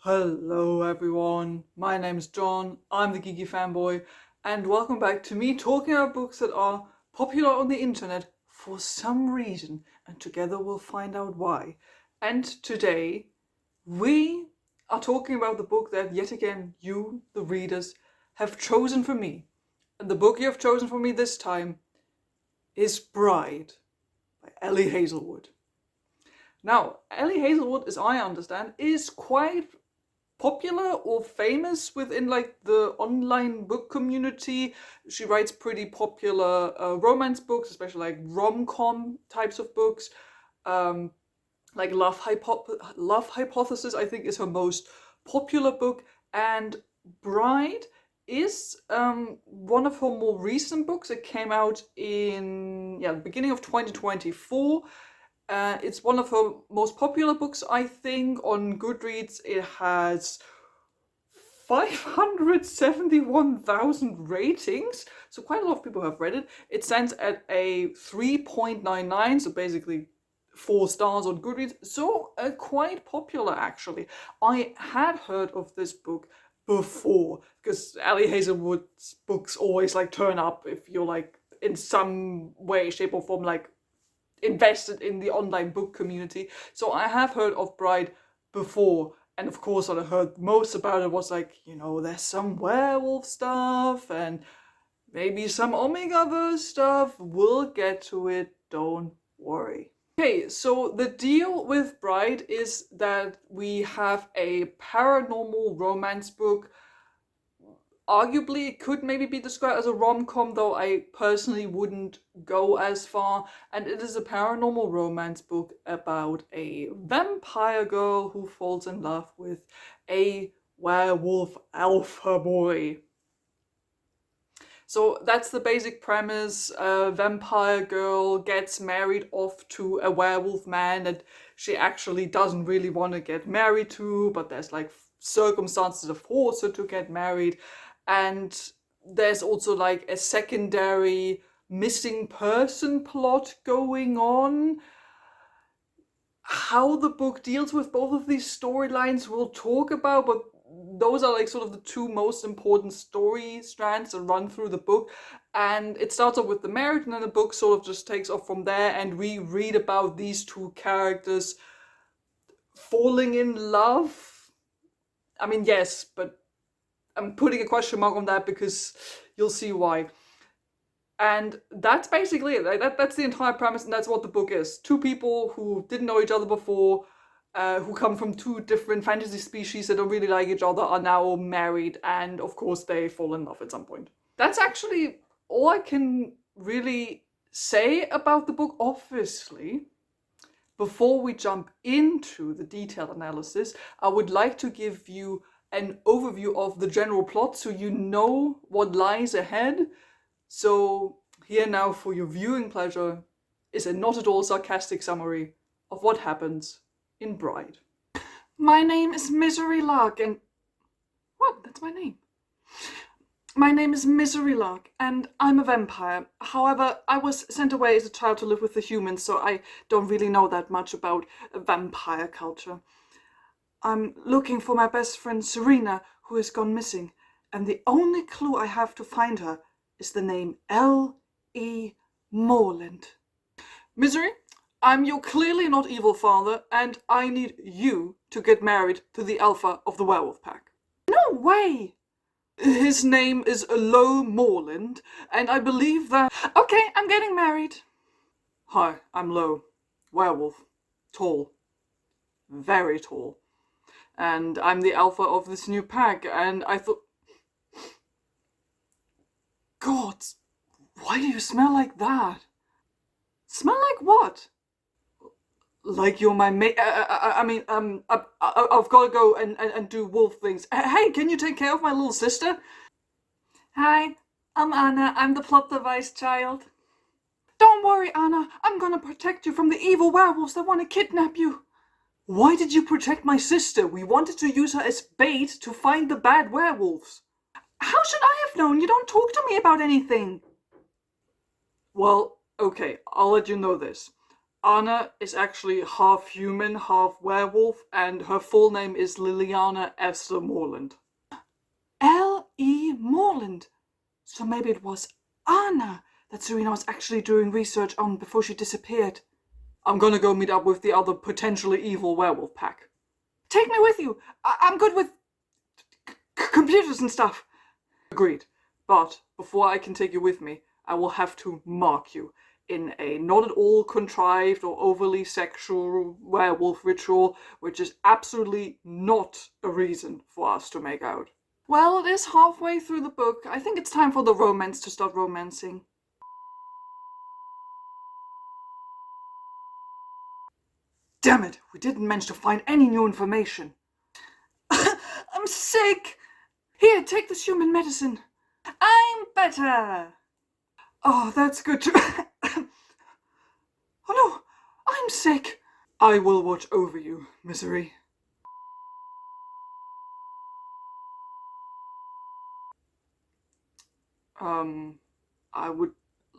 Hello everyone, my name is John, I'm the Geeky Fanboy, and welcome back to me talking about books that are popular on the internet for some reason, and together we'll find out why. And today, we are talking about the book that yet again you, the readers, have chosen for me. And the book you have chosen for me this time is Bride by Ali Hazelwood. Now, Ali Hazelwood, as I understand, is quite popular or famous within like the online book community. She writes pretty popular romance books, especially like rom-com types of books. Like Love Hypothesis, I think, is her most popular book, and Bride is one of her more recent books. It came out in the beginning of 2024. It's one of her most popular books, I think. On Goodreads, it has 571,000 ratings, so quite a lot of people have read it. It stands at a 3.99, so basically 4 stars on Goodreads, so quite popular actually. I had heard of this book before, because Ali Hazelwood's books always like turn up if you're like in some way, shape or form like invested in the online book community. So I have heard of Bride before, and of course what I heard most about it was like, there's some werewolf stuff and maybe some Omegaverse stuff. We'll get to it, don't worry. Okay, so the deal with Bride is that we have a paranormal romance book. Arguably, it could maybe be described as a rom-com, though I personally wouldn't go as far. And it is a paranormal romance book about a vampire girl who falls in love with a werewolf alpha boy. So that's the basic premise. A vampire girl gets married off to a werewolf man that she actually doesn't really want to get married to, but there's like circumstances that force her to get married. And there's also like a secondary missing person plot going on. How the book deals with both of these storylines we'll talk about, but those are like sort of the two most important story strands that run through the book. And it starts off with the marriage, and then the book sort of just takes off from there, and we read about these two characters falling in love. I mean, yes, but I'm putting a question mark on that because you'll see why. And that's basically it. That's the entire premise, and that's what the book is. Two people who didn't know each other before, who come from two different fantasy species that don't really like each other, are now married, and of course they fall in love at some point. That's actually all I can really say about the book, obviously. Before we jump into the detailed analysis, I would like to give you an overview of the general plot so you know what lies ahead. So here now for your viewing pleasure is a not at all sarcastic summary of what happens in Bride. My name is Misery Lark and... What? That's my name. My name is Misery Lark and I'm a vampire. However, I was sent away as a child to live with the humans, so I don't really know that much about vampire culture. I'm looking for my best friend Serena, who has gone missing, and the only clue I have to find her is the name L.E. Morland. Misery, I'm your clearly not evil father, and I need you to get married to the alpha of the werewolf pack. No way! His name is Lo Morland, and I believe that... Okay, I'm getting married. Hi, I'm Lo. Werewolf. Tall. Very tall. And I'm the alpha of this new pack, and I thought... God, why do you smell like that? Smell like what? Like you're my mate. I've got to go and do wolf things. Hey, can you take care of my little sister? Hi, I'm Anna. I'm the plot device child. Don't worry, Anna. I'm gonna protect you from the evil werewolves that want to kidnap you. Why did you protect my sister? We wanted to use her as bait to find the bad werewolves. How should I have known? You don't talk to me about anything. Well, okay, I'll let you know this. Anna is actually half human, half werewolf, and her full name is Liliana Esther Morland. L.E. Morland. So maybe it was Anna that Serena was actually doing research on before she disappeared. I'm gonna go meet up with the other potentially evil werewolf pack. Take me with you. I'm good with computers and stuff. Agreed. But before I can take you with me, I will have to mark you in a not at all contrived or overly sexual werewolf ritual, which is absolutely not a reason for us to make out. Well, it is halfway through the book. I think it's time for the romance to start romancing. Damn it, we didn't manage to find any new information. I'm sick. Here, take this human medicine. I'm better. Oh, that's good too. Oh no, I'm sick. I will watch over you, Misery. I would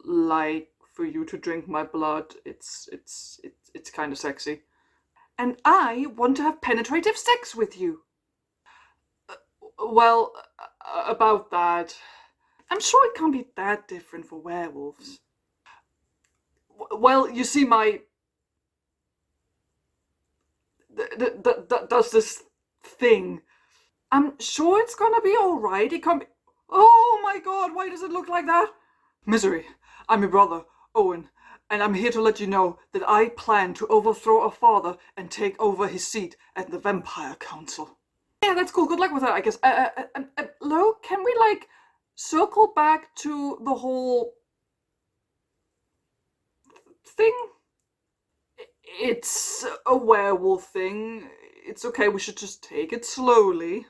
like for you to drink my blood. It's kind of sexy. And I want to have penetrative sex with you. Well, about that, I'm sure it can't be that different for werewolves. Well, you see, my does this thing. I'm sure it's gonna be alright. It can't be. Oh my god, why does it look like that? Misery, I'm your brother, Owen, and I'm here to let you know that I plan to overthrow our father and take over his seat at the Vampire Council. Yeah, that's cool. Good luck with that, I guess. Lo, can we, like, circle back to the whole thing? It's a werewolf thing. It's okay, we should just take it slowly.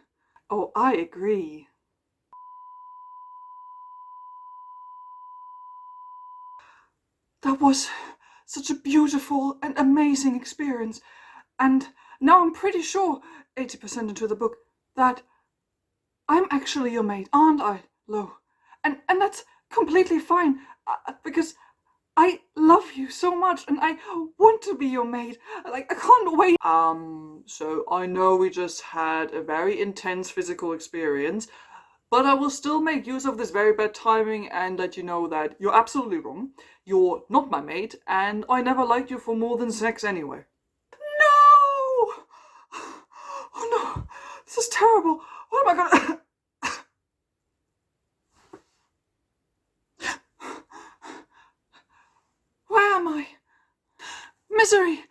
Oh, I agree. That was such a beautiful and amazing experience. And now I'm pretty sure, 80% into the book, that I'm actually your mate, aren't I, Lo? And that's completely fine, because I love you so much and I want to be your mate. Like, I can't wait. So I know we just had a very intense physical experience, but I will still make use of this very bad timing and let you know that you're absolutely wrong. You're not my mate, and I never liked you for more than sex anyway. No! Oh no, this is terrible. What am I gonna... Where am I? Misery!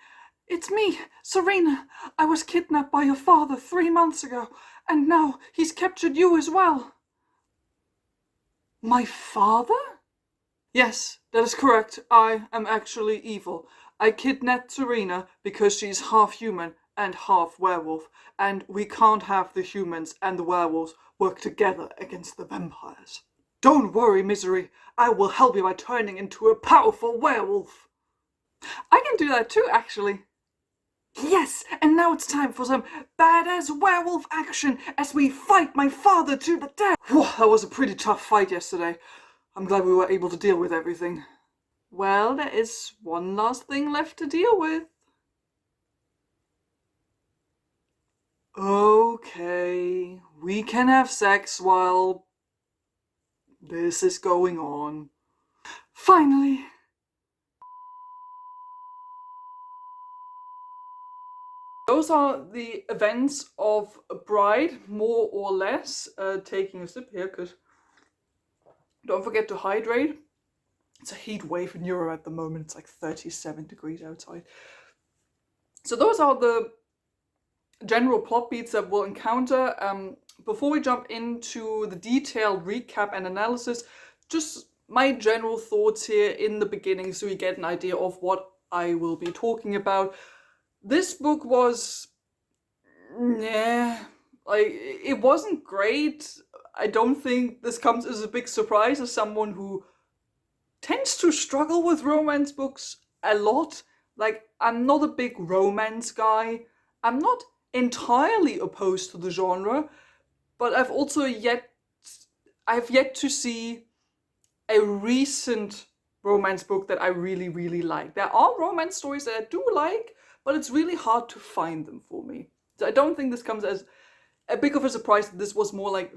It's me, Serena. I was kidnapped by your father 3 months ago, and now he's captured you as well. My father? Yes, that is correct. I am actually evil. I kidnapped Serena because she's half human and half werewolf, and we can't have the humans and the werewolves work together against the vampires. Don't worry, Misery. I will help you by turning into a powerful werewolf. I can do that too, actually. Yes, and now it's time for some badass werewolf action as we fight my father to the death. Whew, that was a pretty tough fight yesterday. I'm glad we were able to deal with everything. Well, there is one last thing left to deal with. Okay, we can have sex while this is going on. Finally. Those are the events of Bride, more or less. Taking a sip here, because don't forget to hydrate. It's a heat wave in Europe at the moment. It's like 37 degrees outside. So those are the general plot beats that we'll encounter. Before we jump into the detailed recap and analysis, just my general thoughts here in the beginning so you get an idea of what I will be talking about. This book was... it wasn't great. I don't think this comes as a big surprise as someone who tends to struggle with romance books a lot. Like, I'm not a big romance guy. I'm not entirely opposed to the genre, but I've yet to see a recent romance book that I really, really like. There are romance stories that I do like, but it's really hard to find them for me. So I don't think this comes as a big of a surprise that this was more like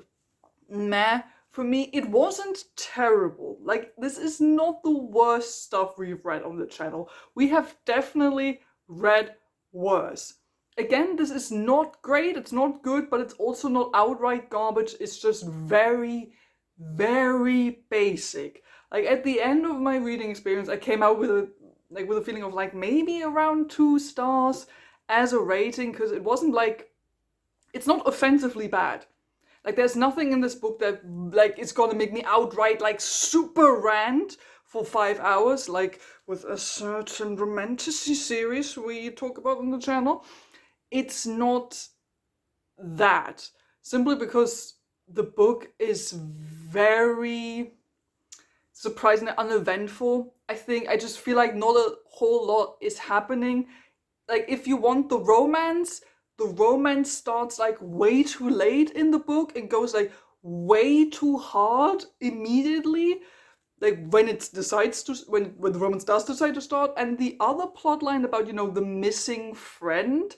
meh for me. It wasn't terrible. Like, this is not the worst stuff we've read on the channel. We have definitely read worse. Again, this is not great, it's not good, but it's also not outright garbage. It's just very, very basic. Like, at the end of my reading experience, I came out with a feeling of like maybe around 2 stars as a rating, because it wasn't like, it's not offensively bad. Like, there's nothing in this book that like is gonna make me outright like super rant for 5 hours, like with a certain romanticy series we talk about on the channel. It's not that. Simply because the book is very surprisingly uneventful. I just feel like not a whole lot is happening. Like, if you want the romance starts like way too late in the book and goes like way too hard immediately, like when the romance does decide to start. And the other plot line about, you know, the missing friend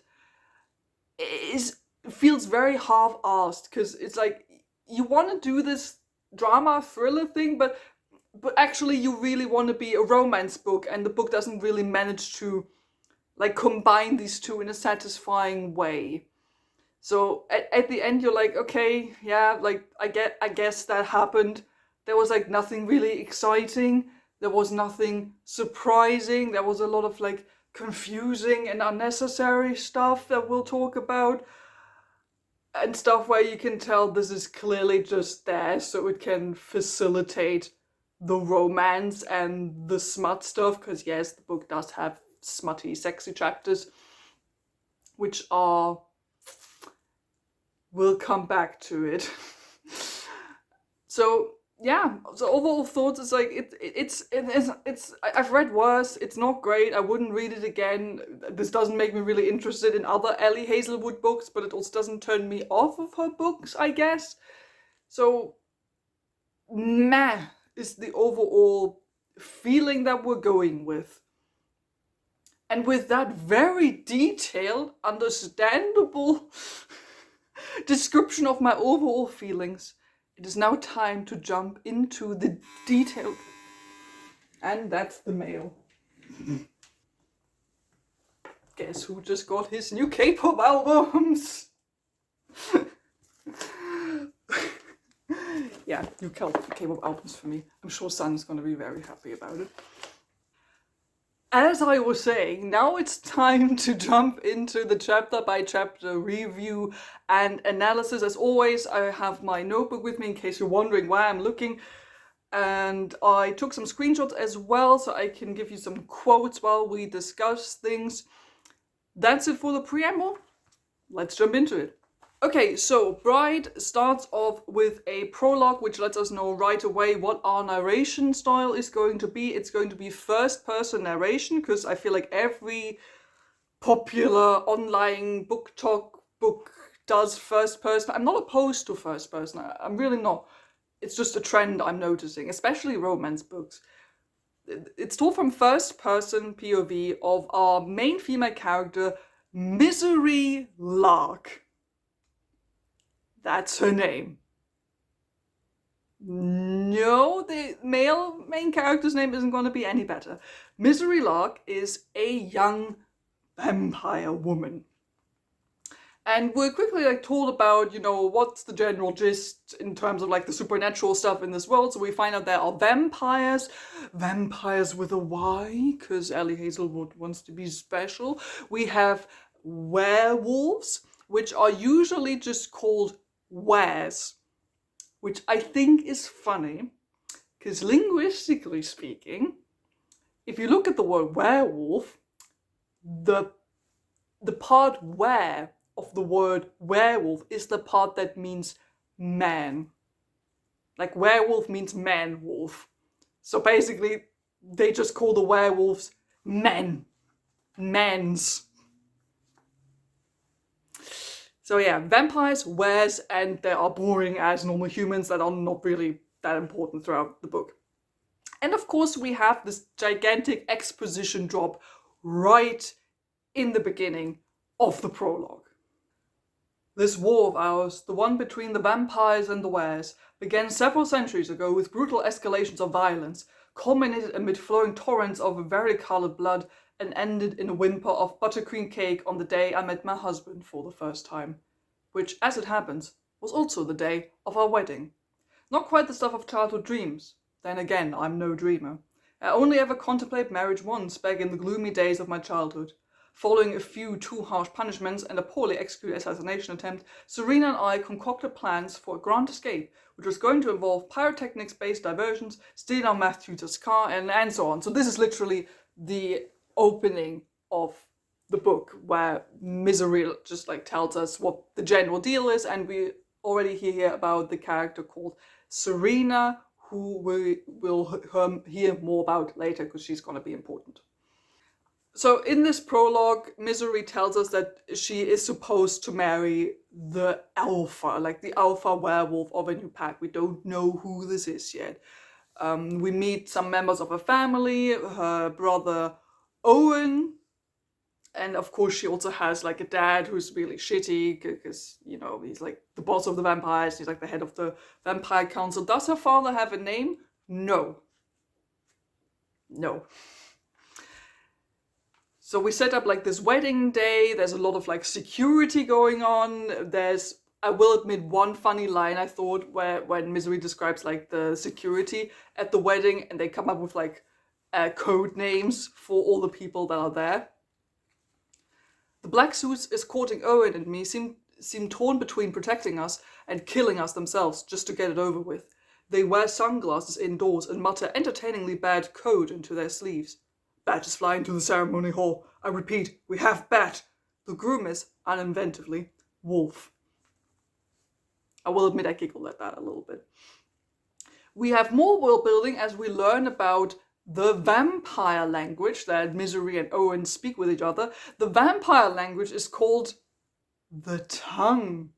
feels very half-assed, because it's like you want to do this drama thriller thing, but actually you really want to be a romance book, and the book doesn't really manage to like combine these two in a satisfying way. So at the end you're like, okay, yeah, like I guess that happened. There was like nothing really exciting. There was nothing surprising. There was a lot of like confusing and unnecessary stuff that we'll talk about. And stuff where you can tell this is clearly just there so it can facilitate the romance and the smut stuff. Because yes, the book does have smutty, sexy chapters, which are... we'll come back to it. So yeah, so overall thoughts is like it's I've read worse. It's not great. I wouldn't read it again. This doesn't make me really interested in other Ali Hazelwood books, but it also doesn't turn me off of her books, I guess. So meh is the overall feeling that we're going with. And with that very detailed, understandable description of my overall feelings, it is now time to jump into the detailed... And that's the mail. Guess who just got his new K-pop albums? Yeah, new K-pop albums for me. I'm sure Sun's gonna be very happy about it. As I was saying, now it's time to jump into the chapter by chapter review and analysis. As always, I have my notebook with me in case you're wondering why I'm looking. And I took some screenshots as well, so I can give you some quotes while we discuss things. That's it for the preamble. Let's jump into it. Okay, so Bride starts off with a prologue, which lets us know right away what our narration style is going to be. It's going to be first-person narration, because I feel like every popular online Booktok book does first-person. I'm not opposed to first-person. I'm really not. It's just a trend I'm noticing, especially romance books. It's told from first-person POV of our main female character, Misery Lark. That's her name. No, the male main character's name isn't going to be any better. Misery Lark is a young vampire woman. And we're quickly like told about, you know, what's the general gist in terms of like the supernatural stuff in this world. So we find out there are vampires with a Y, because Ali Hazelwood wants to be special. We have werewolves, which are usually just called wares, which I think is funny, because linguistically speaking, if you look at the word werewolf, the part where of the word werewolf is the part that means man. Like werewolf means man wolf. So basically they just call the werewolves men. Men's. So yeah, vampires, wares, and they are boring as normal humans that are not really that important throughout the book. And of course, we have this gigantic exposition drop right in the beginning of the prologue. This war of ours, the one between the vampires and the wares, began several centuries ago with brutal escalations of violence, culminated amid flowing torrents of varicolored blood, and ended in a whimper of buttercream cake on the day I met my husband for the first time, which, as it happens, was also the day of our wedding. Not quite the stuff of childhood dreams. Then again, I'm no dreamer. I only ever contemplated marriage once back in the gloomy days of my childhood. Following a few too harsh punishments and a poorly executed assassination attempt, Serena and I concocted plans for a grand escape, which was going to involve pyrotechnics-based diversions, stealing our math tutor's car, and so on. So this is literally the opening of the book, where Misery just like tells us what the general deal is, and we already hear about the character called Serena, who we will hear more about later because she's going to be important. So in this prologue, Misery tells us that she is supposed to marry the alpha, like the alpha werewolf of a new pack. We don't know who this is yet. We meet some members of her family, her brother Owen, and of course she also has like a dad who's really shitty because, you know, he's like the boss of the vampires, he's like the head of the vampire council. Does her father have a name? No. So we set up like this wedding day. There's a lot of like security going on. There's, I will admit, one funny line I thought when Misery describes like the security at the wedding, and they come up with like code names for all the people that are there. The black suits escorting Owen and me seem torn between protecting us and killing us themselves just to get it over with. They wear sunglasses indoors and mutter entertainingly bad code into their sleeves. Bat is flying to the ceremony hall. I repeat, we have Bat. The groom is, uninventively, Wolf. I will admit I giggled at that a little bit. We have more world building as we learn about the vampire language that Misery and Owen speak with each other. The vampire language is called the tongue.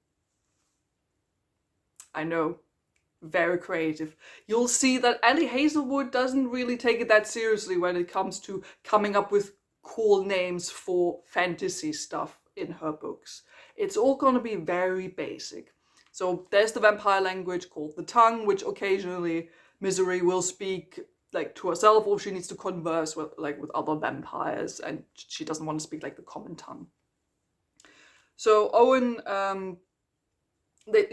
I know, very creative. You'll see that Ali Hazelwood doesn't really take it that seriously when it comes to coming up with cool names for fantasy stuff in her books. It's all going to be very basic. So there's the vampire language called the tongue, which occasionally Misery will speak like to herself, or she needs to converse with other vampires, and she doesn't want to speak like the common tongue. So Owen,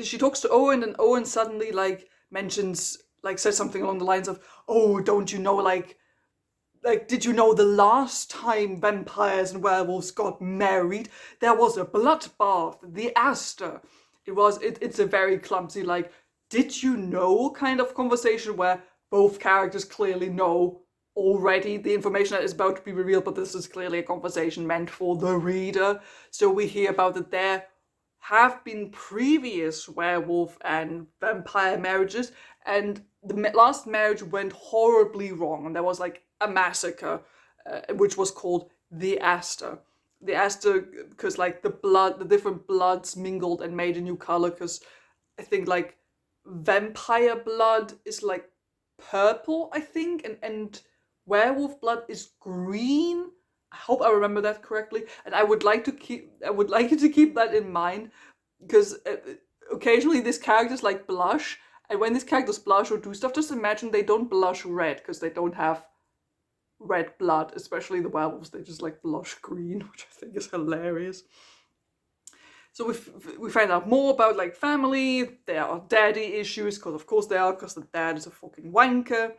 she talks to Owen, and Owen suddenly like mentions, like says something along the lines of, "Oh, don't you know, like did you know the last time vampires and werewolves got married, there was a bloodbath, the Aster." It's a very clumsy, like, did you know kind of conversation where both characters clearly know already the information that is about to be revealed, but this is clearly a conversation meant for the reader. So we hear about that there have been previous werewolf and vampire marriages, and the last marriage went horribly wrong, and there was like a massacre, which was called the Aster. The Aster, because like the different bloods mingled and made a new color, because I think like vampire blood is like purple, I think, and werewolf blood is green. I hope I remember that correctly, and I would like you to keep that in mind, because occasionally these characters like blush, and when these characters blush or do stuff, just imagine they don't blush red because they don't have red blood, especially the werewolves. They just like blush green, which I think is hilarious. So we find out more about like family. There are daddy issues, because of course they are, because the dad is a fucking wanker.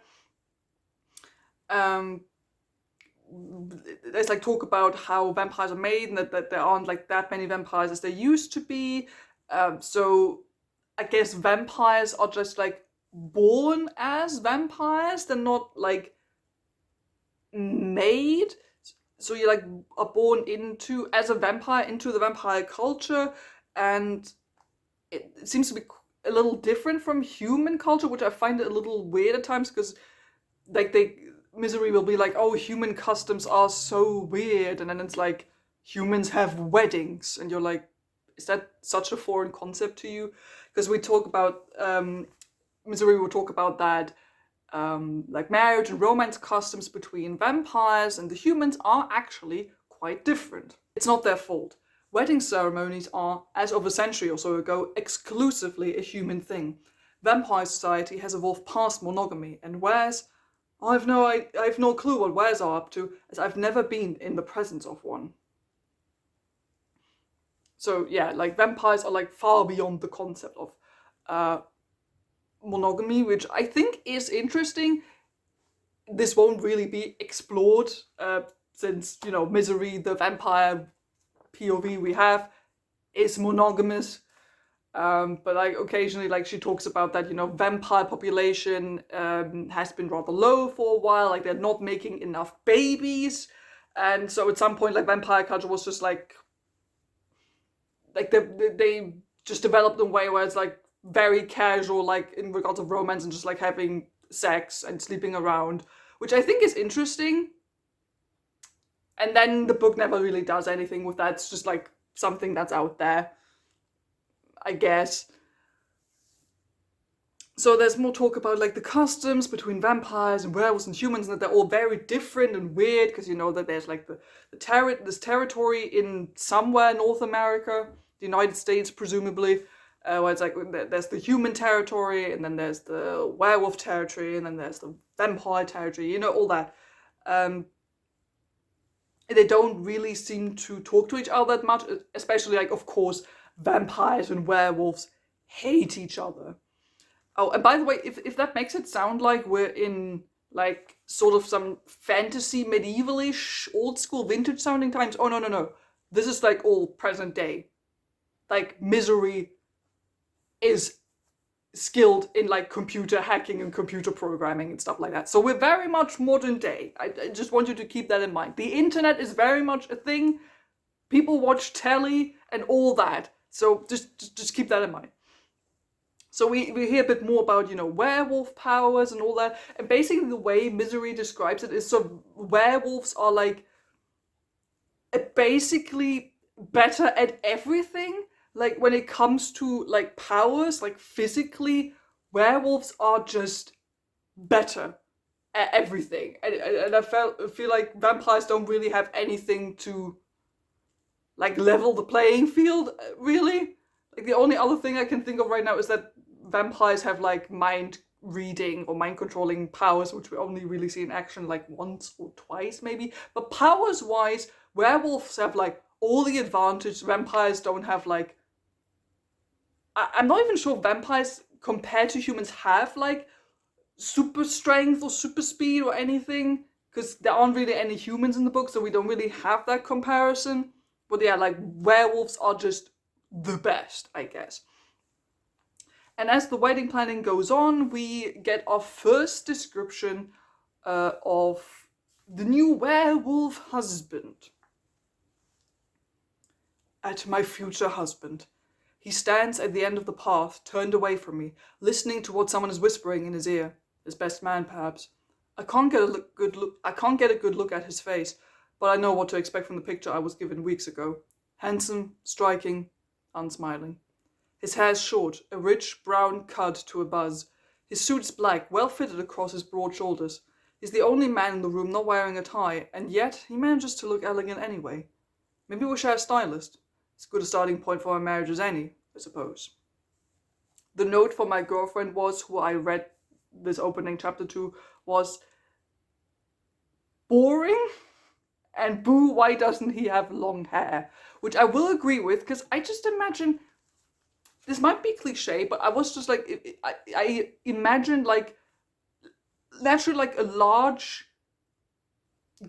There's like talk about how vampires are made, and that there aren't like that many vampires as there used to be. So I guess vampires are just like born as vampires. They're not like made. So you like are born as a vampire into the vampire culture, and it seems to be a little different from human culture, which I find it a little weird at times, because like Misery will be like, oh, human customs are so weird, and then it's like, humans have weddings, and you're like, is that such a foreign concept to you? Because we talk about Misery will talk about that like marriage and romance customs between vampires and the humans are actually quite different. It's not their fault. Wedding ceremonies are, as of a century or so ago, exclusively a human thing. Vampire society has evolved past monogamy, and Wares, I've no clue what Wares are up to, as I've never been in the presence of one. So yeah, like vampires are like far beyond the concept of monogamy, which I think is interesting. This won't really be explored since, you know, Misery, the vampire POV we have, is monogamous. But like occasionally, like she talks about that, you know, vampire population has been rather low for a while, like they're not making enough babies. And so at some point, like vampire culture was just like they just developed in a way where it's like very casual, like in regards of romance and just like having sex and sleeping around, which I think is interesting. And then the book never really does anything with that. It's just like something that's out there, I guess. So there's more talk about like the customs between vampires and werewolves and humans, and that they're all very different and weird, because you know that there's like this territory in somewhere North America, the United States presumably, where it's like there's the human territory, and then there's the werewolf territory, and then there's the vampire territory, you know, all that. They don't really seem to talk to each other that much, especially like, of course, vampires and werewolves hate each other. Oh, and by the way, if that makes it sound like we're in like sort of some fantasy medievalish old school vintage sounding times, oh no. This is like all present day. Like Misery is skilled in like computer hacking and computer programming and stuff like that. So we're very much modern day. I just want you to keep that in mind. The internet is very much a thing. People watch telly and all that. So just keep that in mind. So we hear a bit more about, you know, werewolf powers and all that. And basically the way Misery describes it is, so werewolves are like basically better at everything. Like when it comes to like powers, like physically, werewolves are just better at everything. And I feel like vampires don't really have anything to like level the playing field, really. Like the only other thing I can think of right now is that vampires have like mind reading or mind controlling powers, which we only really see in action like once or twice maybe. But powers wise, werewolves have like all the advantage. Vampires don't have like, I'm not even sure vampires compared to humans have like super strength or super speed or anything, because there aren't really any humans in the book, so we don't really have that comparison. But yeah, like werewolves are just the best, I guess. And as the wedding planning goes on, we get our first description of the new werewolf husband. At my future husband. He stands at the end of the path, turned away from me, listening to what someone is whispering in his ear. His best man, perhaps. I can't get a good look at his face, but I know what to expect from the picture I was given weeks ago. Handsome, striking, unsmiling. His hair's short, a rich brown cut to a buzz. His suit's black, well fitted across his broad shoulders. He's the only man in the room not wearing a tie, and yet he manages to look elegant anyway. Maybe we should have a stylist. As good a starting point for my marriage as any, I suppose. The note from my girlfriend was, who I read this opening chapter to, was boring, and boo, why doesn't he have long hair? Which I will agree with, because I just imagine, this might be cliche, but I was just like, I imagined like, naturally like a large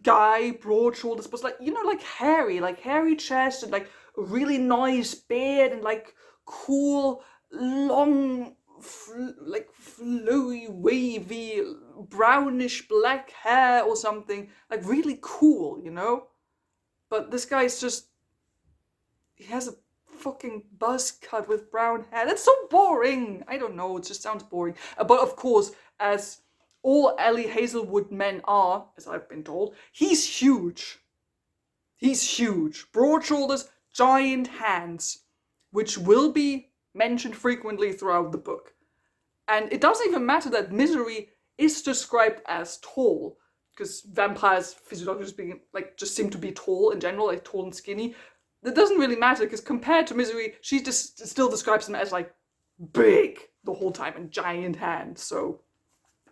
guy, broad shoulders, but like, you know, like hairy chest and like a really nice beard and like cool, long, like flowy, wavy, brownish black hair or something, like really cool, you know? But this guy's just, he has a fucking buzz cut with brown hair. That's so boring. I don't know, it just sounds boring. But of course, as all Ali Hazelwood men are, as I've been told, he's huge. He's huge. Broad shoulders, giant hands, which will be mentioned frequently throughout the book. And it doesn't even matter that Misery is described as tall, because vampires physiologically speaking, like, just seem to be tall in general, like tall and skinny. That doesn't really matter, because compared to Misery, she just still describes them as like big the whole time and giant hands. So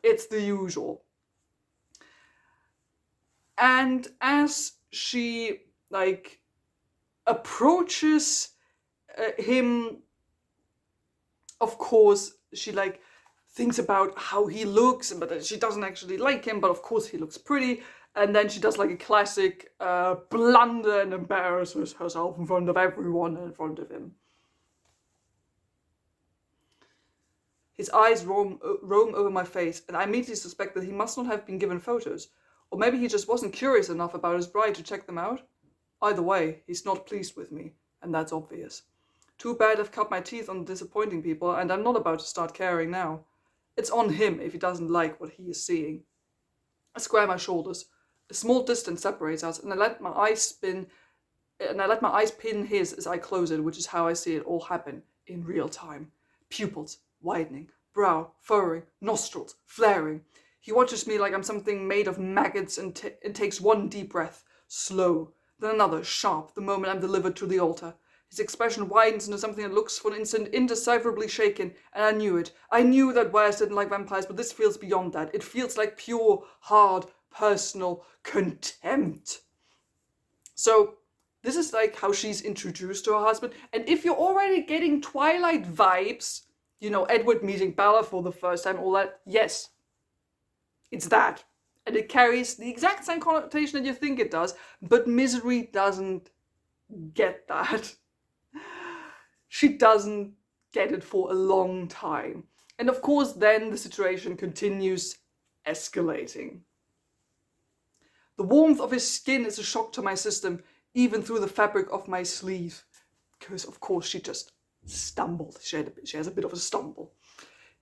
it's the usual. And as she like approaches him, of course she like thinks about how he looks, but she doesn't actually like him, but of course he looks pretty. And then she does like a classic blunder and embarrasses herself in front of everyone in front of him. His eyes roam over my face, and I immediately suspect that he must not have been given photos. Or maybe he just wasn't curious enough about his bride to check them out. Either way, he's not pleased with me, and that's obvious. Too bad I've cut my teeth on disappointing people, and I'm not about to start caring now. It's on him if he doesn't like what he is seeing. I square my shoulders. A small distance separates us, and I let my eyes pin his as I close it, which is how I see it all happen in real time. Pupils widening, brow furrowing, nostrils flaring. He watches me like I'm something made of maggots and takes one deep breath, slow, then another, sharp, the moment I'm delivered to the altar. His expression widens into something that looks for an instant indecipherably shaken, and I knew it. I knew that Wes didn't like vampires, but this feels beyond that. It feels like pure, hard, personal contempt. So this is like how she's introduced to her husband. And if you're already getting Twilight vibes, you know, Edward meeting Bella for the first time, all that, yes, it's that. And it carries the exact same connotation that you think it does, but Misery doesn't get that. She doesn't get it for a long time. And of course, then the situation continues escalating. The warmth of his skin is a shock to my system, even through the fabric of my sleeve. Because, of course, she just stumbled. She has a bit of a stumble.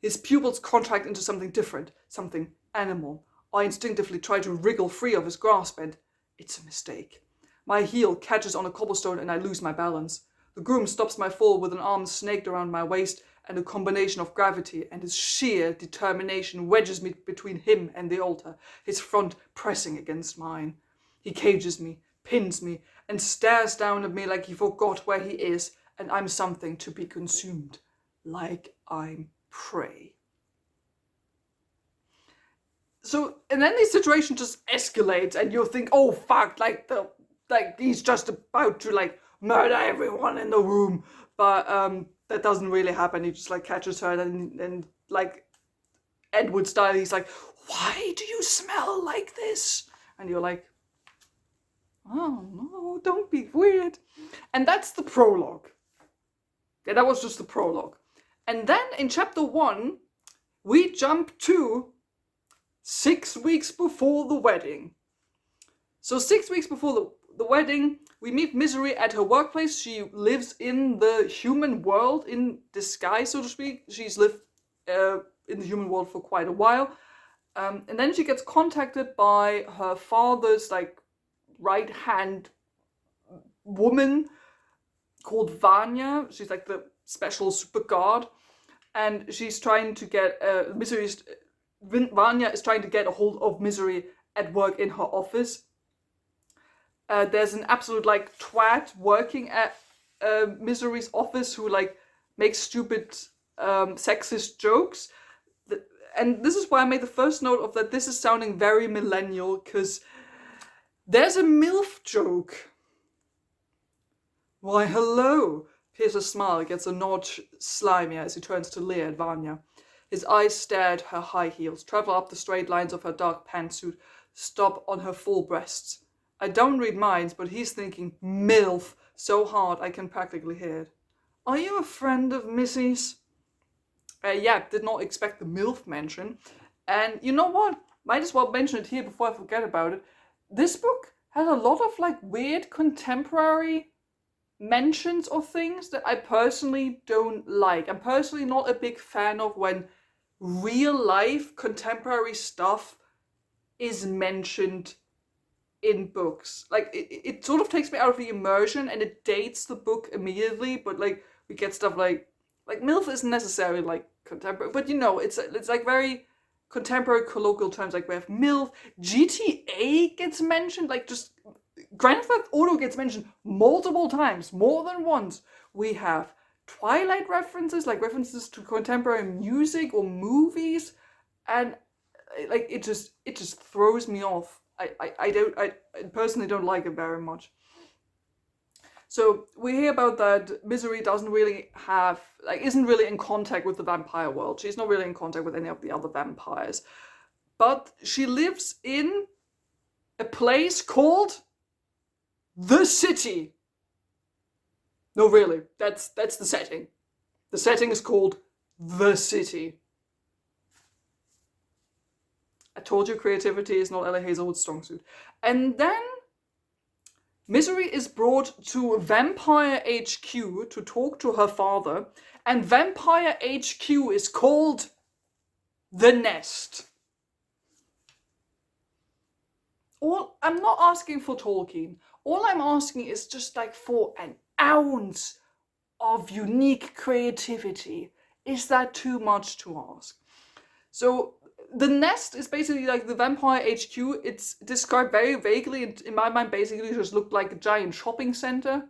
His pupils contract into something different, something animal. I instinctively try to wriggle free of his grasp, and it's a mistake. My heel catches on a cobblestone and I lose my balance. The groom stops my fall with an arm snaked around my waist, and a combination of gravity and his sheer determination wedges me between him and the altar, his front pressing against mine. He cages me, pins me, and stares down at me like he forgot where he is, and I'm something to be consumed, like I'm prey. So, and then the situation just escalates, and you'll think, oh fuck, like he's just about to like murder everyone in the room, but that doesn't really happen. He just like catches her, and like Edward style, he's like, why do you smell like this? And you're like, oh no, don't be weird. And that's the prologue. Yeah, that was just the prologue. And then in chapter 1, we jump to 6 weeks before the wedding. So 6 weeks before the wedding, we meet Misery at her workplace. She lives in the human world in disguise, so to speak. She's lived in the human world for quite a while. And then she gets contacted by her father's like right-hand woman called Vanya. She's like the special super guard. And she's trying to get, Vanya is trying to get a hold of Misery at work in her office. There's an absolute like twat working at Misery's office who like makes stupid sexist jokes. And this is why I made the first note of that this is sounding very millennial, because there's a MILF joke. Why, hello. Peter's smile gets a notch slimier as he turns to leer at Vanya. His eyes stare at her high heels, travel up the straight lines of her dark pantsuit, stop on her full breasts. I don't read minds, but he's thinking MILF so hard I can practically hear it. Are you a friend of Missy's? Yeah, did not expect the MILF mention. And you know what? Might as well mention it here before I forget about it. This book has a lot of like weird contemporary mentions of things that I personally don't like. I'm personally not a big fan of when real life contemporary stuff is mentioned in books. Like it sort of takes me out of the immersion and it dates the book immediately, but like we get stuff like MILF isn't necessarily like contemporary, but you know, it's like very contemporary colloquial terms, like we have MILF, GTA gets mentioned, like just Grand Theft Auto gets mentioned multiple times, more than once. We have Twilight references, like references to contemporary music or movies, and like it just throws me off. I personally don't like it very much. So we hear about that Misery doesn't really have, like, isn't really in contact with the vampire world. She's not really in contact with any of the other vampires. But she lives in a place called the City. No, really, that's the setting. The setting is called the City. I told you creativity is not Ali Hazelwood's strong suit. And then Misery is brought to Vampire HQ to talk to her father, and Vampire HQ is called the Nest. I'm not asking for Tolkien. All I'm asking is just like for an ounce of unique creativity. Is that too much to ask? So the Nest is basically like the Vampire HQ. It's described very vaguely. In my mind, basically just looked like a giant shopping center.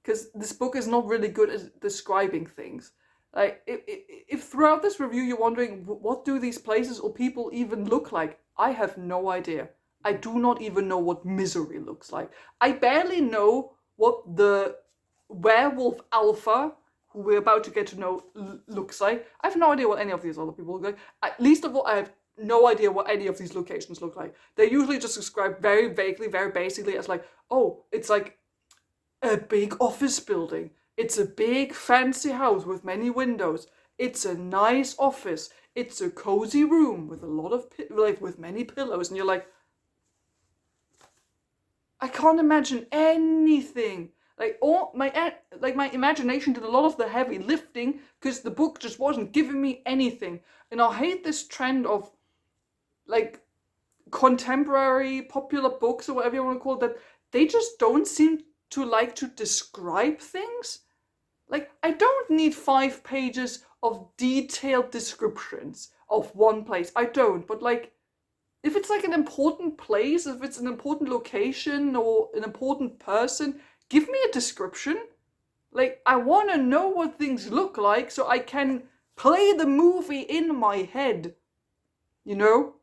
Because this book is not really good at describing things. Like, if throughout this review you're wondering, what do these places or people even look like? I have no idea. I do not even know what Misery looks like. I barely know what the werewolf alpha, who we're about to get to know, looks like. I have no idea what any of these other people look like. Least of all, I have no idea what any of these locations look like. They're usually just described very vaguely, very basically as like, oh, it's like a big office building. It's a big fancy house with many windows. It's a nice office. It's a cozy room with a lot of, with many pillows. And you're like, I can't imagine anything. Like my imagination did a lot of the heavy lifting because the book just wasn't giving me anything. And I hate this trend of like contemporary popular books or whatever you want to call it, that they just don't seem to like to describe things. Like, I don't need 5 pages of detailed descriptions of one place. I don't, but like, if it's like an important place, if it's an important location or an important person, give me a description. Like, I want to know what things look like so I can play the movie in my head. You know?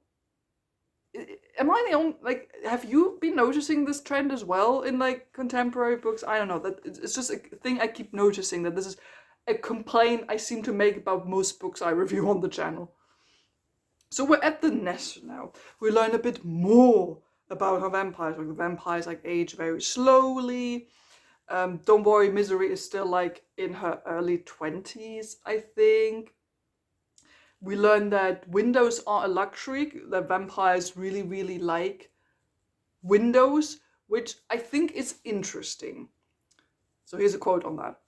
Am I the only, like, have you been noticing this trend as well in like contemporary books? I don't know, that it's just a thing I keep noticing, that this is a complaint I seem to make about most books I review on the channel. So we're at the Nest now. We learn a bit more about how vampires work. The vampires like age very slowly. Don't worry, Misery is still like in her early 20s, I think. We learn that windows are a luxury, that vampires really, really like windows, which I think is interesting. So here's a quote on that.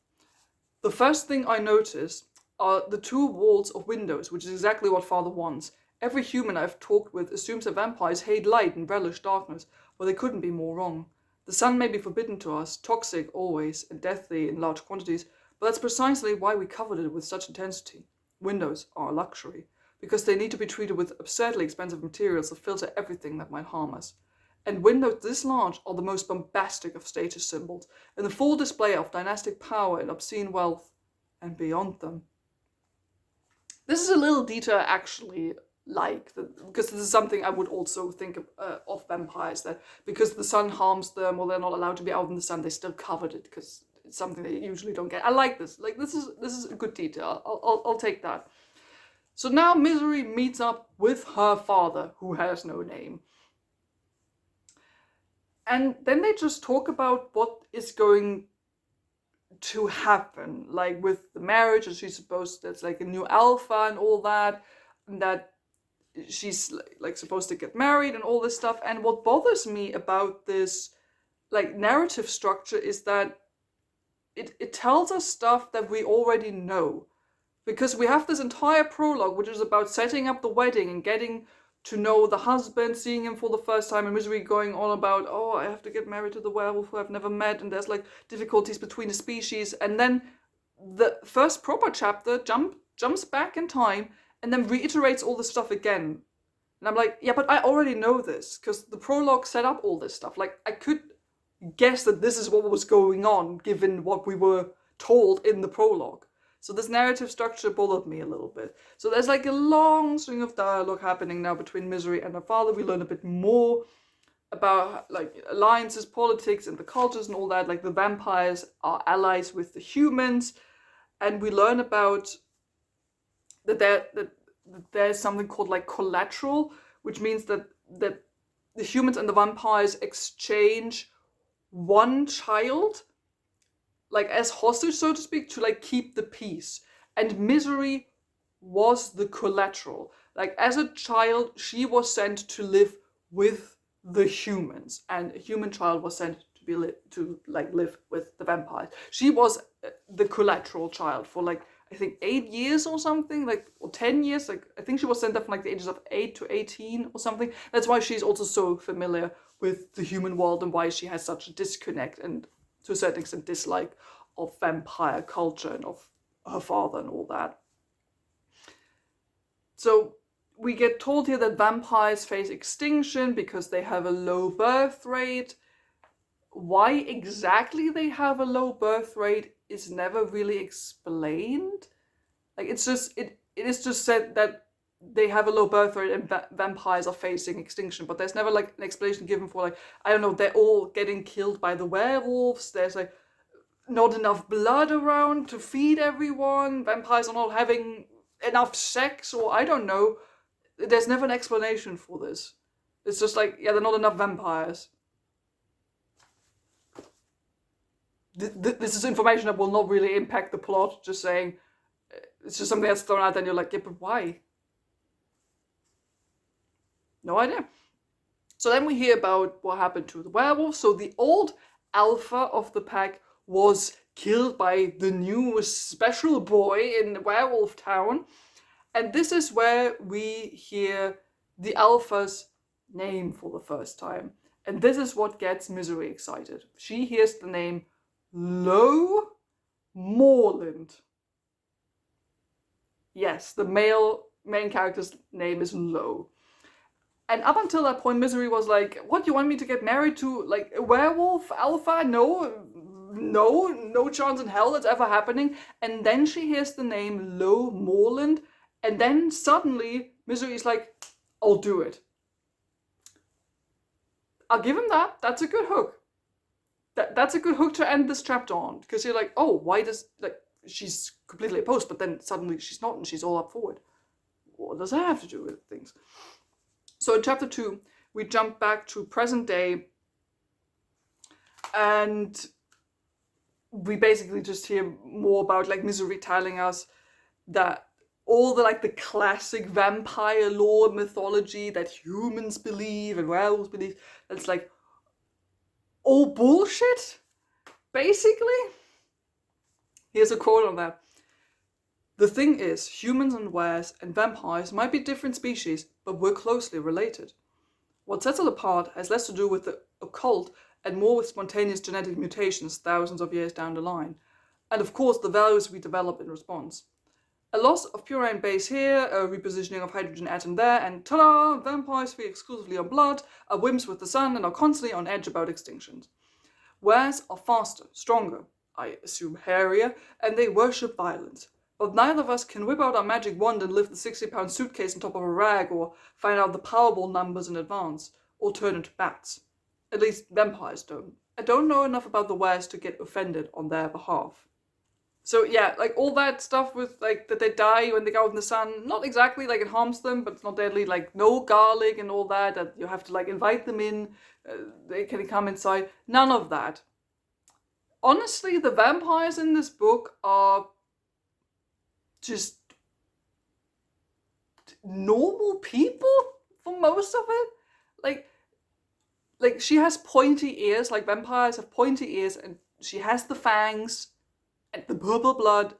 The first thing I notice are the 2 walls of windows, which is exactly what Father wants. Every human I've talked with assumes that vampires hate light and relish darkness, but they couldn't be more wrong. The sun may be forbidden to us, toxic always, and deathly in large quantities, but that's precisely why we coveted it with such intensity. Windows are a luxury, because they need to be treated with absurdly expensive materials to filter everything that might harm us. And windows this large are the most bombastic of status symbols, and the full display of dynastic power and obscene wealth, and beyond them. This is a little detail I actually like, because this is something I would also think of vampires, that because the sun harms them or they're not allowed to be out in the sun, they still covered it, because it's something they usually don't get. I like this. Like, this is a good detail. I'll take that. So now Misery meets up with her father, who has no name. And then they just talk about what is going to happen, like with the marriage, and she's supposed, that's like a new alpha and all that, and that she's like supposed to get married and all this stuff. And what bothers me about this like narrative structure is that it tells us stuff that we already know, because we have this entire prologue which is about setting up the wedding and getting to know the husband, seeing him for the first time, and Misery going on about, oh, I have to get married to the werewolf who I've never met, and there's like difficulties between the species. And then the first proper chapter jumps back in time, and then reiterates all this stuff again. And I'm like, yeah, but I already know this, because the prologue set up all this stuff. Like, I could guess that this is what was going on, given what we were told in the prologue. So this narrative structure bothered me a little bit. So there's like a long string of dialogue happening now between Misery and her father. We learn a bit more about like alliances, politics, and the cultures and all that. Like the vampires are allies with the humans, and we learn about that there's something called like collateral, which means that the humans and the vampires exchange one child, like as hostage, so to speak, to like keep the peace. And Misery was the collateral. Like as a child, she was sent to live with the humans, and a human child was sent to live with the vampires. She was the collateral child for like, I think 8 years or something, like, or 10 years. Like, I think she was sent there from like the ages of 8 to 18 or something. That's why she's also so familiar with the human world, and why she has such a disconnect and to a certain extent dislike of vampire culture and of her father and all that. So we get told here that vampires face extinction because they have a low birth rate. Why exactly they have a low birth rate is never really explained. Like, it's just, it is just said that they have a low birth rate and vampires are facing extinction, but there's never like an explanation given for like, I don't know, they're all getting killed by the werewolves, there's like not enough blood around to feed everyone, vampires are not having enough sex, or I don't know. There's never an explanation for this. It's just like, yeah, there are not enough vampires. This is information that will not really impact the plot, just saying, it's just something that's thrown out there and you're like, yeah, but why? No idea. So then we hear about what happened to the werewolf. So the old alpha of the pack was killed by the new special boy in Werewolf Town. And this is where we hear the alpha's name for the first time. And this is what gets Misery excited. She hears the name Lo Moreland. Yes, the main character's name is Lo. And up until that point, Misery was like, what, you want me to get married to, like, a werewolf alpha? No chance in hell that's ever happening. And then she hears the name Lo Moreland, and then suddenly Misery's like, I'll do it. I'll give him that. That's a good hook. That's a good hook to end this chapter on, because you're like, oh, why does, like, she's completely opposed, but then suddenly she's not, and she's all up for it. What does that have to do with things? So in chapter 2, we jump back to present day, and we basically just hear more about like Misery telling us that all the like the classic vampire lore mythology that humans believe and werewolves believe, that's like all bullshit, basically. Here's a quote on that. The thing is, humans and wares and vampires might be different species, but we're closely related. What sets us apart has less to do with the occult and more with spontaneous genetic mutations thousands of years down the line. And of course, the values we develop in response. A loss of purine base here, a repositioning of hydrogen atom there, and ta-da! Vampires feed exclusively on blood, are wimps with the sun, and are constantly on edge about extinctions. Wares are faster, stronger, I assume hairier, and they worship violence. But neither of us can whip out our magic wand and lift the 60-pound suitcase on top of a rag, or find out the Powerball numbers in advance, or turn into bats. At least vampires don't. I don't know enough about the wares to get offended on their behalf. So yeah, like all that stuff with like that they die when they go out in the sun, not exactly like it harms them, but it's not deadly, like no garlic and all that, that you have to like invite them in, they can come inside, none of that. Honestly, the vampires in this book are just normal people for most of it. Like she has pointy ears, like vampires have pointy ears, and she has the fangs and the purple blood,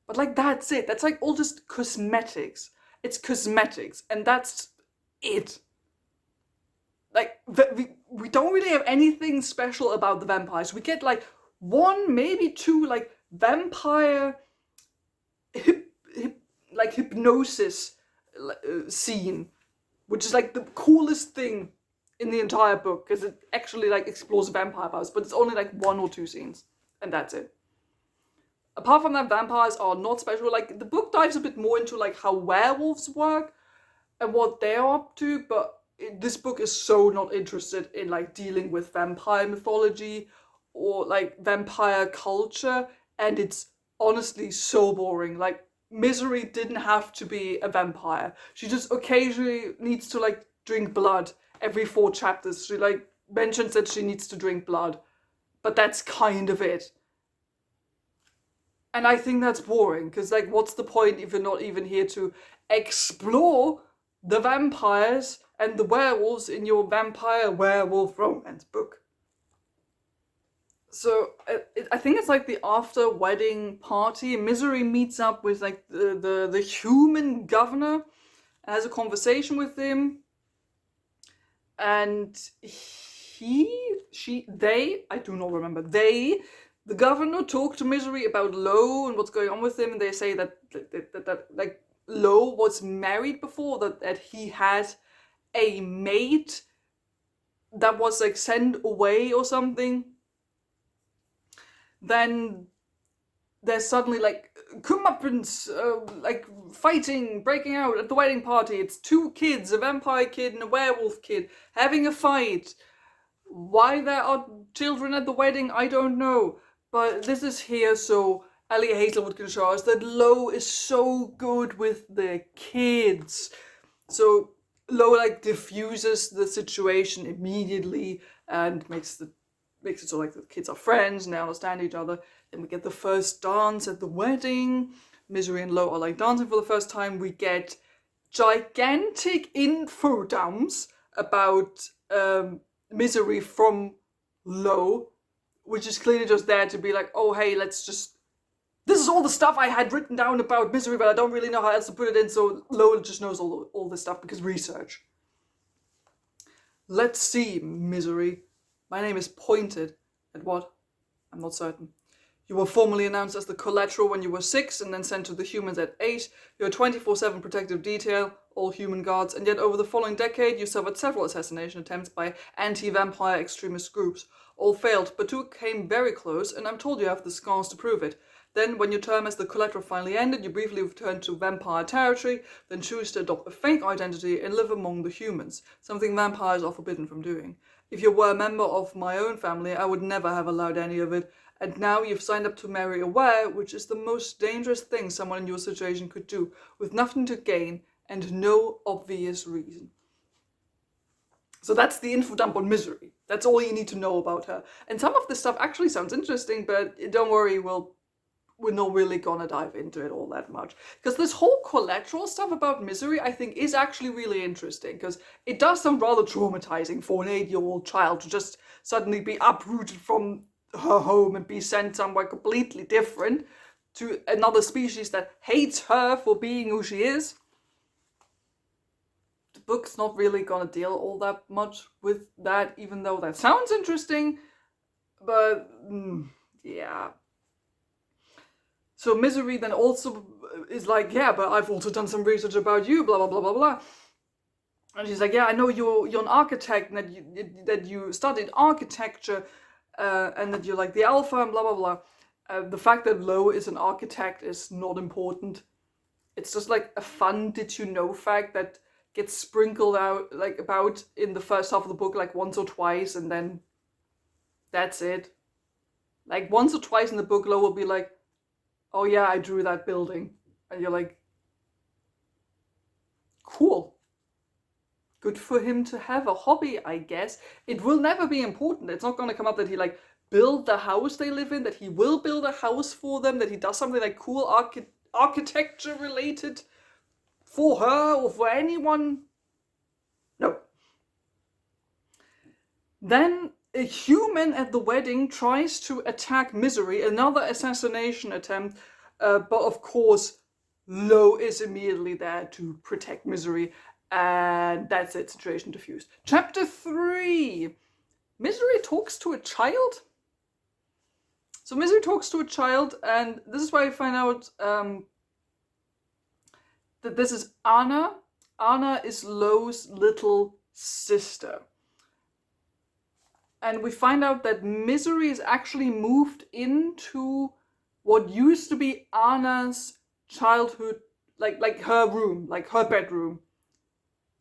but like that's it. That's like all just cosmetics. It's cosmetics, and that's it. Like we don't really have anything special about the vampires. We get like one, maybe two, like vampire like hypnosis scene, which is like the coolest thing in the entire book, because it actually like explores vampire powers, but it's only like 1 or 2 scenes, and that's it. Apart from that, vampires are not special. Like, the book dives a bit more into like how werewolves work and what they're up to, but this book is so not interested in like dealing with vampire mythology or like vampire culture, and it's honestly so boring. Like, Misery didn't have to be a vampire. She just occasionally needs to like drink blood every 4 chapters. She like mentions that she needs to drink blood, but that's kind of it. And I think that's boring, because like, what's the point if you're not even here to explore the vampires and the werewolves in your vampire werewolf romance book? So I think it's like the after wedding party. Misery meets up with like the human governor, has a conversation with him, and I do not remember, the governor talked to Misery about Lo and what's going on with him, and they say that like Lo was married before, that he had a mate that was like sent away or something. Then there's suddenly like comeuppance, like fighting, breaking out at the wedding party. It's 2 kids, a vampire kid and a werewolf kid, having a fight. Why there are children at the wedding, I don't know. But this is here so Ali Hazelwood can show us that Lo is so good with the kids. So Lo like diffuses the situation immediately and makes it so like the kids are friends and they understand each other. Then we get the first dance at the wedding. Misery and Lo are like dancing for the first time. We get gigantic info dumps about Misery from Lo, which is clearly just there to be like, oh hey, this is all the stuff I had written down about Misery, but I don't really know how else to put it in, so Lo just knows all this stuff because research. Let's see, Misery. My name is pointed at what? I'm not certain. You were formally announced as the collateral when you were 6 and then sent to the humans at 8. You're a 24/7 protective detail, all human guards, and yet over the following decade you suffered several assassination attempts by anti-vampire extremist groups. All failed, but 2 came very close, and I'm told you have the scars to prove it. Then, when your term as the collateral finally ended, you briefly returned to vampire territory, then choose to adopt a fake identity and live among the humans, something vampires are forbidden from doing. If you were a member of my own family, I would never have allowed any of it. And now you've signed up to marry a were, which is the most dangerous thing someone in your situation could do, with nothing to gain and no obvious reason. So that's the info dump on Misery. That's all you need to know about her. And some of this stuff actually sounds interesting, but don't worry, we're not really gonna dive into it all that much. Because this whole collateral stuff about Misery, I think, is actually really interesting, because it does sound rather traumatizing for an 8-year-old child to just suddenly be uprooted from her home and be sent somewhere completely different to another species that hates her for being who she is. The book's not really gonna deal all that much with that, even though that sounds interesting, but yeah. So Misery then also is like, yeah, but I've also done some research about you, blah blah blah blah blah. And she's like, yeah, I know you're an architect and that you studied architecture, and that you're like the alpha and blah blah blah. The fact that Lo is an architect is not important. It's just like a fun did you know fact that gets sprinkled out like about in the first half of the book like once or twice, and then that's it. Like once or twice in the book, Lo will be like, oh yeah, I drew that building. And you're like, cool. Good for him to have a hobby, I guess. It will never be important. It's not going to come up that he like build the house they live in, that he will build a house for them, that he does something like cool architecture related for her or for anyone. No. Then a human at the wedding tries to attack Misery, another assassination attempt, but of course Lo is immediately there to protect Misery, and that's it, situation diffused. Chapter 3. Misery talks to a child? So Misery talks to a child, and this is where I find out that this is Anna. Anna is Lo's little sister. And we find out that Misery is actually moved into what used to be Anna's childhood, like her room, like her bedroom.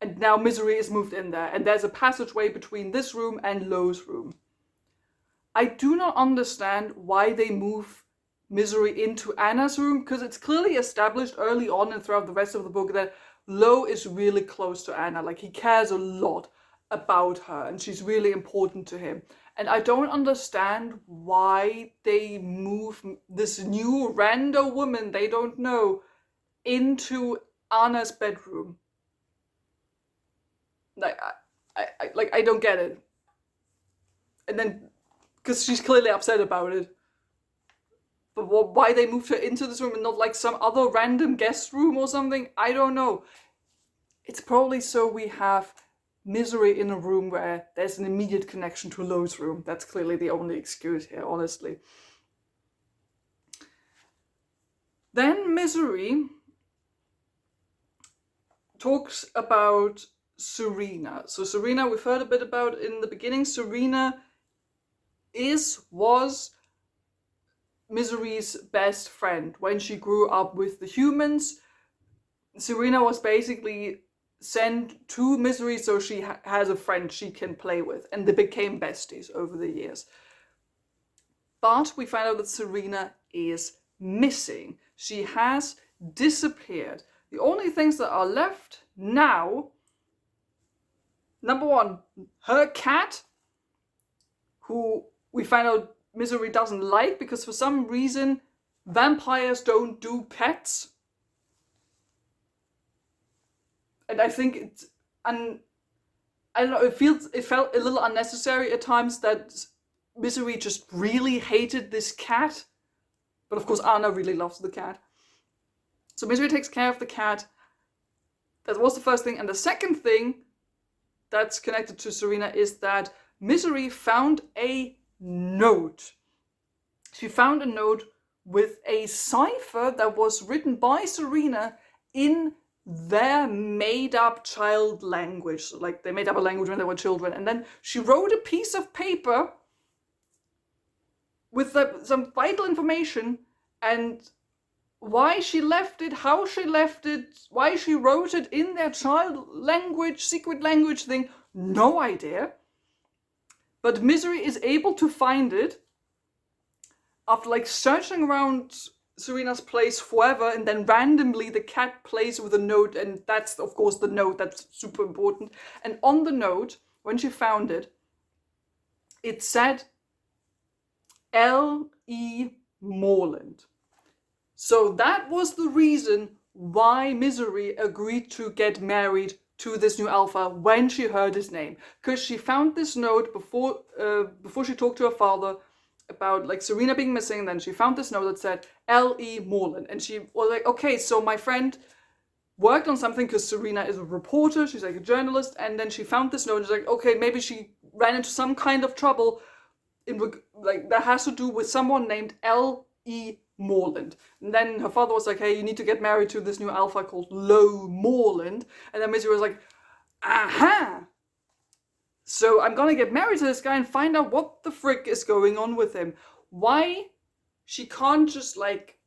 And now Misery is moved in there. And there's a passageway between this room and Lo's room. I do not understand why they move Misery into Anna's room, because it's clearly established early on and throughout the rest of the book that Lo is really close to Anna. Like, he cares a lot about her and she's really important to him. And I don't understand why they move this new rando woman they don't know into Anna's bedroom. Like, I don't get it. And then, because she's clearly upset about it. But why they moved her into this room and not like some other random guest room or something, I don't know. It's probably so we have Misery in a room where there's an immediate connection to Lo's room. That's clearly the only excuse here, honestly. Then Misery talks about Serena. So Serena, we've heard a bit about in the beginning. Serena was Misery's best friend. When she grew up with the humans, Serena was basically sent to Misery so she has a friend she can play with, and they became besties over the years. But we find out that Serena is missing. She has disappeared. The only things that are left now, number one, her cat, who we find out Misery doesn't like because for some reason vampires don't do pets. And I think it's, I don't know, it felt a little unnecessary at times that Misery just really hated this cat. But of course Anna really loves the cat. So Misery takes care of the cat. That was the first thing. And the second thing that's connected to Serena is that Misery found a note. She found a note with a cipher that was written by Serena in their made-up child language. So, like, they made up a language when they were children. And then she wrote a piece of paper with some vital information and why she left it, how she left it, why she wrote it in their child language, secret language thing. No idea. But Misery is able to find it after like searching around Serena's place forever, and then randomly the cat plays with a note, and that's of course the note that's super important. And on the note, when she found it, it said L.E. Morland. So that was the reason why Misery agreed to get married to this new alpha when she heard his name, because she found this note before she talked to her father about like Serena being missing. And then she found this note that said L.E. Morland, and she was like, okay, so my friend worked on something, because Serena is a reporter, she's like a journalist, and then she found this note and she's like, okay, maybe she ran into some kind of trouble like that has to do with someone named L.E. Morland. And then her father was like, hey, you need to get married to this new alpha called Lo Morland. And then Misery was like, aha! So I'm gonna get married to this guy and find out what the frick is going on with him. Why she can't just like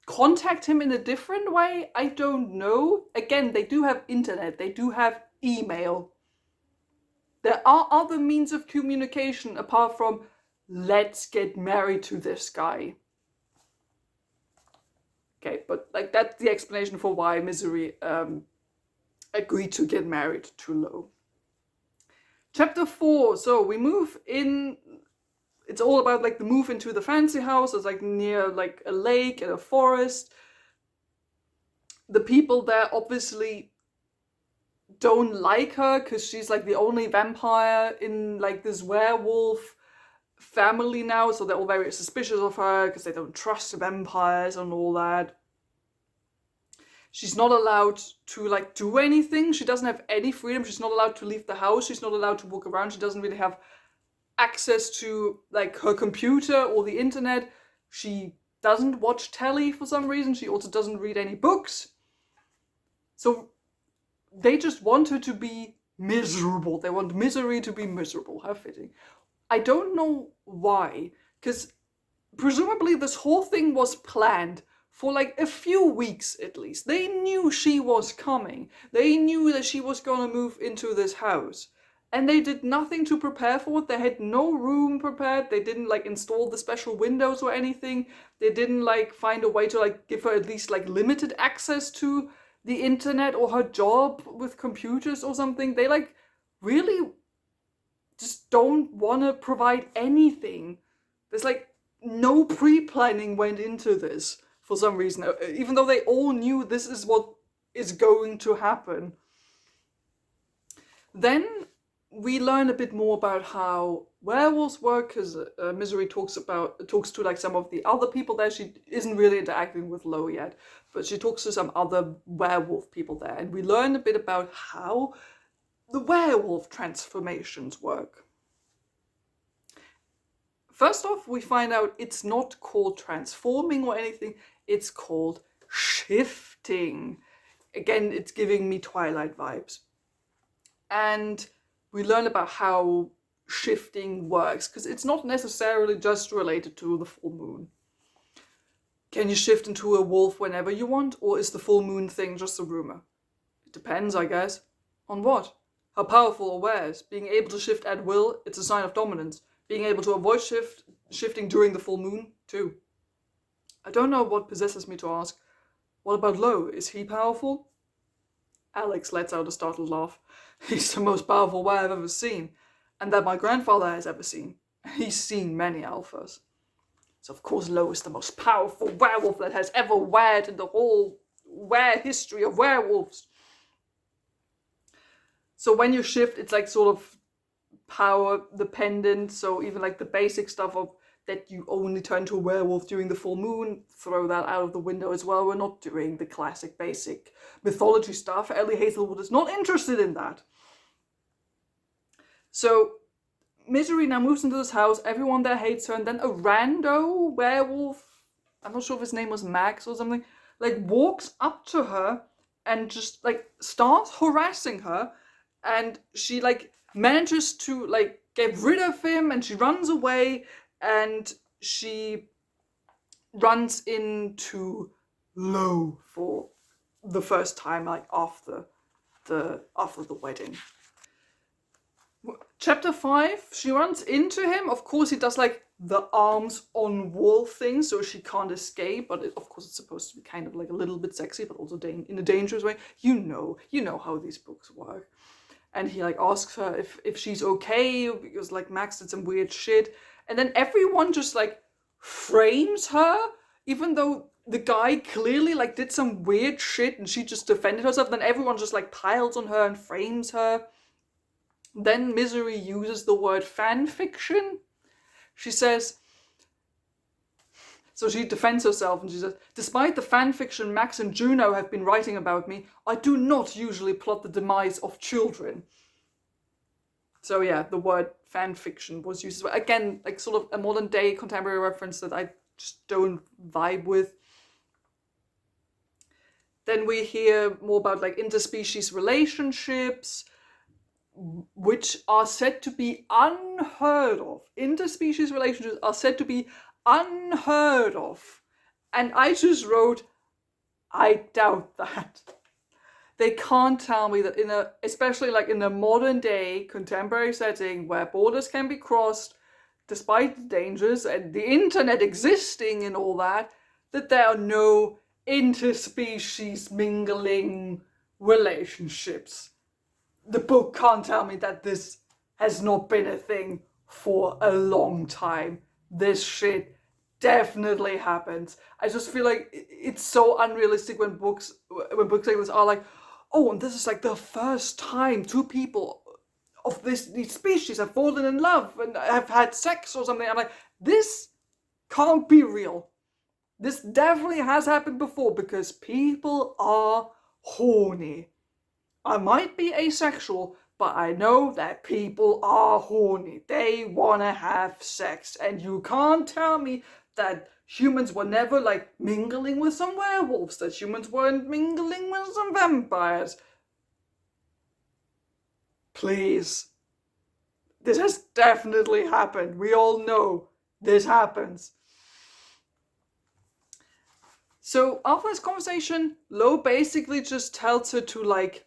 contact him in a different way, I don't know. Again, they do have internet, they do have email. There are other means of communication apart from let's get married to this guy. Okay, but like that's the explanation for why Misery agreed to get married to Lo. Chapter 4, so we move in, it's all about like the move into the fancy house. It's like near like a lake and a forest. The people there obviously don't like her because she's like the only vampire in like this werewolf family now, so they're all very suspicious of her because they don't trust vampires and all that. She's not allowed to like do anything. She doesn't have any freedom. She's not allowed to leave the house. She's not allowed to walk around. She doesn't really have access to like her computer or the internet. She doesn't watch telly for some reason. She also doesn't read any books. So they just want her to be miserable. They want misery to be miserable. How fitting. I don't know why, because presumably this whole thing was planned for like a few weeks at least. They knew she was coming. They knew that she was going to move into this house. And they did nothing to prepare for it. They had no room prepared. They didn't like install the special windows or anything. They didn't like find a way to like give her at least like limited access to the internet or her job with computers or something. They like really just don't want to provide anything. There's like no pre-planning went into this for some reason, even though they all knew this is what is going to happen. Then we learn a bit more about how werewolves work, because Misery talks to like some of the other people there. She isn't really interacting with Lo yet, but she talks to some other werewolf people there, and we learn a bit about how the werewolf transformations work. First off, we find out it's not called transforming or anything, it's called shifting. Again, it's giving me Twilight vibes. And we learn about how shifting works, because it's not necessarily just related to the full moon. Can you shift into a wolf whenever you want, or is the full moon thing just a rumor? It depends, I guess. On what? How powerful or where is? Being able to shift at will, it's a sign of dominance. Being able to avoid shifting during the full moon, too. I don't know what possesses me to ask. What about Lo? Is he powerful? Alex lets out a startled laugh. He's the most powerful were I've ever seen, and that my grandfather has ever seen. He's seen many alphas. So of course Lo is the most powerful werewolf that has ever wered in the whole history of werewolves. So when you shift, it's like sort of power dependent, so even like the basic stuff of that you only turn to a werewolf during the full moon, throw that out of the window as well. We're not doing the classic basic mythology stuff. Ali Hazelwood is not interested in that. So Misery now moves into this house, everyone there hates her, and then a rando werewolf, I'm not sure if his name was Max or something, like walks up to her and just like starts harassing her, and she like manages to like get rid of him, and she runs away, and she runs into Lo for the first time, like after the wedding. Chapter 5, she runs into him. Of course, he does like the arms on wall thing, so she can't escape. But of course, it's supposed to be kind of like a little bit sexy, but also in a dangerous way. You know how these books work. And he like asks her if she's okay, because like Max did some weird shit. And then everyone just like frames her, even though the guy clearly like did some weird shit and she just defended herself. Then everyone just like piles on her and frames her. Then Misery uses the word fan fiction. She says, so she defends herself and she says, despite the fan fiction Max and Juno have been writing about me, I do not usually plot the demise of children. So yeah, the word fan fiction was used. Again, like sort of a modern day contemporary reference that I just don't vibe with. Then we hear more about like interspecies relationships, which are said to be unheard of. Interspecies relationships are said to be unheard of. And I just wrote, I doubt that. They can't tell me that especially like in a modern day contemporary setting where borders can be crossed despite the dangers and the internet existing and all that there are no interspecies mingling relationships. The book can't tell me that this has not been a thing for a long time. This shit definitely happens. I just feel like it's so unrealistic when books like this are like, oh, and this is like the first time two people of these species have fallen in love and have had sex or something. I'm like, this can't be real. This definitely has happened before because people are horny. I might be asexual, but I know that people are horny. They want to have sex, and you can't tell me that humans were never like mingling with some werewolves, that humans weren't mingling with some vampires. Please. This has definitely happened. We all know this happens. So after this conversation, Lo basically just tells her to like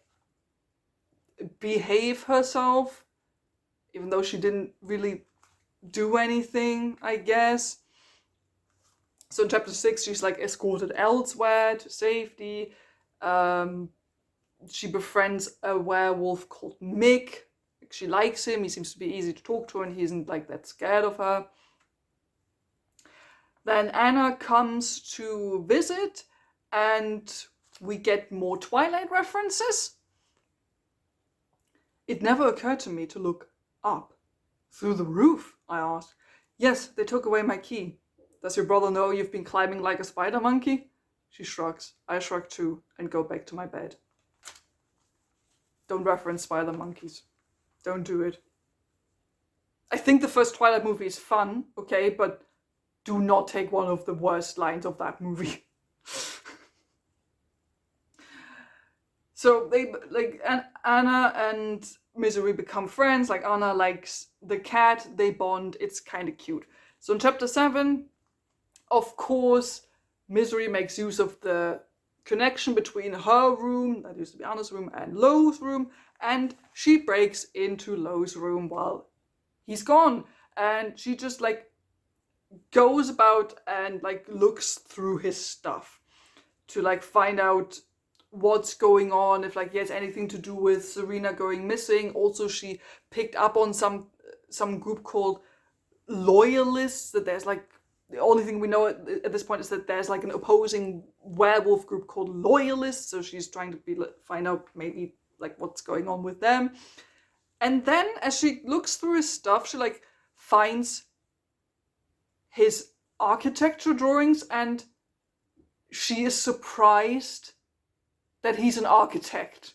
behave herself, even though she didn't really do anything, I guess. So in chapter 6, she's like escorted elsewhere to safety. She befriends a werewolf called Mick. She likes him. He seems to be easy to talk to, and he isn't like that scared of her. Then Anna comes to visit, and we get more Twilight references. It never occurred to me to look up. Through the roof, I asked. Yes, they took away my key. Does your brother know you've been climbing like a spider monkey? She shrugs. I shrug too and go back to my bed. Don't reference spider monkeys. Don't do it. I think the first Twilight movie is fun, okay, but do not take one of the worst lines of that movie. So they like Anna and Misery become friends. Like Anna likes the cat, they bond. It's kind of cute. So in chapter 7, of course, Misery makes use of the connection between her room, that used to be Anna's room, and Lo's room, and she breaks into Lo's room while he's gone, and she just like goes about and like looks through his stuff to like find out what's going on, if like he has anything to do with Serena going missing. Also, she picked up on some group called Loyalists, that there's like, the only thing we know at this point is that there's like an opposing werewolf group called Loyalists, so she's trying to find out maybe like what's going on with them. And then as she looks through his stuff, she like finds his architecture drawings, and she is surprised that he's an architect.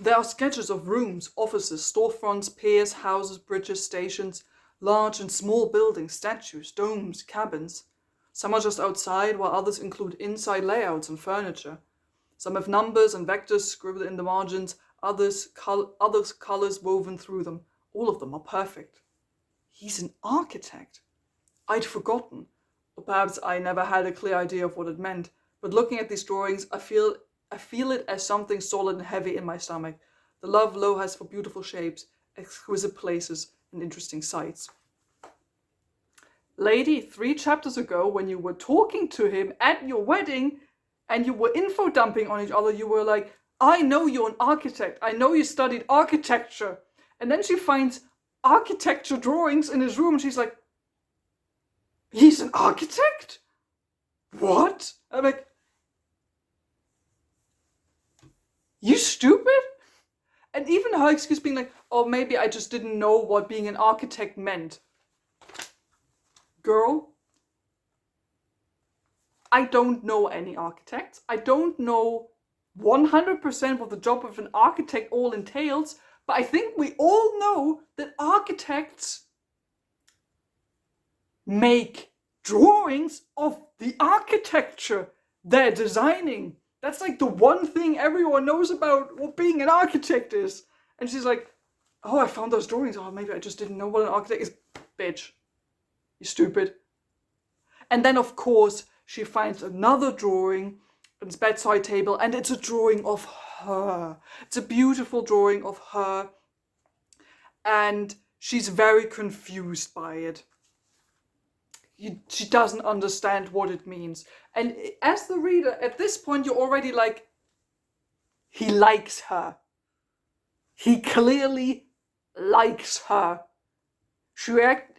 There are sketches of rooms, offices, storefronts, piers, houses, bridges, stations, large and small buildings, statues, domes, cabins. Some are just outside, while others include inside layouts and furniture. Some have numbers and vectors scribbled in the margins, others colors woven through them. All of them are perfect. He's an architect. I'd forgotten, or perhaps I never had a clear idea of what it meant, but looking at these drawings, I feel it as something solid and heavy in my stomach. The love Lo has for beautiful shapes, exquisite places, and interesting sights. Lady, 3 chapters ago, when you were talking to him at your wedding and you were info dumping on each other, you were like, I know you're an architect. I know you studied architecture. And then she finds architecture drawings in his room, and she's like, he's an architect? What? I'm like, you stupid? And even her excuse being like, oh, maybe I just didn't know what being an architect meant. Girl, I don't know any architects. I don't know 100% what the job of an architect all entails, but I think we all know that architects make drawings of the architecture they're designing. That's like the one thing everyone knows about what being an architect is. And she's like, oh, I found those drawings. Oh, maybe I just didn't know what an architect is. Bitch, you stupid. And then, of course, she finds another drawing on his bedside table, and it's a drawing of her. It's a beautiful drawing of her. And she's very confused by it. She doesn't understand what it means. And as the reader, at this point, you're already like, he likes her. He clearly likes her.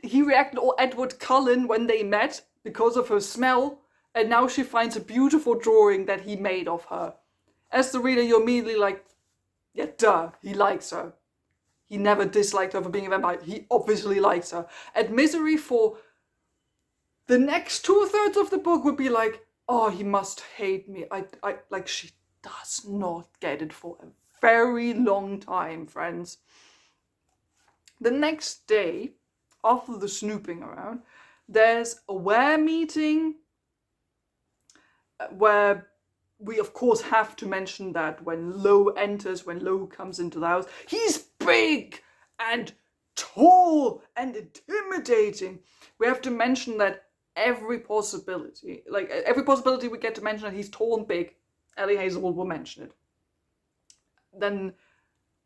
He reacted all Edward Cullen when they met because of her smell, and now she finds a beautiful drawing that he made of her. As the reader, you're immediately like, yeah, duh, he likes her. He never disliked her for being a vampire. He obviously likes her. And Misery, for the next 2/3 of the book, would be like, oh, he must hate me. I like, she does not get it for a very long time, friends. The next day, after the snooping around, There's a were meeting where we of course have to mention that when Lo enters, when Lo comes into the house, he's big and tall and intimidating. We have to mention that every possibility we get to mention that he's tall and big, Ali Hazelwood will mention it. Then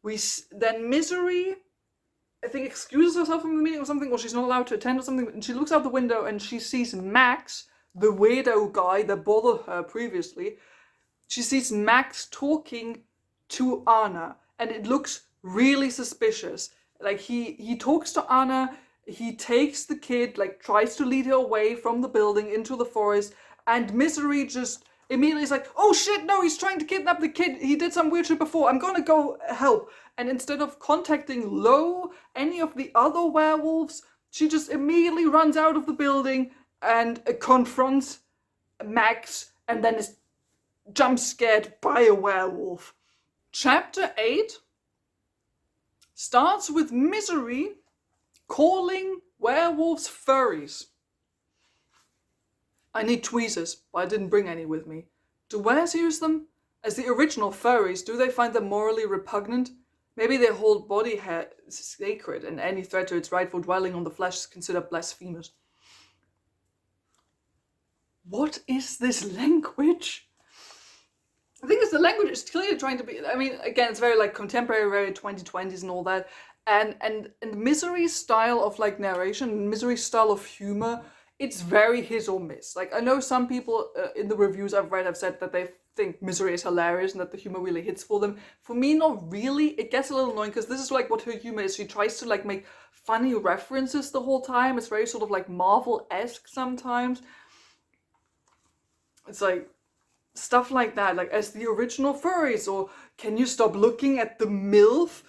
Misery, I think, excuses herself from the meeting or something, or she's not allowed to attend or something, and she looks out the window and she sees Max, the weirdo guy that bothered her previously. She sees Max talking to Anna, and it looks really suspicious. Like, he talks to Anna, he takes the kid, like, tries to lead her away from the building into the forest, and Misery just immediately is like, oh shit, no, he's trying to kidnap the kid, he did some weird shit before, I'm gonna go help. And instead of contacting Lo, any of the other werewolves, she just immediately runs out of the building and confronts Max, and then is jump scared by a werewolf. Chapter 8 starts with Misery calling werewolves furries. I need tweezers, but I didn't bring any with me. Do wares use them? As the original furries, do they find them morally repugnant? Maybe they hold body hair sacred, and any threat to its rightful dwelling on the flesh is considered blasphemous. What is this language? I think it's the language is clearly trying to be, I mean, again, it's very like contemporary, very 2020s and all that. And Misery's style of like narration, Misery's style of humor, it's very hit or miss. Like, I know some people in the reviews I've read have said that they think Misery is hilarious and that the humor really hits for them. For me, not really. It gets a little annoying because this is like what her humor is. She tries to like make funny references the whole time. It's very sort of like Marvel-esque sometimes. It's like stuff like that, like as the original furries, or can you stop looking at the MILF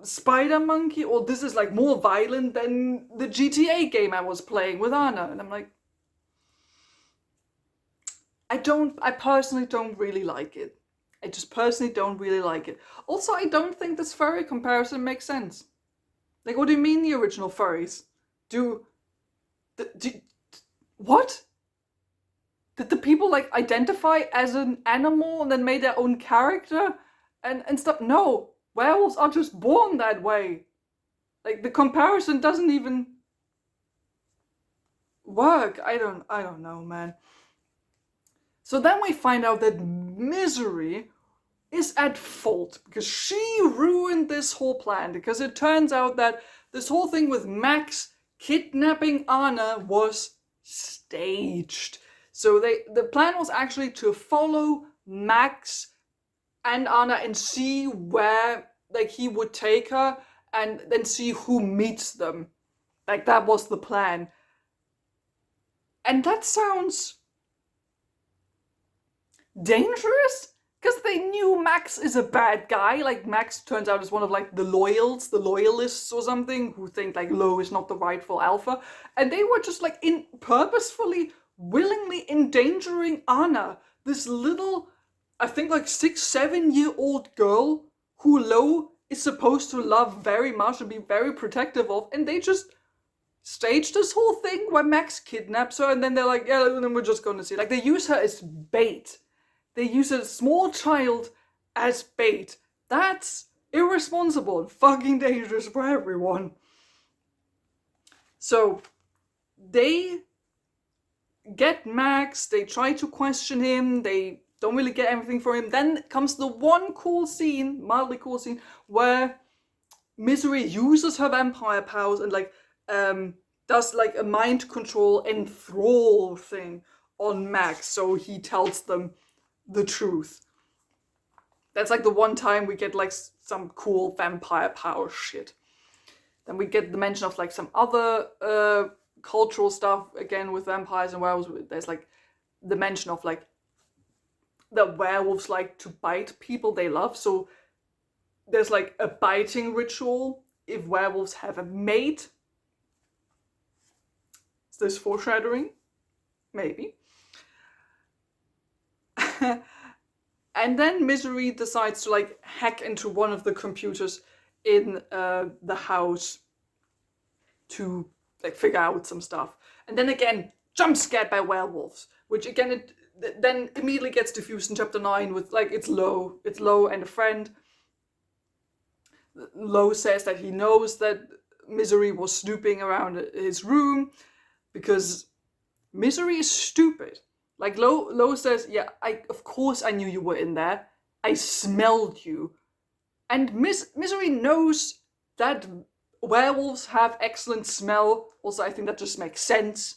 spider monkey, or this is like more violent than the GTA game I was playing with Anna. And I'm like, I personally don't really like it. I just personally don't really like it. Also, I don't think this furry comparison makes sense. Like, what do you mean the original furries? What? Did the people like identify as an animal and then made their own character and stuff? No, werewolves are just born that way. Like, the comparison doesn't even work. I don't know, man. So then we find out that Misery is at fault because she ruined this whole plan, because it turns out that this whole thing with Max kidnapping Anna was staged. So the plan was actually to follow Max and Anna and see where like he would take her, and then see who meets them. Like, that was the plan. And that sounds dangerous, because they knew Max is a bad guy. Like, Max turns out is one of like the loyalists or something, who think like Lo is not the rightful alpha, and they were just like purposefully, willingly endangering Anna, this little, I think like 6-7-year-old girl who Lo is supposed to love very much and be very protective of, and they just staged this whole thing where Max kidnaps her, and then they're like, yeah, then we're just gonna see. Like, they use her as bait. They use a small child as bait. That's irresponsible and fucking dangerous for everyone. So they get Max, they try to question him, they don't really get everything from him. Then comes the one cool scene, mildly cool scene, where Misery uses her vampire powers and like does like a mind control enthrall thing on Max, so he tells them the truth. That's like the one time we get like some cool vampire power shit. Then we get the mention of like some other cultural stuff again with vampires and werewolves. There's like the mention of like that werewolves like to bite people they love. So there's like a biting ritual if werewolves have a mate. Is this foreshadowing? Maybe. And then Misery decides to like hack into one of the computers in the house to like figure out some stuff. And then again, jump scared by werewolves, which again, it then immediately gets diffused in chapter 9 with, like, it's Lo and a friend. Lo says that he knows that Misery was snooping around his room because Misery is stupid. Like, Lo says, yeah, of course I knew you were in there. I smelled you. And Misery knows that werewolves have excellent smell. Also, I think that just makes sense.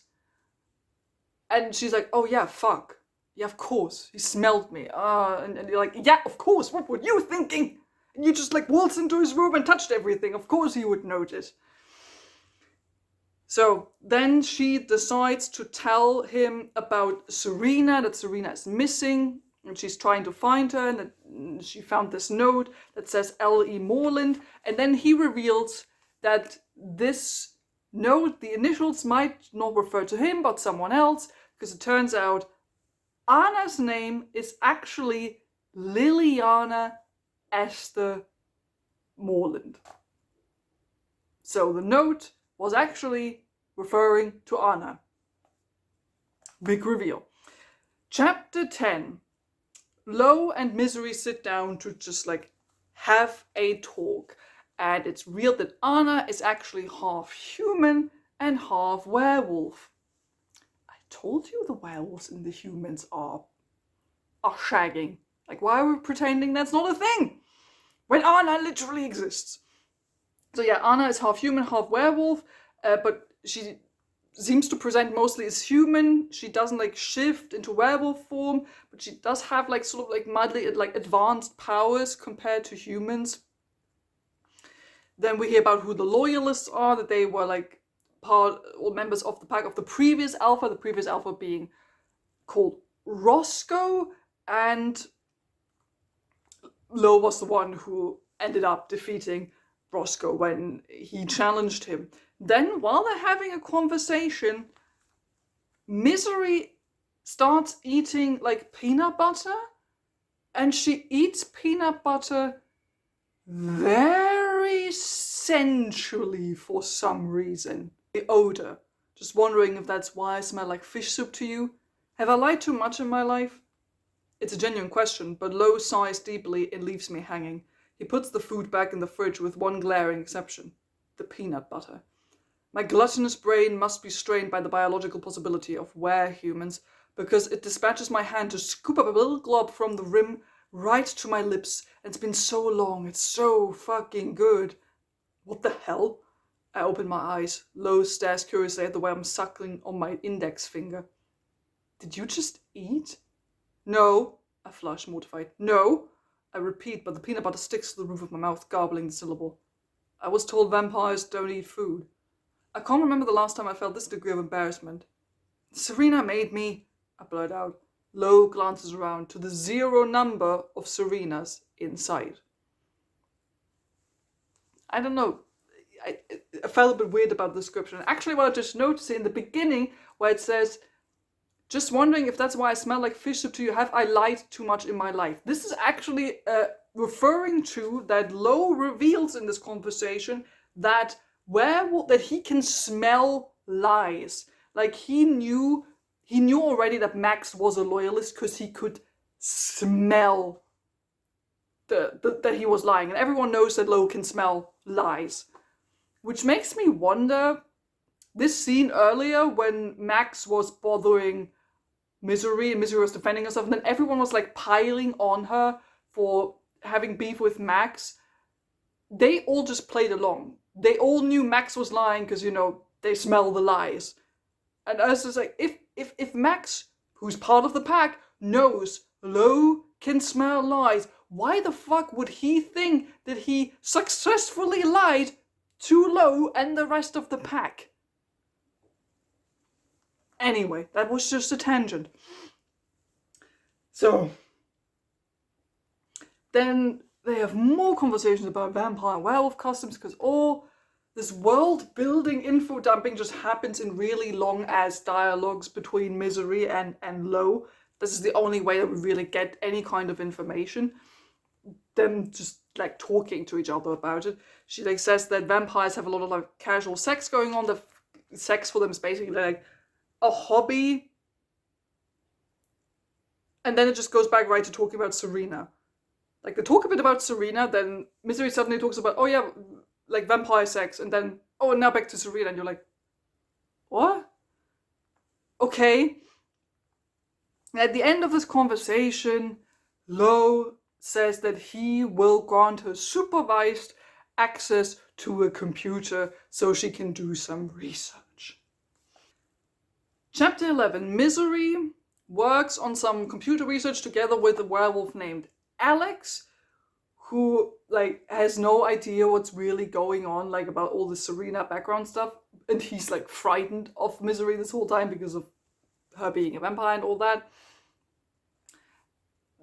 And she's like, oh yeah, fuck. Yeah, of course. He smelled me. And you're like, yeah, of course. What were you thinking? And you just like waltzed into his room and touched everything. Of course he would notice. So then she decides to tell him about Serena, that Serena is missing. And she's trying to find her. And that she found this note that says L.E. Moreland. And then he reveals that this note, the initials might not refer to him, but someone else. Because it turns out Anna's name is actually Liliana Esther Moreland. So the note was actually referring to Anna. Big reveal. Chapter 10. Lo and Misery sit down to just like have a talk. And it's revealed that Anna is actually half human and half werewolf. I told you the werewolves and the humans are shagging. Like, why are we pretending that's not a thing? When Anna literally exists. So yeah, Anna is half human, half werewolf, but she seems to present mostly as human. She doesn't like shift into werewolf form, but she does have like sort of like mildly like advanced powers compared to humans. Then we hear about who the loyalists are, that they were like part or members of the pack of the previous alpha being called Roscoe, and Lo was the one who ended up defeating Roscoe when he challenged him. Then, while they're having a conversation, Misery starts eating like peanut butter, and she eats peanut butter very sensually for some reason. The odor. Just wondering if that's why I smell like fish soup to you. Have I lied too much in my life? It's a genuine question, but Lo sighs deeply and leaves me hanging. He puts the food back in the fridge with one glaring exception. The peanut butter. My gluttonous brain must be strained by the biological possibility of werehumans, because it dispatches my hand to scoop up a little glob from the rim right to my lips. It's been so long, it's so fucking good. What the hell? I open my eyes. Lo stares curiously at the way I'm suckling on my index finger. Did you just eat? No, I flush, mortified. No, I repeat, but the peanut butter sticks to the roof of my mouth, garbling the syllable. I was told vampires don't eat food. I can't remember the last time I felt this degree of embarrassment. Serena made me, I blurt out. Lo glances around to the 0 number of Serenas in sight. I don't know. I felt a bit weird about the description. Actually, what I just noticed in the beginning, where it says, just wondering if that's why I smell like fish soup to you. Have I lied too much in my life? This is actually referring to that Lo reveals in this conversation that that he can smell lies. Like he knew already that Max was a loyalist because he could smell that he was lying. And everyone knows that Lo can smell lies. Which makes me wonder, this scene earlier when Max was bothering Misery and Misery was defending herself, and then everyone was like piling on her for having beef with Max. They all just played along. They all knew Max was lying because, you know, they smell the lies. And I was just like, if Max, who's part of the pack, knows Lo can smell lies, why the fuck would he think that he successfully lied to Lo and the rest of the pack? Anyway, that was just a tangent. So, then they have more conversations about vampire and werewolf customs because all this world building info dumping just happens in really long ass dialogues between Misery and Lo. This is the only way that we really get any kind of information. Them just like talking to each other about it. She like says that vampires have a lot of like casual sex going on. The sex for them is basically like a hobby, and then it just goes back right to talking about Serena. Like they talk a bit about Serena, then Misery suddenly talks about, oh yeah, like vampire sex, and then, oh, and now back to Serena, and you're like, what? Okay. At the end of this conversation, Lo says that he will grant her supervised access to a computer so she can do some research. Chapter 11. Misery works on some computer research together with a werewolf named Alex, who like has no idea what's really going on, like about all the Serena background stuff, and he's like frightened of Misery this whole time because of her being a vampire and all that.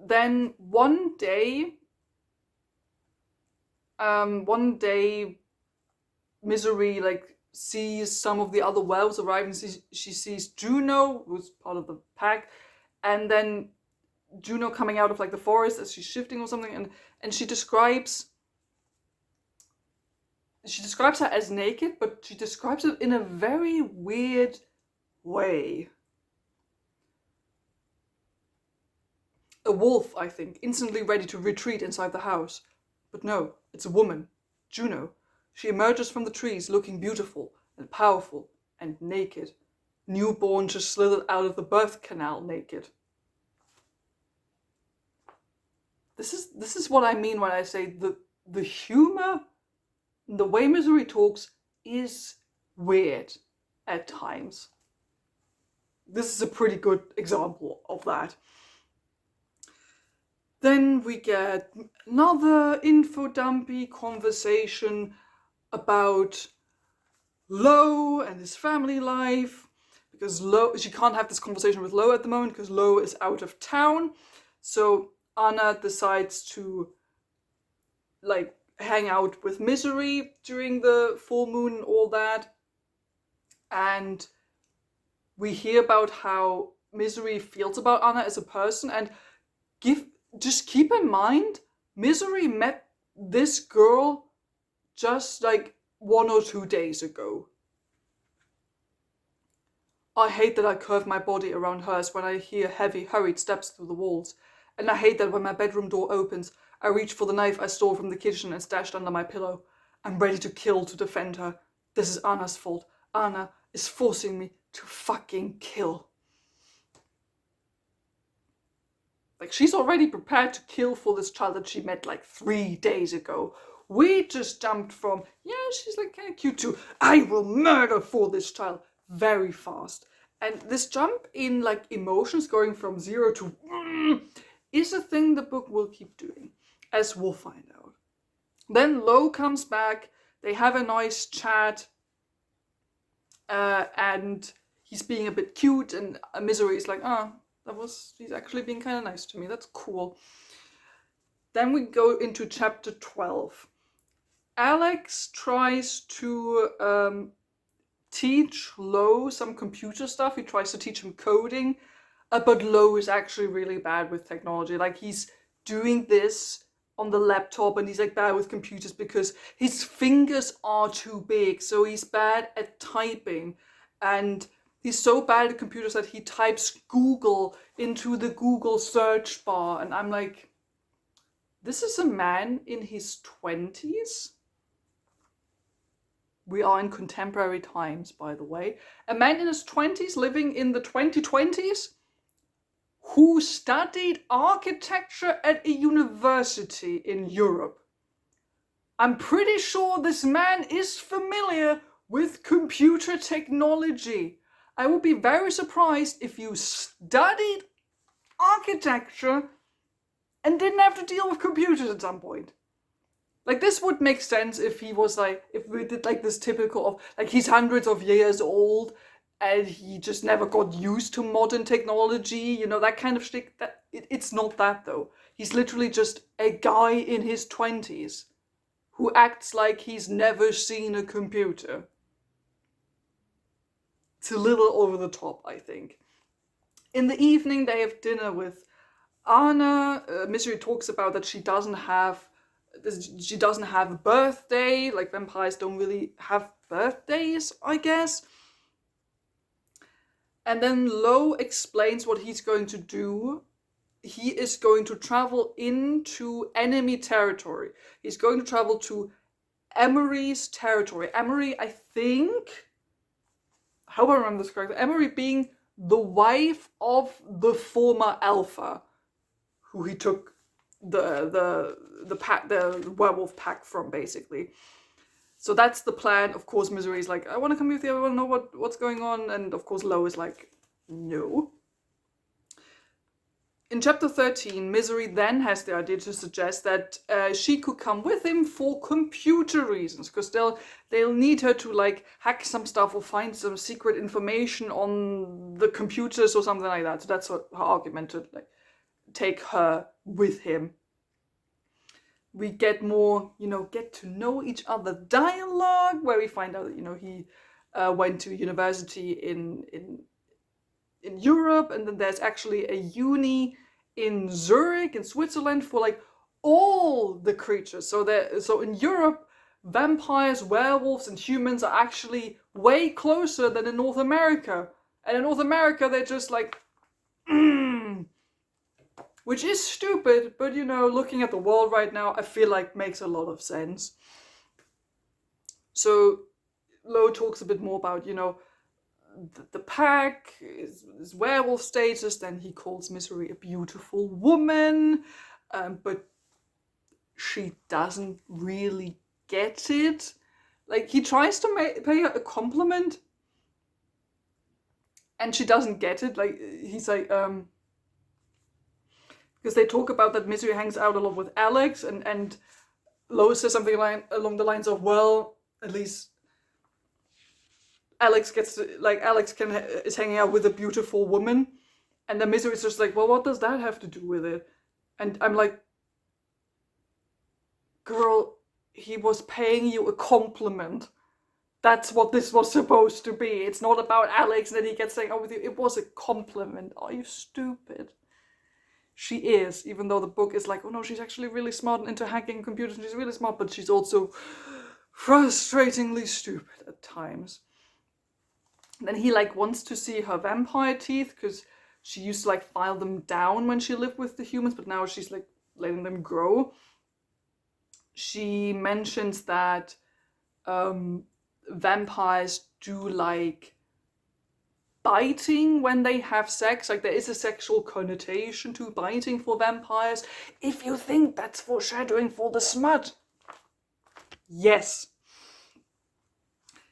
Then one day, Misery like sees some of the other werewolves arrive, and she sees Juno, who's part of the pack, and then Juno coming out of like the forest as she's shifting or something, and she describes her as naked, but she describes it in a very weird way. A wolf, I think, instantly ready to retreat inside the house. But no, it's a woman, Juno. She emerges from the trees looking beautiful and powerful and naked. Newborn just slithered out of the birth canal naked. This is what I mean when I say the humor, the way Misery talks is weird at times. This is a pretty good example of that. Then we get another info dumpy conversation about Lo and his family life, because she can't have this conversation with Lo at the moment because Lo is out of town. So Anna decides to like hang out with Misery during the full moon and all that. And we hear about how Misery feels about Anna as a person, and just keep in mind, Misery met this girl just like 1 or 2 days ago. I hate that I curve my body around hers when I hear heavy, hurried steps through the walls. And I hate that when my bedroom door opens, I reach for the knife I stole from the kitchen and stashed under my pillow. I'm ready to kill to defend her. This is Anna's fault. Anna is forcing me to fucking kill. Like, she's already prepared to kill for this child that she met like 3 days ago. We just jumped from, yeah, she's like kind of cute, to I will murder for this child very fast. And this jump in like emotions going from 0 to is a thing the book will keep doing, as we'll find out. Then Lo comes back, they have a nice chat, and he's being a bit cute, and Misery is like, he's actually being kind of nice to me. That's cool. Then we go into chapter 12. Alex tries to teach Lo some computer stuff. He tries to teach him coding, but Lo is actually really bad with technology. Like, he's doing this on the laptop, and he's like bad with computers because his fingers are too big. So he's bad at typing, and he's so bad at computers that he types Google into the Google search bar. And I'm like, this is a man in his 20s? We are in contemporary times, by the way. A man in his 20s living in the 2020s who studied architecture at a university in Europe. I'm pretty sure this man is familiar with computer technology. I would be very surprised if you studied architecture and didn't have to deal with computers at some point. Like, this would make sense if he was like, if we did like this typical of, like, he's hundreds of years old and he just never got used to modern technology, you know, that kind of shit. It's not that, though. He's literally just a guy in his 20s who acts like he's never seen a computer. It's a little over the top, I think. In the evening, they have dinner with Anna. Misery talks about that she doesn't have a birthday. Like, vampires don't really have birthdays, I guess. And then Lo explains what he's going to do. He is going to travel into enemy territory. He's going to travel to Emery's territory. Emery, I hope I remember this correctly, Emery being the wife of the former Alpha, who he took the werewolf pack from, basically. So that's the plan. Of course, Misery's like, I want to come with you, I want to know what's going on. And of course, Lo is like, no. In chapter 13, Misery then has the idea to suggest that she could come with him for computer reasons, because they'll need her to like hack some stuff or find some secret information on the computers or something like that. So that's her argument, to like take her with him. We get more, get to know each other dialogue, where we find out that, he went to university in Europe, and then there's actually a uni in Zurich in Switzerland for like all the creatures. So in Europe, vampires, werewolves, and humans are actually way closer than in North America. And in North America, they're just like, which is stupid, but looking at the world right now, I feel like makes a lot of sense. So Lo talks a bit more about, the pack, his werewolf status. Then he calls Misery a beautiful woman, but she doesn't really get it. Like, he tries to pay her a compliment, and she doesn't get it. Like, he's like, because they talk about that Misery hangs out a lot with Alex, and Lo says something along the lines of, well, at least Alex is hanging out with a beautiful woman. And then Misery's just like, well, what does that have to do with it? And I'm like, girl, he was paying you a compliment. That's what this was supposed to be. It's not about Alex and then he gets hanging out with you. It was a compliment. Are you stupid? She is, even though the book is like, oh no, she's actually really smart and into hacking computers, and she's really smart, but she's also frustratingly stupid at times. Then he like wants to see her vampire teeth, because she used to like file them down when she lived with the humans, but now she's like letting them grow. She mentions that vampires do like biting when they have sex. Like, there is a sexual connotation to biting for vampires. If you think that's foreshadowing for the smut, yes.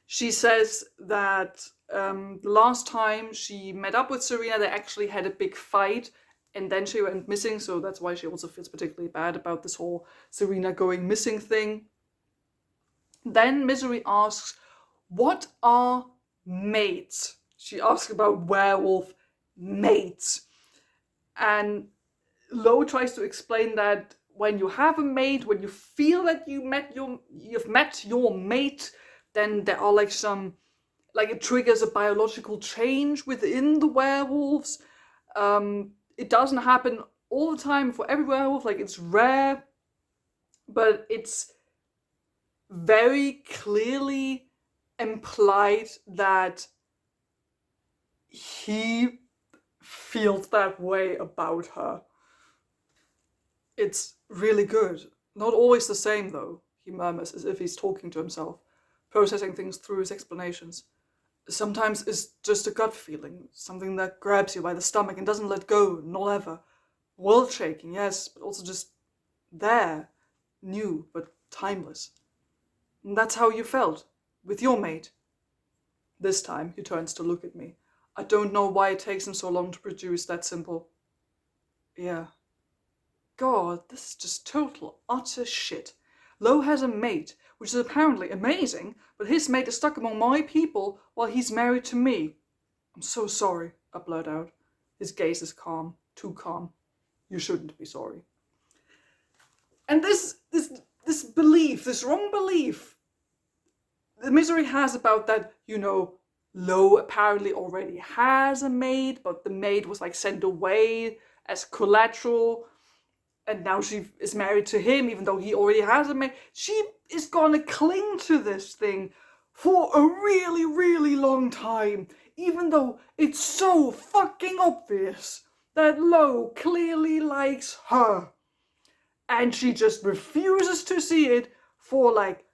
She says that the last time she met up with Serena, they actually had a big fight, and then she went missing, so that's why she also feels particularly bad about this whole Serena going missing thing. Then Misery asks, what are mates? She asks about werewolf mates. And Lo tries to explain that when you have a mate, when you feel that you've met your mate, then there are like it triggers a biological change within the werewolves. It doesn't happen all the time for every werewolf, like it's rare, but it's very clearly implied that he feels that way about her. It's really good. Not always the same though, he murmurs as if he's talking to himself, processing things through his explanations. Sometimes it's just a gut feeling, something that grabs you by the stomach and doesn't let go, not ever. World shaking, yes, but also just there, new but timeless. And that's how you felt with your mate. This time he turns to look at me. I don't know why it takes him so long to produce that simple. Yeah. God, this is just total, utter shit. Lo has a mate, which is apparently amazing, but his mate is stuck among my people while he's married to me. I'm so sorry, I blurt out. His gaze is calm, too calm. You shouldn't be sorry. And this belief, this wrong belief, the Misery has about that, Lo apparently already has a maid, but the maid was like sent away as collateral, and now she is married to him, even though he already has a maid. She is gonna cling to this thing for a really, really long time. even though it's so fucking obvious that Lo clearly likes her. And she just refuses to see it for like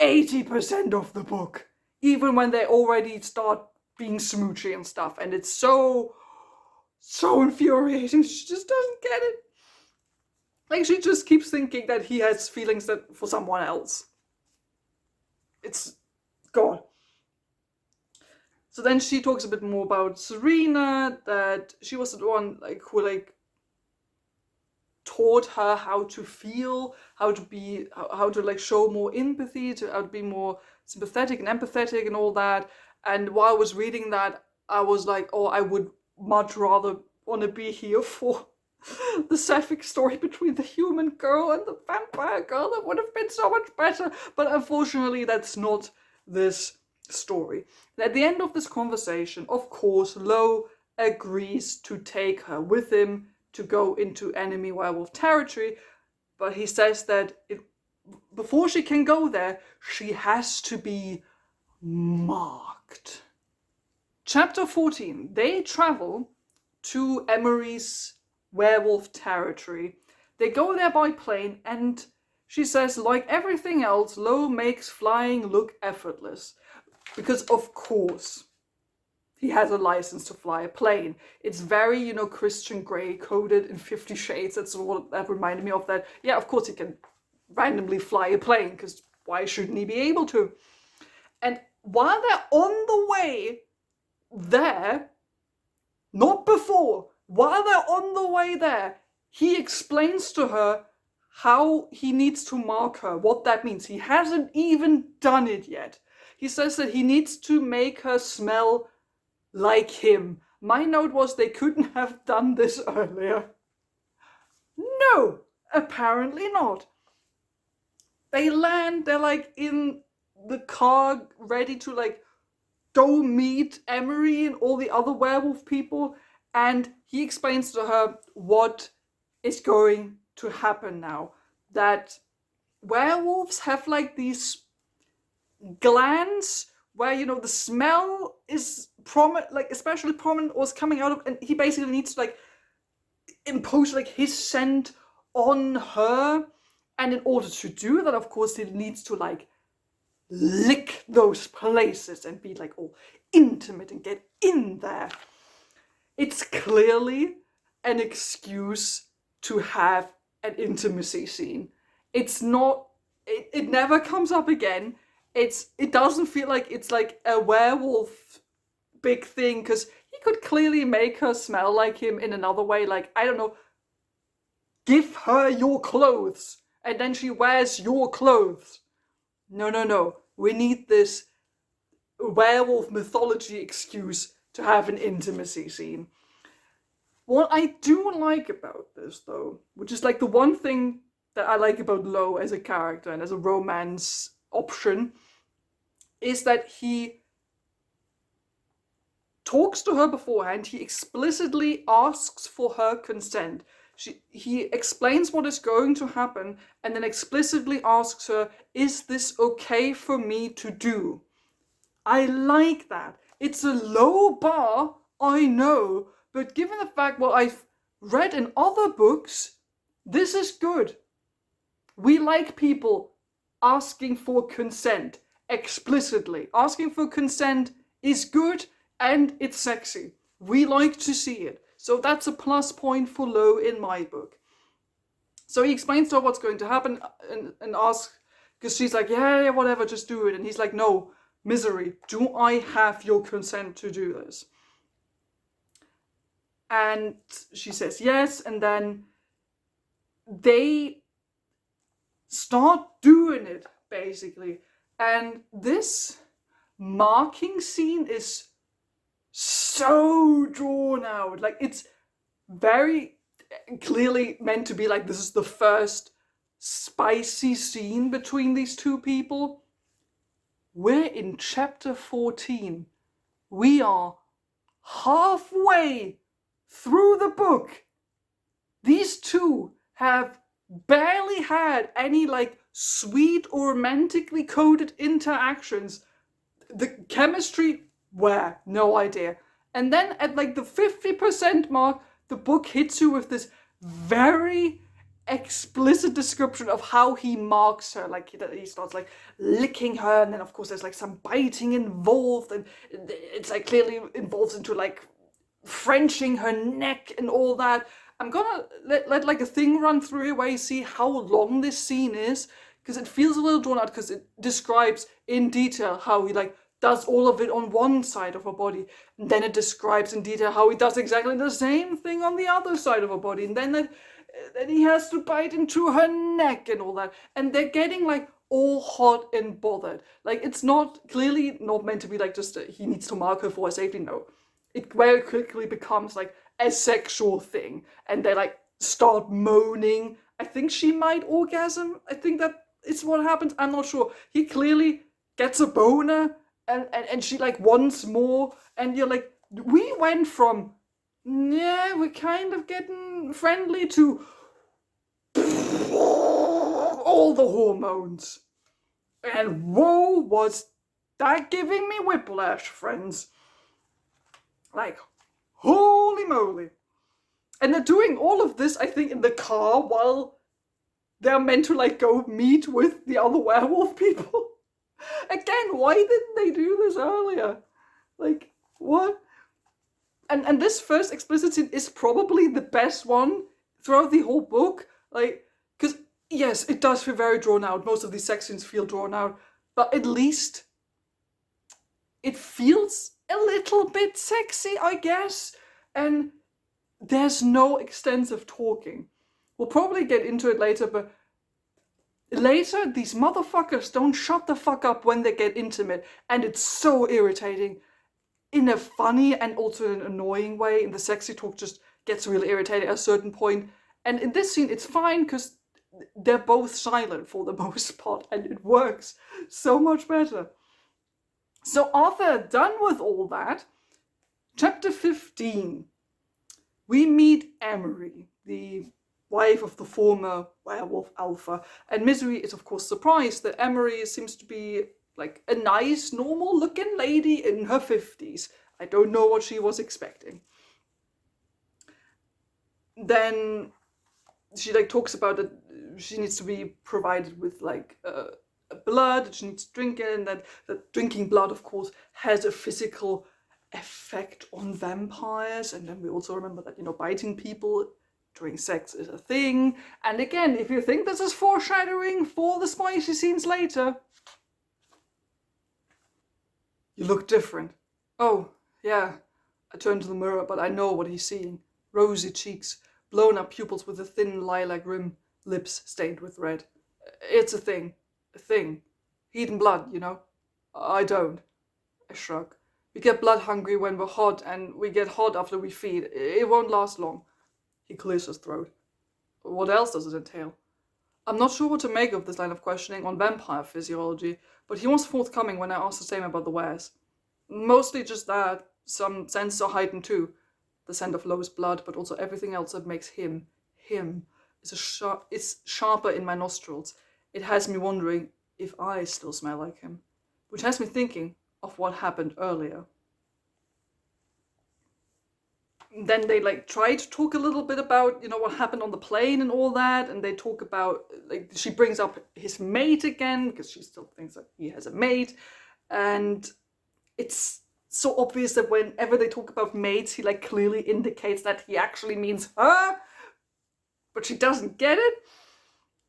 80% of the book. Even when they already start being smoochy and stuff. And it's so infuriating. She just doesn't get it. Like, she just keeps thinking that he has feelings for someone else. It's God. So then she talks a bit more about Serena, that she was the one who taught her how to feel, how to show more empathy, how to be more sympathetic and empathetic and all that. And while I was reading that, I was like, oh, I would much rather want to be here for the sapphic story between the human girl and the vampire girl. That would have been so much better. But unfortunately, that's not this story. And at the end of this conversation, of course, Lo agrees to take her with him to go into enemy werewolf territory, but he says that before she can go there, she has to be marked. Chapter 14. They travel to Emery's werewolf territory. They go there by plane, and she says, like everything else, Lo makes flying look effortless. Because, of course, he has a license to fly a plane. It's very, Christian Grey coded in 50 Shades. That's what that reminded me of. That, yeah, of course he can randomly fly a plane, because why shouldn't he be able to? And while they're on the way there, not before, while they're on the way there, he explains to her how he needs to mark her, what that means. He hasn't even done it yet. He says that he needs to make her smell like him. My note was they couldn't have done this earlier. No, apparently not. They land, they're in the car ready to go meet Emery and all the other werewolf people, and he explains to her what is going to happen now. That werewolves have these glands where the smell is especially prominent, or is coming out of, and he basically needs to impose his scent on her. And in order to do that, of course, he needs to lick those places and be all intimate and get in there. It's clearly an excuse to have an intimacy scene. It's not, it never comes up again. It doesn't feel like it's a werewolf big thing, because he could clearly make her smell like him in another way. I don't know, give her your clothes and then she wears your clothes. No. We need this werewolf mythology excuse to have an intimacy scene. What I do like about this, though, which is the one thing that I like about Lo as a character and as a romance option, is that he talks to her beforehand. He explicitly asks for her consent. He explains what is going to happen and then explicitly asks her, is this okay for me to do? I like that. It's a low bar, I know, but given the fact what I've read in other books, this is good. We like people asking for consent explicitly. Asking for consent is good and it's sexy. We like to see it. So that's a plus point for Lo in my book. So he explains to her what's going to happen and asks, because she's like, yeah, whatever, just do it. And he's like, no, Misery, do I have your consent to do this? And she says yes, and then they start doing it, basically. And this marking scene is so drawn out. It's very clearly meant to be this is the first spicy scene between these two people. We're in chapter 14. We are halfway through the book. These two have barely had any sweet or romantically coded interactions. The chemistry Where? No idea. And then at like the 50% mark, the book hits you with this very explicit description of how he marks her. Like he starts like licking her, and then of course there's like some biting involved, and it's like clearly involves into like Frenching her neck and all that. I'm gonna let like a thing run through here where you see how long this scene is, because it feels a little drawn out, because it describes in detail how he like does all of it on one side of her body, and then it describes in detail how he does exactly the same thing on the other side of her body, and then he has to bite into her neck and all that, and they're getting like all hot and bothered. Like it's not clearly not meant to be like just he needs to mark her for her safety. No, it very quickly becomes like a sexual thing, and they like start moaning. I think she might orgasm. I think that is what happens. I'm not sure. He clearly gets a boner, and she like wants more, and you're like, we went from yeah, we're kind of getting friendly to all the hormones. And whoa, was that giving me whiplash, friends. Like, holy moly. And they're doing all of this, I think, in the car while they're meant to like go meet with the other werewolf people. Again, why didn't they do this earlier? Like, what? And this first explicit scene is probably the best one throughout the whole book. Like, because yes, it does feel very drawn out. Most of these sex scenes feel drawn out, but at least it feels a little bit sexy, I guess. And there's no extensive talking. We'll probably get into it later, but later these motherfuckers don't shut the fuck up when they get intimate, and it's so irritating in a funny and also an annoying way. And the sexy talk just gets really irritating at a certain point. And in this scene, it's fine because they're both silent for the most part, and it works so much better. So after done with all that, chapter 15, we meet Emery, the wife of the former werewolf Alpha, and Misery is of course surprised that Emery seems to be like a nice, normal looking lady in her 50s. I don't know what she was expecting. Then she like talks about that she needs to be provided with like blood that she needs to drink it, and that drinking blood of course has a physical effect on vampires. And then we also remember that, you know, biting people during sex is a thing. And again, if you think this is foreshadowing for the spicy scenes later, you look different. Oh, yeah. I turn to the mirror, but I know what he's seeing. Rosy cheeks, blown up pupils with a thin lilac rim, lips stained with red. It's a thing. A thing. Eating blood, you know? I don't. I shrug. We get blood hungry when we're hot, and we get hot after we feed. It won't last long. He clears his throat. What else does it entail? I'm not sure what to make of this line of questioning on vampire physiology, but he was forthcoming when I asked the same about the wares. Mostly just that. Some senses are heightened too. The scent of Lois' blood, but also everything else that makes him, is sharper in my nostrils. It has me wondering if I still smell like him, which has me thinking of what happened earlier. Then they like try to talk a little bit about, you know, what happened on the plane and all that, and they talk about, like, she brings up his mate again because she still thinks that he has a mate, and it's so obvious that whenever they talk about mates, he like clearly indicates that he actually means her, but she doesn't get it.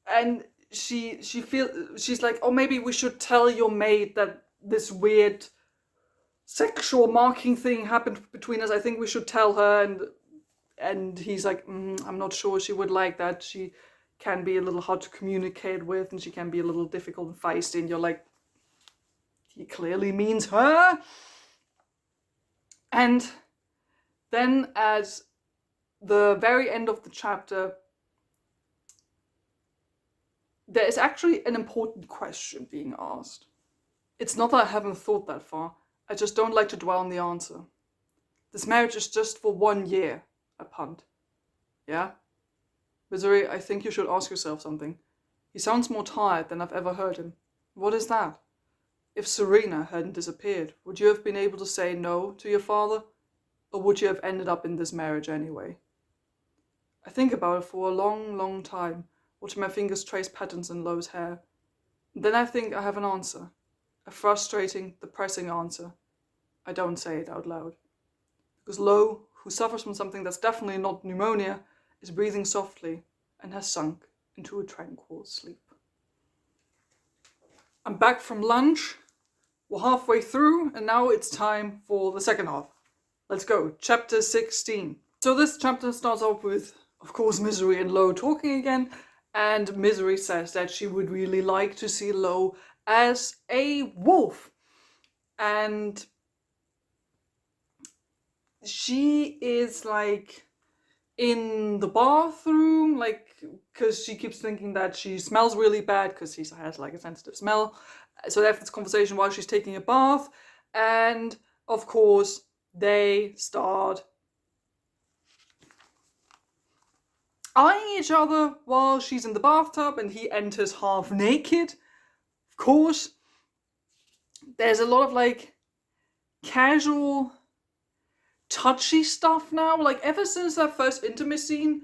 And she's like, oh, maybe we should tell your mate that this weird sexual marking thing happened between us. I think we should tell her. And he's like, I'm not sure she would like that. She can be a little hard to communicate with, and she can be a little difficult and feisty. And you're like, he clearly means her. And then at the very end of the chapter, there is actually an important question being asked. It's not that I haven't thought that far. I just don't like to dwell on the answer. This marriage is just for 1 year, I punt. Yeah? Misery, I think you should ask yourself something. He sounds more tired than I've ever heard him. What is that? If Serena hadn't disappeared, would you have been able to say no to your father? Or would you have ended up in this marriage anyway? I think about it for a long, long time, watching my fingers trace patterns in Lo's hair. Then I think I have an answer. A frustrating, depressing answer. I don't say it out loud. Because Lo, who suffers from something that's definitely not pneumonia, is breathing softly and has sunk into a tranquil sleep. I'm back from lunch. We're halfway through, and now it's time for the second half. Let's go. Chapter 16. So this chapter starts off with, of course, Misery and Lo talking again, and Misery says that she would really like to see Lo as a wolf. And she is like in the bathroom, like, because she keeps thinking that she smells really bad because she has like a sensitive smell. So they have this conversation while she's taking a bath, and of course they start eyeing each other while she's in the bathtub and he enters half naked. Of course, there's a lot of like casual touchy stuff now. Like ever since that first intimacy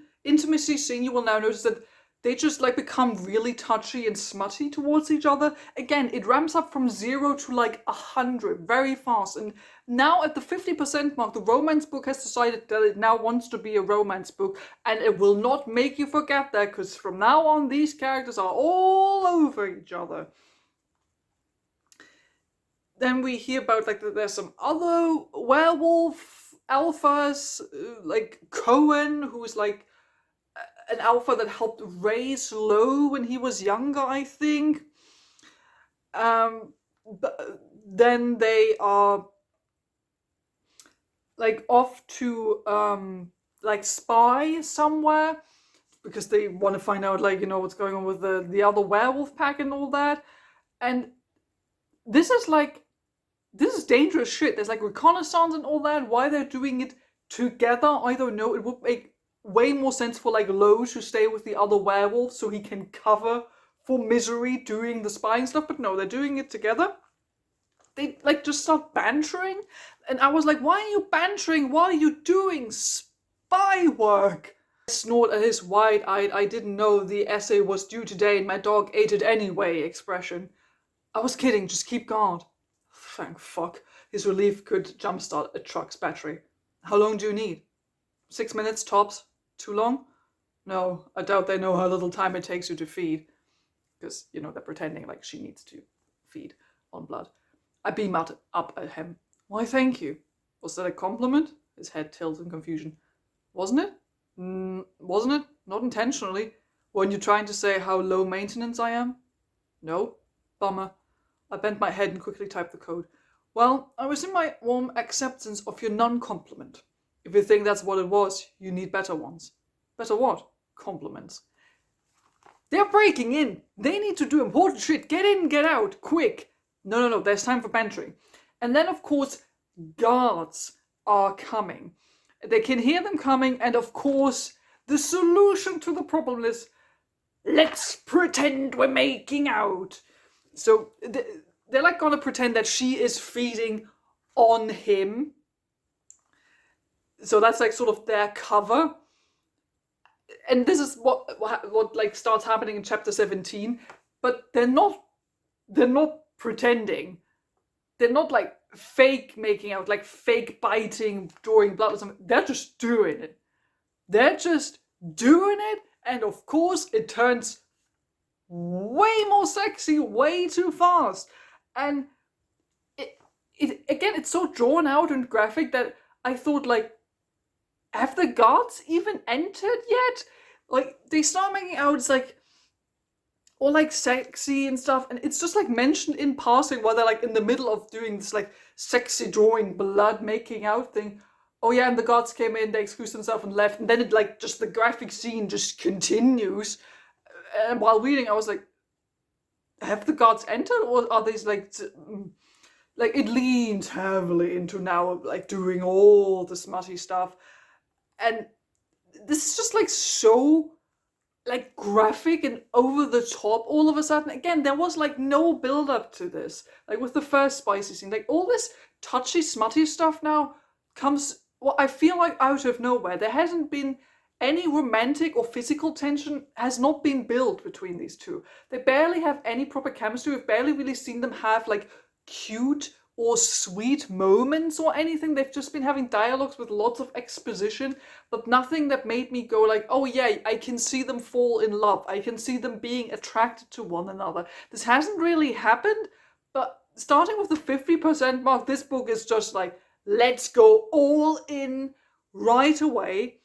scene, you will now notice that they just like become really touchy and smutty towards each other. Again, it ramps up from 0 to like 100 very fast, and now at the 50% mark, the romance book has decided that it now wants to be a romance book, and it will not make you forget that, because from now on these characters are all over each other. Then we hear about like that there's some other werewolf alphas, like Cohen, who's like an alpha that helped raise Lo when he was younger, I think. But then they are like off to like spy somewhere because they want to find out like, you know, what's going on with the other werewolf pack and all that. And this is dangerous shit. There's like reconnaissance and all that. Why they're doing it together, I don't know. It would make way more sense for like Lo to stay with the other werewolf so he can cover for Misery doing the spying stuff, but no, they're doing it together. They like just start bantering, and I was like, why are you bantering? Why are you doing spy work? I snort at his wide-eyed, I didn't know the essay was due today and my dog ate it anyway expression. I was kidding, just keep guard. Thank fuck. His relief could jumpstart a truck's battery. How long do you need? 6 minutes tops? Too long? No, I doubt they know how little time it takes you to feed. Because, you know, they're pretending like she needs to feed on blood. I beam up at him. Why, thank you. Was that a compliment? His head tilted in confusion. Wasn't it? Wasn't it? Not intentionally. Weren't you trying to say how low maintenance I am? No. Bummer. I bent my head and quickly typed the code. Well, I was in my warm acceptance of your non-compliment. If you think that's what it was, you need better ones. Better what? Compliments. They're breaking in. They need to do important shit. Get in, get out, quick. No, there's time for bantering. And then, of course, guards are coming. They can hear them coming, and of course, the solution to the problem is, let's pretend we're making out. So they're like gonna pretend that she is feeding on him. So that's like sort of their cover. And this is what like starts happening in chapter 17. But they're not pretending. They're not like fake making out, like fake biting, drawing blood or something. They're just doing it. And of course it turns way more sexy, way too fast. And it again, it's so drawn out and graphic that I thought, like, have the guards even entered yet? Like, they start making out, it's like all like sexy and stuff, and it's just like mentioned in passing while they're like in the middle of doing this like sexy drawing blood making out thing. Oh yeah, and the guards came in, they excused themselves and left, and then it like just the graphic scene just continues. And while reading, I was like, have the gods entered, or are these like it leans heavily into now like doing all the smutty stuff, and this is just like so like graphic and over the top all of a sudden. Again, there was like no build up to this. Like with the first spicy scene, like all this touchy, smutty stuff now comes, well, I feel like out of nowhere. There hasn't been any romantic or physical tension has not been built between these two. They barely have any proper chemistry. We've barely really seen them have like cute or sweet moments or anything. They've just been having dialogues with lots of exposition, but nothing that made me go like, oh yeah, I can see them fall in love. I can see them being attracted to one another. This hasn't really happened, but starting with the 50% mark, this book is just like, let's go all in right away.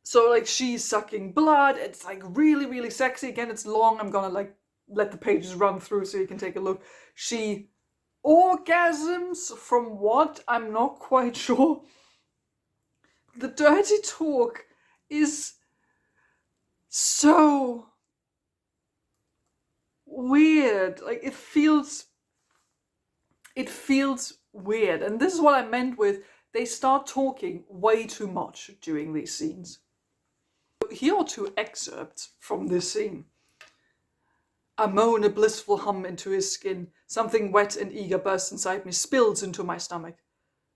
So like she's sucking blood. It's like really, really sexy. Again, it's long. I'm gonna like let the pages run through so you can take a look. She orgasms from what? I'm not quite sure. The dirty talk is so weird. Like it feels weird. And this is what I meant with they start talking way too much during these scenes. Here are two excerpts from this scene. I moan a blissful hum into his skin. Something wet and eager bursts inside me, spills into my stomach.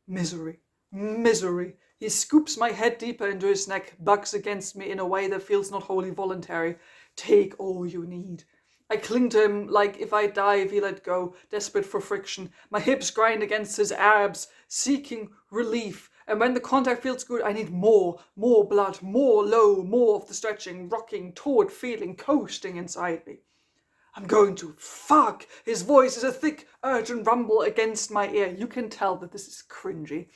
Misery. Misery. He scoops my head deeper into his neck, bugs against me in a way that feels not wholly voluntary. Take all you need. I cling to him like if I dive, he let go, desperate for friction. My hips grind against his abs, seeking relief. And when the contact feels good, I need more blood, more low, more of the stretching, rocking, taut feeling, coasting inside me. I'm going to fuck. His voice is a thick, urgent rumble against my ear. You can tell that this is cringy.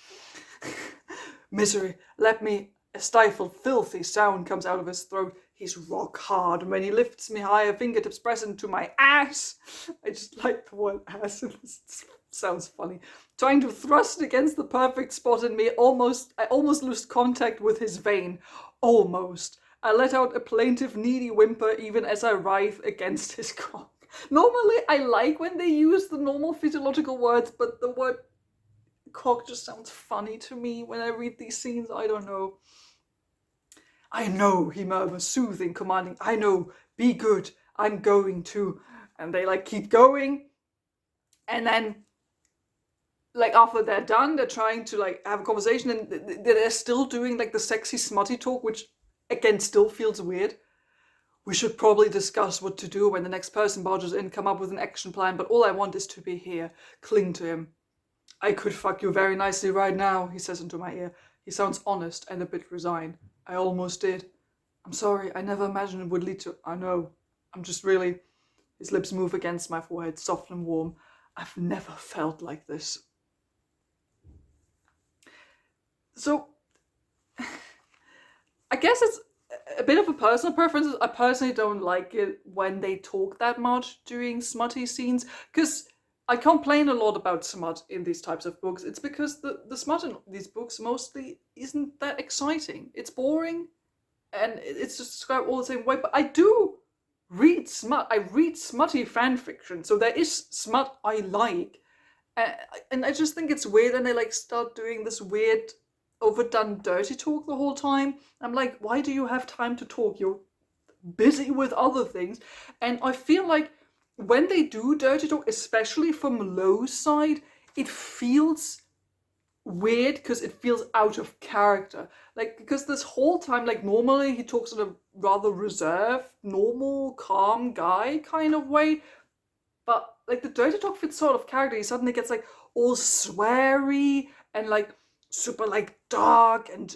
Misery. Let me. A stifled, filthy sound comes out of his throat. He's rock hard. And when he lifts me higher, fingertips press into my ass. I just like the word ass. It sounds funny. Trying to thrust against the perfect spot in me. I almost lose contact with his vein. Almost. I let out a plaintive, needy whimper even as I writhe against his cock. Normally, I like when they use the normal physiological words, but the word cock just sounds funny to me when I read these scenes. I don't know. I know, he murmurs, soothing, commanding. I know, be good, I'm going to. And they like keep going. And then, like after they're done, they're trying to like have a conversation and they're still doing like the sexy, smutty talk, which again still feels weird. We should probably discuss what to do when the next person barges in, come up with an action plan, but all I want is to be here. Cling to him. I could fuck you very nicely right now, he says into my ear. He sounds honest and a bit resigned. I almost did. I'm sorry, I never imagined it would lead to... I know. I'm just really... His lips move against my forehead, soft and warm. I've never felt like this. So, I guess it's a bit of a personal preference. I personally don't like it when they talk that much during smutty scenes, because I complain a lot about smut in these types of books. It's because the smut in these books mostly isn't that exciting. It's boring, and it's just described all the same way. But I do read smut. I read smutty fan fiction, so there is smut I like. And I just think it's weird when they like start doing this weird, overdone dirty talk the whole time. I'm like, why do you have time to talk? You're busy with other things. And I feel like when they do dirty talk, especially from Lowe's side, it feels weird because it feels out of character. Like, because this whole time, like normally he talks in a rather reserved, normal, calm guy kind of way. But like the dirty talk fits sort of character. He suddenly gets like all sweary and like super like dark and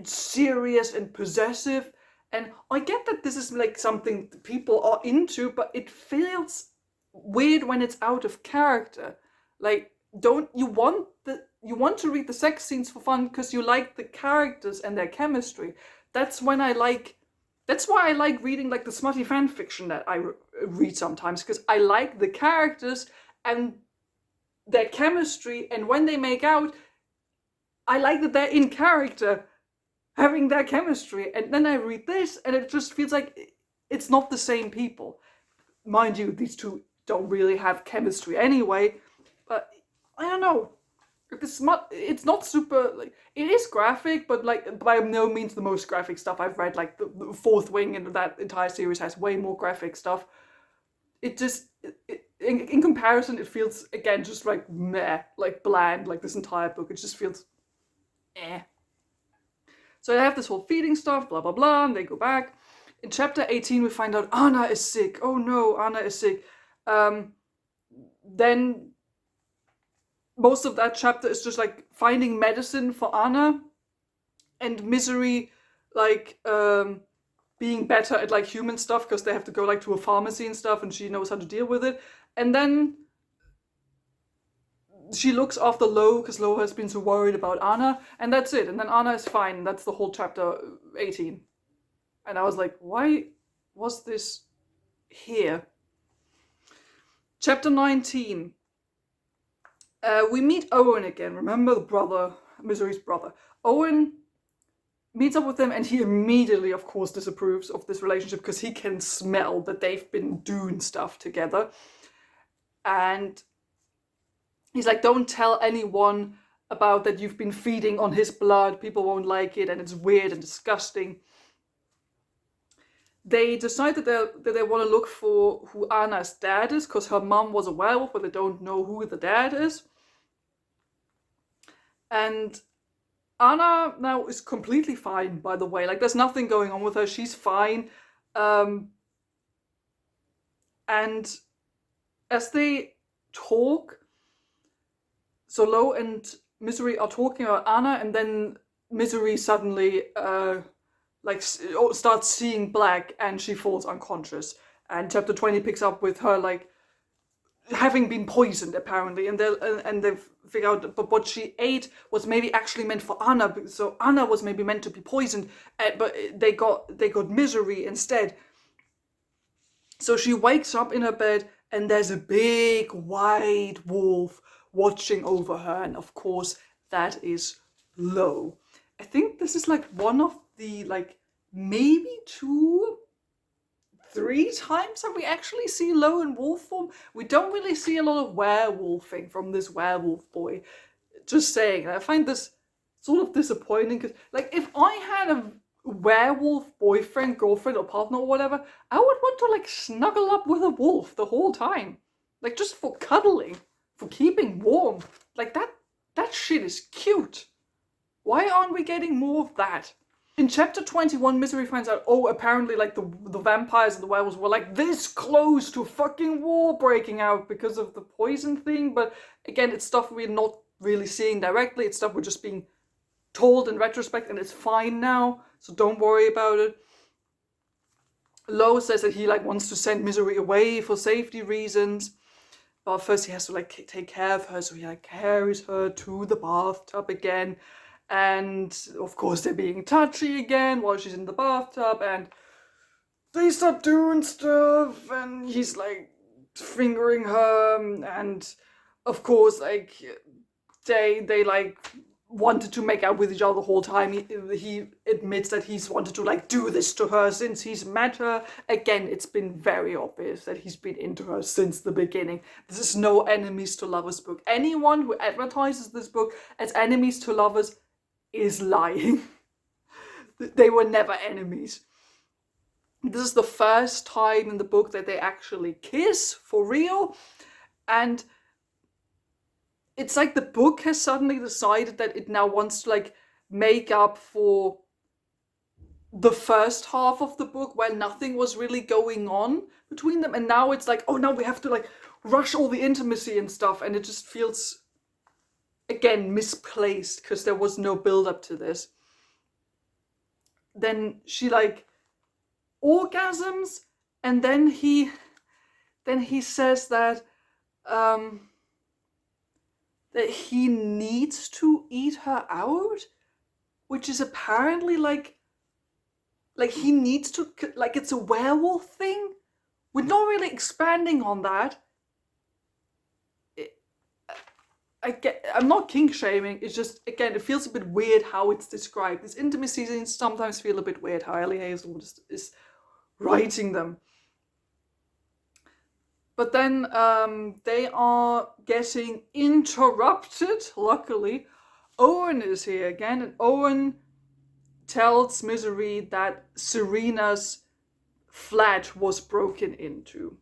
serious and possessive. And I get that this is like something people are into, but it feels weird when it's out of character. Like, you want to read the sex scenes for fun because you like the characters and their chemistry. That's why I like reading like the smutty fan fiction that I read sometimes, because I like the characters and their chemistry, and when they make out, I like that they're in character, having their chemistry. And then I read this and it just feels like it's not the same people. Mind you, these two don't really have chemistry anyway, but I don't know. It's not super, like, it is graphic, but like by no means the most graphic stuff I've read. Like the Fourth Wing and that entire series has way more graphic stuff. It just, in comparison, it feels again just like meh, like bland, like this entire book. It just feels eh. So they have this whole feeding stuff, blah blah blah, and they go back. In chapter 18, we find out Anna is sick. Oh no, Anna is sick. Then most of that chapter is just like finding medicine for Anna, and Misery like being better at like human stuff because they have to go like to a pharmacy and stuff, and she knows how to deal with it. And then she looks after Lo because Lo has been so worried about Anna, and that's it. And then Anna is fine. That's the whole chapter 18. And I was like, why was this here? Chapter 19. We meet Owen again. Remember the brother, Misery's brother. Owen meets up with them, and he immediately, of course, disapproves of this relationship because he can smell that they've been doing stuff together. And he's like, don't tell anyone about that you've been feeding on his blood. People won't like it, and it's weird and disgusting. They decide that they want to look for who Anna's dad is, because her mom was a werewolf, but they don't know who the dad is. And Anna now is completely fine, by the way. Like, there's nothing going on with her. She's fine. And as they talk, so Lo and Misery are talking about Anna, and then Misery suddenly starts seeing black, and she falls unconscious. And chapter 20 picks up with her like having been poisoned apparently, and they figure out but what she ate was maybe actually meant for Anna, so Anna was maybe meant to be poisoned, but they got Misery instead. So she wakes up in her bed, and there's a big white wolf watching over her, and of course that is Lo. I think this is like one of the like maybe 2-3 times that we actually see Lo in wolf form. We don't really see a lot of werewolfing from this werewolf boy. Just saying, I find this sort of disappointing because, like, if I had a werewolf boyfriend, girlfriend, or partner or whatever, I would want to like snuggle up with a wolf the whole time, like just for cuddling, for keeping warm. Like that shit is cute. Why aren't we getting more of that? In chapter 21, Misery finds out, oh, apparently like the vampires and the werewolves were like this close to fucking war breaking out because of the poison thing. But again, it's stuff we're not really seeing directly. It's stuff we're just being told in retrospect, and it's fine now, so don't worry about it. Lo says that he like wants to send Misery away for safety reasons, but first he has to like take care of her, so he like carries her to the bathtub again. And of course they're being touchy again while she's in the bathtub, and they start doing stuff, and he's like fingering her, and of course like they like wanted to make out with each other the whole time. He admits that he's wanted to like do this to her since he's met her. Again, it's been very obvious that he's been into her since the beginning. This is no enemies to lovers book. Anyone who advertises this book as enemies to lovers is lying. They were never enemies. This is the first time in the book that they actually kiss for real, and it's like the book has suddenly decided that it now wants to like make up for the first half of the book where nothing was really going on between them, and now it's like, oh, now we have to like rush all the intimacy and stuff, and it just feels again misplaced because there was no build up to this. Then she like orgasms, and then he says that that he needs to eat her out, which is apparently like he needs to, like it's a werewolf thing. We're not really expanding on that. I'm not kink shaming, it's just, again, it feels a bit weird how it's described. These intimacy scenes sometimes feel a bit weird how Ali Hazelwood is writing them. But then they are getting interrupted. Luckily, Owen is here again, and Owen tells Misery that Serena's flat was broken into.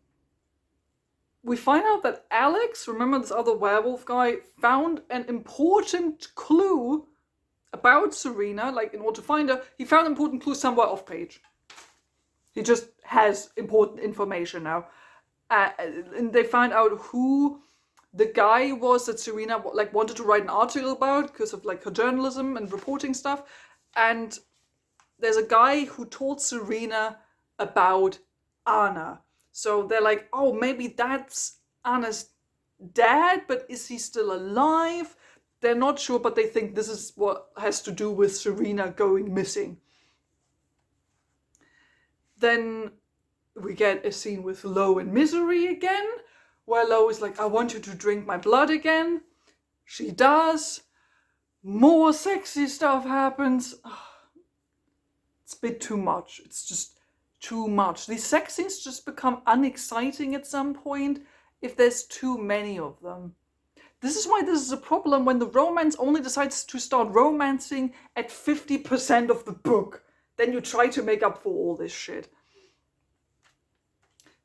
We find out that Alex, remember this other werewolf guy, found an important clue about Serena. Like, in order to find her, he found an important clue somewhere off page. He just has important information now. And they find out who the guy was that Serena like wanted to write an article about because of like her journalism and reporting stuff. And there's a guy who told Serena about Anna. So they're like, oh, maybe that's Anna's dad, but is he still alive? They're not sure, but they think this is what has to do with Serena going missing. Then we get a scene with Lo and Misery again, where Lo is like, I want you to drink my blood again. She does. More sexy stuff happens. It's a bit too much. It's just too much. These sex scenes just become unexciting at some point if there's too many of them. This is why this is a problem when the romance only decides to start romancing at 50% of the book. Then you try to make up for all this shit.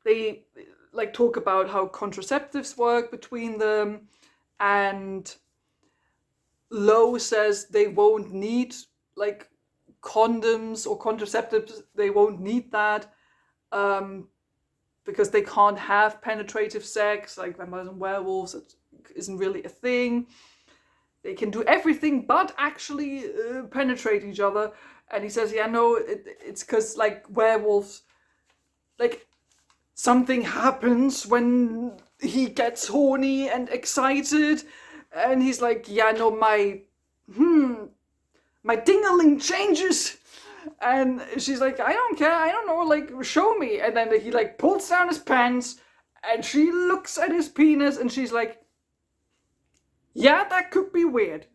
They like talk about how contraceptives work between them, and Lo says they won't need like condoms or contraceptives. They won't need that because they can't have penetrative sex like vampires and werewolves. It isn't really a thing. They can do everything but actually penetrate each other. And he says, yeah, no, it's because like werewolves, like something happens when he gets horny and excited, and he's like, yeah, no, my ding-a-ling changes. And she's like, I don't care, I don't know, like, show me. And then he like pulls down his pants, and she looks at his penis, and she's like, yeah, that could be weird.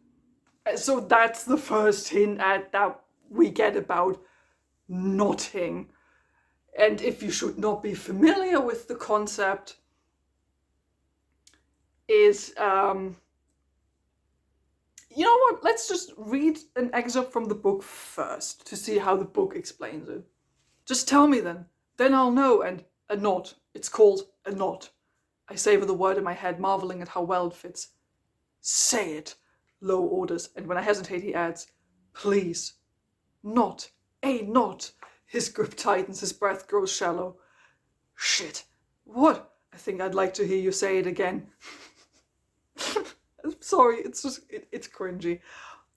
So that's the first hint at that we get about knotting. And if you should not be familiar with the concept, is, you know what, let's just read an excerpt from the book first to see how the book explains it. Just tell me then I'll know. And a knot, it's called a knot. I savor the word in my head, marveling at how well it fits. Say it, Lo orders, and when I hesitate he adds, please, not a knot. His grip tightens, his breath grows shallow. Shit. What? I think I'd like to hear you say it again. I'm sorry, it's just, it's cringy.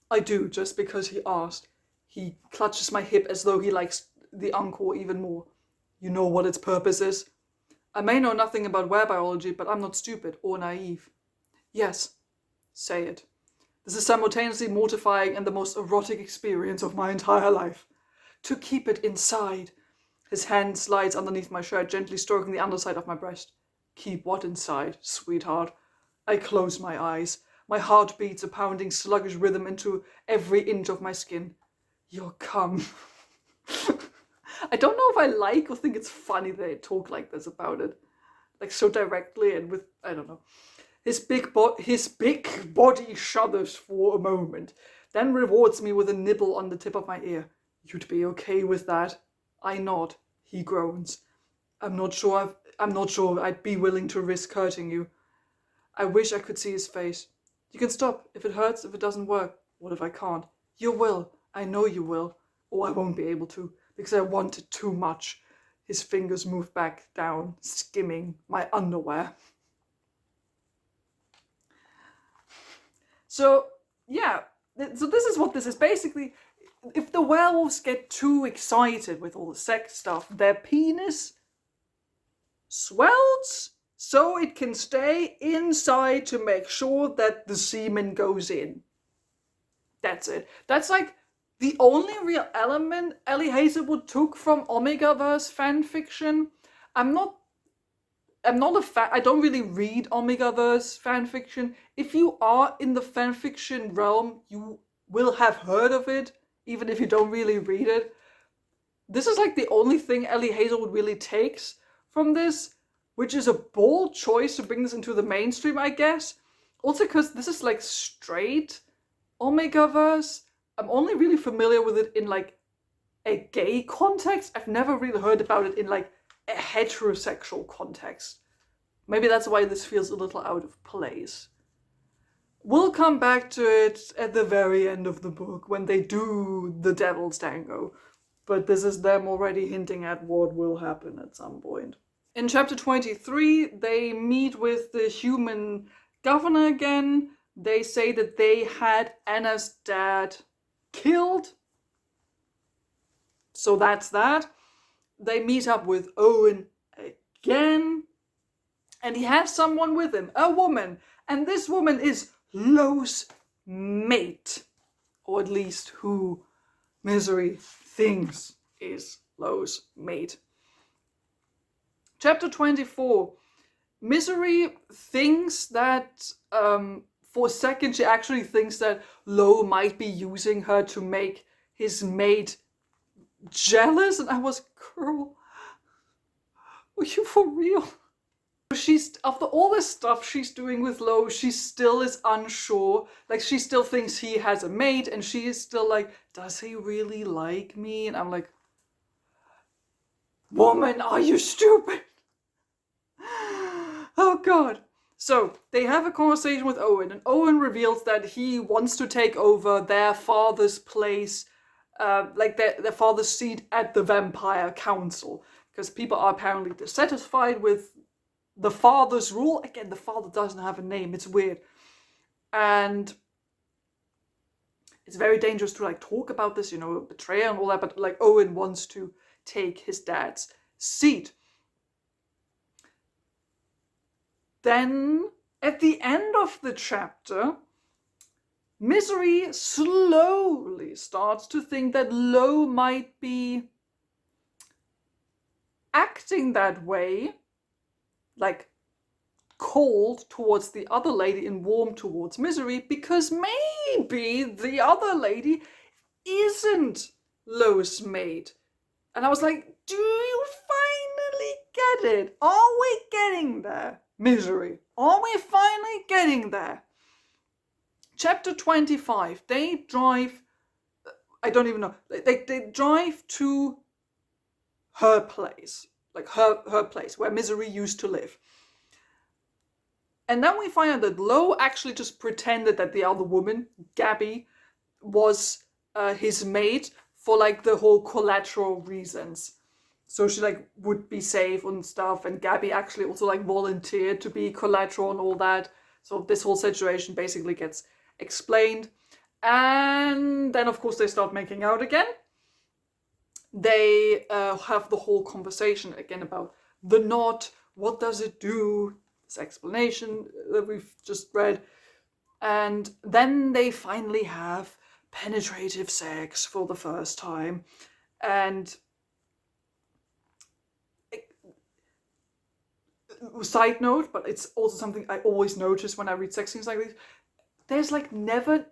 I do, just because he asked. He clutches my hip as though he likes the encore even more. You know what its purpose is? I may know nothing about werebiology, but I'm not stupid or naive. Yes, say it. This is simultaneously mortifying and the most erotic experience of my entire life. To keep it inside. His hand slides underneath my shirt, gently stroking the underside of my breast. Keep what inside, sweetheart? I close my eyes. My heart beats a pounding, sluggish rhythm into every inch of my skin. Your cum. I don't know if I like or think it's funny they talk like this about it. Like so directly and with, I don't know. His big body shudders for a moment, then rewards me with a nibble on the tip of my ear. You'd be okay with that? I nod. He groans. I'm not sure I'd be willing to risk hurting you. I wish I could see his face. You can stop if it hurts, if it doesn't work. What if I can't? You will. I know you will. Or I won't be able to, because I want it too much. His fingers move back down, skimming my underwear. So, yeah. So this is what this is. Basically, if the werewolves get too excited with all the sex stuff, their penis swells so it can stay inside to make sure that the semen goes in. That's it. That's like the only real element Ali Hazelwood took from Omegaverse fanfiction. I'm not a fan. I don't really read Omegaverse fanfiction. If you are in the fanfiction realm, you will have heard of it, even if you don't really read it. This is like the only thing Ali Hazelwood really takes from this. which is a bold choice to bring this into the mainstream, I guess. Also because this is like straight Omegaverse. I'm only really familiar with it in like a gay context. I've never really heard about it in like a heterosexual context. Maybe that's why this feels a little out of place. We'll come back to it at the very end of the book when they do the Devil's Tango. But this is them already hinting at what will happen at some point. In chapter 23, they meet with the human governor again. They say that they had Anna's dad killed. So that's that. They meet up with Owen again. And he has someone with him, a woman. And this woman is Lo's mate. Or at least who Misery thinks is Lo's mate. Chapter 24. Misery thinks that, for a second, she actually thinks that Lo might be using her to make his mate jealous. And I was, girl, are you for real? She's, after all this stuff she's doing with Lo, she still is unsure. Like, she still thinks he has a mate, and she is still like, does he really like me? And I'm like, woman, are you stupid? Oh God. So they have a conversation with Owen, and Owen reveals that he wants to take over their father's place, like their father's seat at the Vampire Council, because people are apparently dissatisfied with the father's rule. Again, the father doesn't have a name. It's weird. And it's very dangerous to like talk about this, you know, betrayal and all that, but like Owen wants to take his dad's seat. Then, at the end of the chapter, Misery slowly starts to think that Lo might be acting that way, like cold towards the other lady and warm towards Misery, because maybe the other lady isn't Lo's mate. And I was like, do you finally get it? Are we getting there? Misery. Are we finally getting there? Chapter 25. They drive, I don't even know, they drive to her place, like her place where Misery used to live. And then we find out that Lo actually just pretended that the other woman, Gabby, was his mate for like the whole collateral reasons. So she like would be safe and stuff, and Gabby actually also like volunteered to be collateral and all that. So this whole situation basically gets explained. And then of course they start making out again. They have the whole conversation again about the knot, what does it do, this explanation that we've just read. And then they finally have penetrative sex for the first time. And side note, but it's also something I always notice when I read sex scenes like this, there's like never,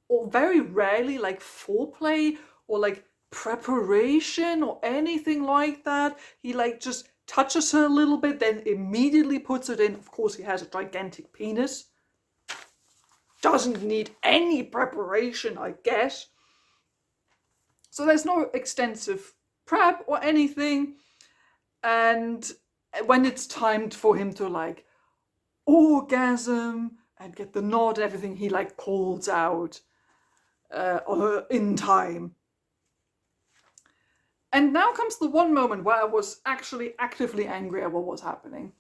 or very rarely, like foreplay or like preparation or anything like that. He like just touches her a little bit, then immediately puts it in. Of course, he has a gigantic penis. Doesn't need any preparation, I guess. So there's no extensive prep or anything. And when it's time for him to like orgasm and get the nod and everything, he like calls out in time. And now comes the one moment where I was actually actively angry at what was happening.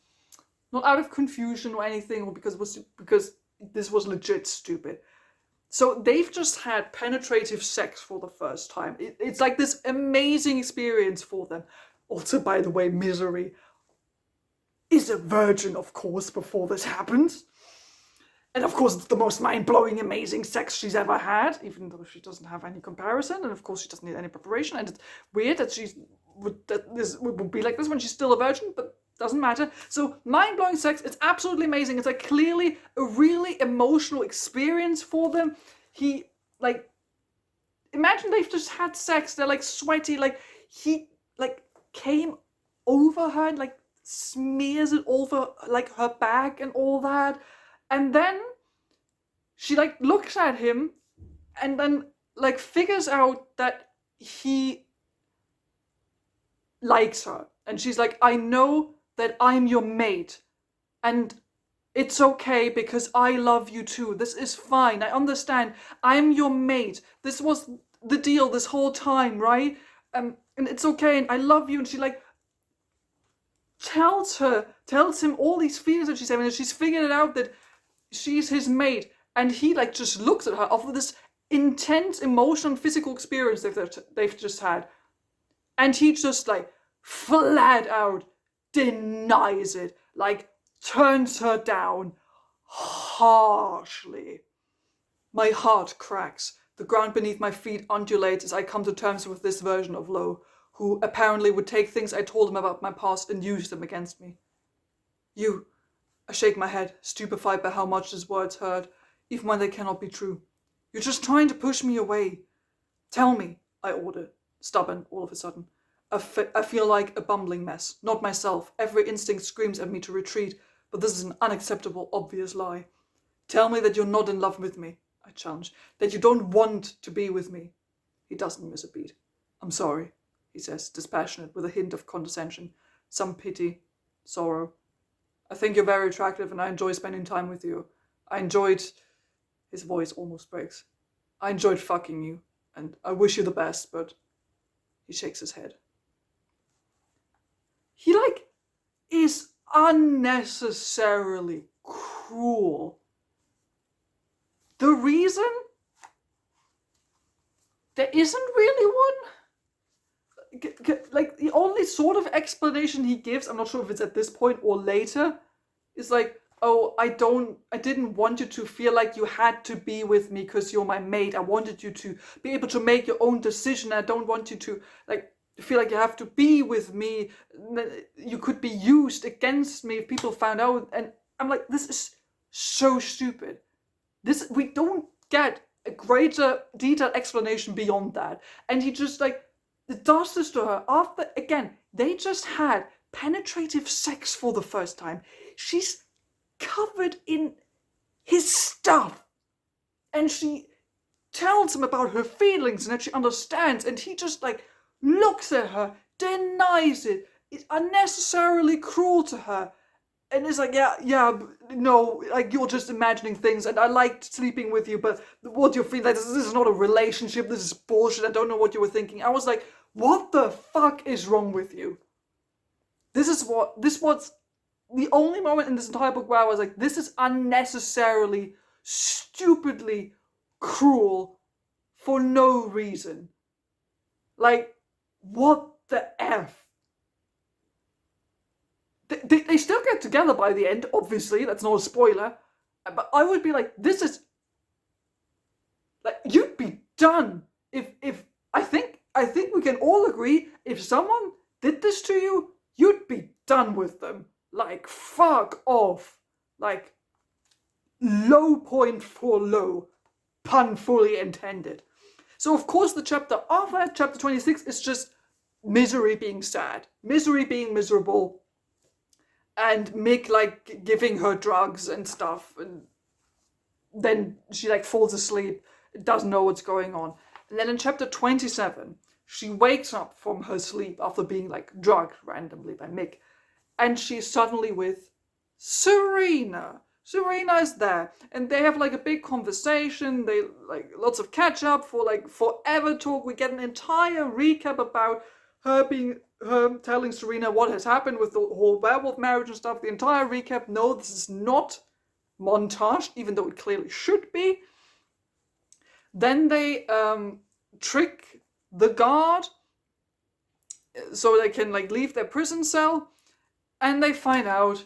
Not out of confusion or anything, or because this was legit stupid. So they've just had penetrative sex for the first time. It's like this amazing experience for them. Also, by the way, Misery is a virgin, of course, before this happens. And of course, it's the most mind-blowing, amazing sex she's ever had, even though she doesn't have any comparison. And of course, she doesn't need any preparation. And it's weird that this would be like this when she's still a virgin, but doesn't matter. So mind-blowing sex, it's absolutely amazing. It's like clearly a really emotional experience for them. He, like, imagine they've just had sex. They're like sweaty, like he like came over her and like smears it over like her back and all that. And then she like looks at him and then like figures out that he likes her. And she's like, I know that I'm your mate. And it's okay because I love you too. This is fine. I understand. I'm your mate. This was the deal this whole time, right? And it's okay. And I love you. And she like tells him all these feelings that she's having. And she's figured it out that she's his mate. And he like just looks at her after this intense emotional and physical experience they've just had. And he just like flat out denies it. Like turns her down harshly. My heart cracks. The ground beneath my feet undulates as I come to terms with this version of Lo, who apparently would take things I told him about my past and use them against me. You. I shake my head, stupefied by how much his words hurt, even when they cannot be true. You're just trying to push me away. Tell me, I order, stubborn all of a sudden. I feel like a bumbling mess, not myself. Every instinct screams at me to retreat, but this is an unacceptable, obvious lie. Tell me that you're not in love with me, I challenge, that you don't want to be with me. He doesn't miss a beat. I'm sorry, he says, dispassionate, with a hint of condescension, some pity, sorrow. I think you're very attractive and I enjoy spending time with you. His voice almost breaks. I enjoyed fucking you, and I wish you the best, but he shakes his head. He like is unnecessarily cruel. The reason there isn't really one. Like the only sort of explanation he gives, I'm not sure if it's at this point or later, is like, oh, I didn't want you to feel like you had to be with me because you're my mate. I wanted you to be able to make your own decision. I don't want you to like feel like you have to be with me. You could be used against me if people found out. And I'm like, this is so stupid. We don't get a greater detailed explanation beyond that. And he just like does this to her after, again, they just had penetrative sex for the first time. She's covered in his stuff. And she tells him about her feelings and that she understands. And he just like looks at her, denies it, is unnecessarily cruel to her. And it's like, yeah, no, like you're just imagining things and I liked sleeping with you, but what you're feeling, like, this is not a relationship, this is bullshit, I don't know what you were thinking. I was like, what the fuck is wrong with you? This was the only moment in this entire book where I was like, this is unnecessarily, stupidly cruel for no reason. Like, what the F? They still get together by the end, obviously, that's not a spoiler. But I would be like, this is... like, you'd be done if I think we can all agree, if someone did this to you, you'd be done with them. Like, fuck off. Like, low point for low. Pun fully intended. So, of course, the chapter after that, chapter 26, is just misery being sad. Misery being miserable. And Mick, like, giving her drugs and stuff. And then she, like, falls asleep. Doesn't know what's going on. And then in chapter 27, she wakes up from her sleep after being, like, drugged randomly by Mick. And she's suddenly with Serena. Serena is there. And they have, like, a big conversation. They, like, lots of catch up for, like, forever talk. We get an entire recap about her telling Serena what has happened with the whole werewolf marriage and stuff. The entire recap. No, this is not montage, even though it clearly should be. Then they trick the guard so they can like leave their prison cell, and they find out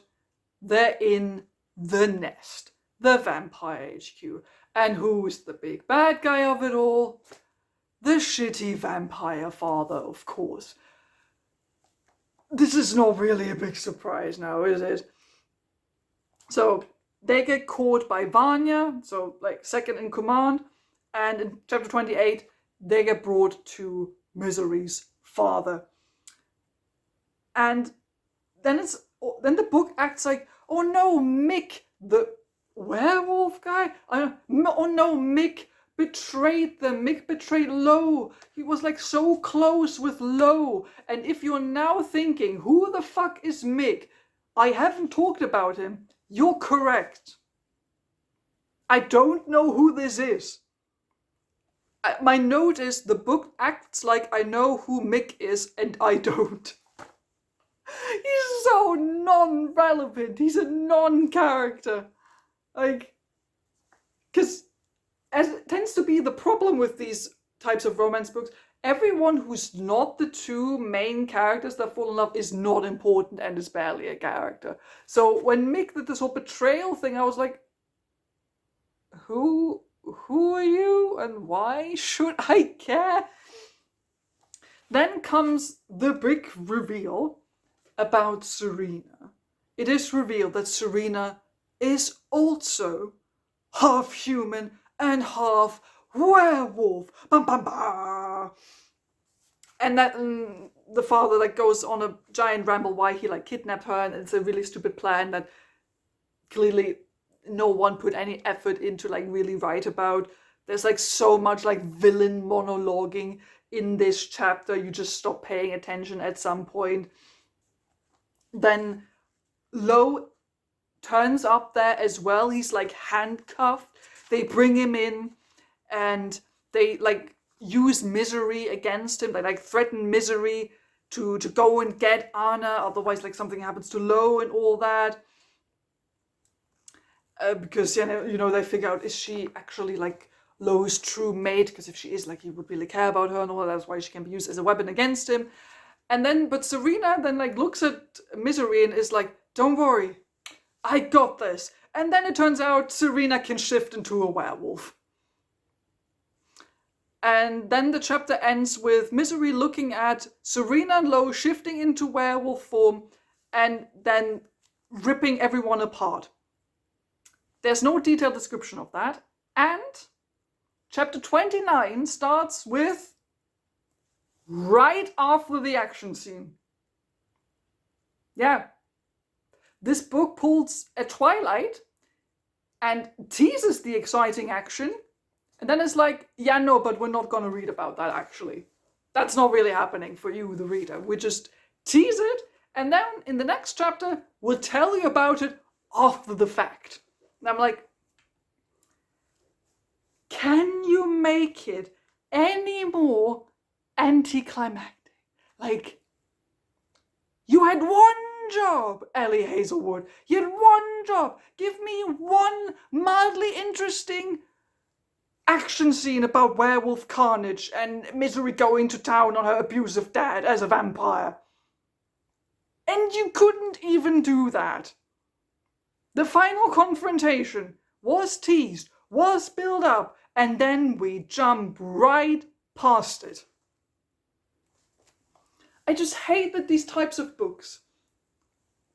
they're in the nest, the vampire HQ. And who's the big bad guy of it all? The shitty vampire father, of course. This is not really a big surprise now, is it? So they get caught by Vanya, so like second in command, and in chapter 28, they get brought to Misery's father. And then it's then the book acts like, oh no, Mick, the werewolf guy, oh no, Mick betrayed them. Mick betrayed Lo. He was like so close with Lo. And if you're now thinking, who the fuck is Mick? I haven't talked about him. You're correct. I don't know who this is. My note is the book acts like I know who Mick is and I don't. He's so non-relevant. He's a non-character. Like, because as it tends to be the problem with these types of romance books, everyone who's not the two main characters that fall in love is not important and is barely a character. So when Mick did this whole betrayal thing, I was like, who are you and why should I care? Then comes the big reveal about Serena. It is revealed that Serena is also half human and half werewolf. Bam, bam, bam. And that the father like goes on a giant ramble why he like kidnapped her, and it's a really stupid plan that clearly no one put any effort into like really write about. There's like so much like villain monologuing in this chapter, you just stop paying attention at some point. Then Lo turns up there as well. He's like handcuffed. They bring him in and they like use Misery against him. They like threaten Misery to go and get Anna, otherwise like something happens to Lo and all that. Because you know they figure out, is she actually like Lo's true mate? Because if she is, like, he would really care about her and all that. That's why she can be used as a weapon against him. And then, but Serena then like looks at Misery and is like, don't worry, I got this. And then it turns out Serena can shift into a werewolf. And then the chapter ends with Misery looking at Serena and Lo shifting into werewolf form and then ripping everyone apart. There's no detailed description of that. And chapter 29 starts with right after the action scene. Yeah. This book pulls a Twilight and teases the exciting action. And then it's like, yeah, no, but we're not going to read about that actually. That's not really happening for you, the reader. We just tease it. And then in the next chapter, we'll tell you about it after the fact. And I'm like, can you make it any more anticlimactic? Like, you had one job, Ali Hazelwood. You had one job. Give me one mildly interesting action scene about werewolf carnage and Misery going to town on her abusive dad as a vampire. And you couldn't even do that. The final confrontation was teased, was built up, and then we jump right past it. I just hate that these types of books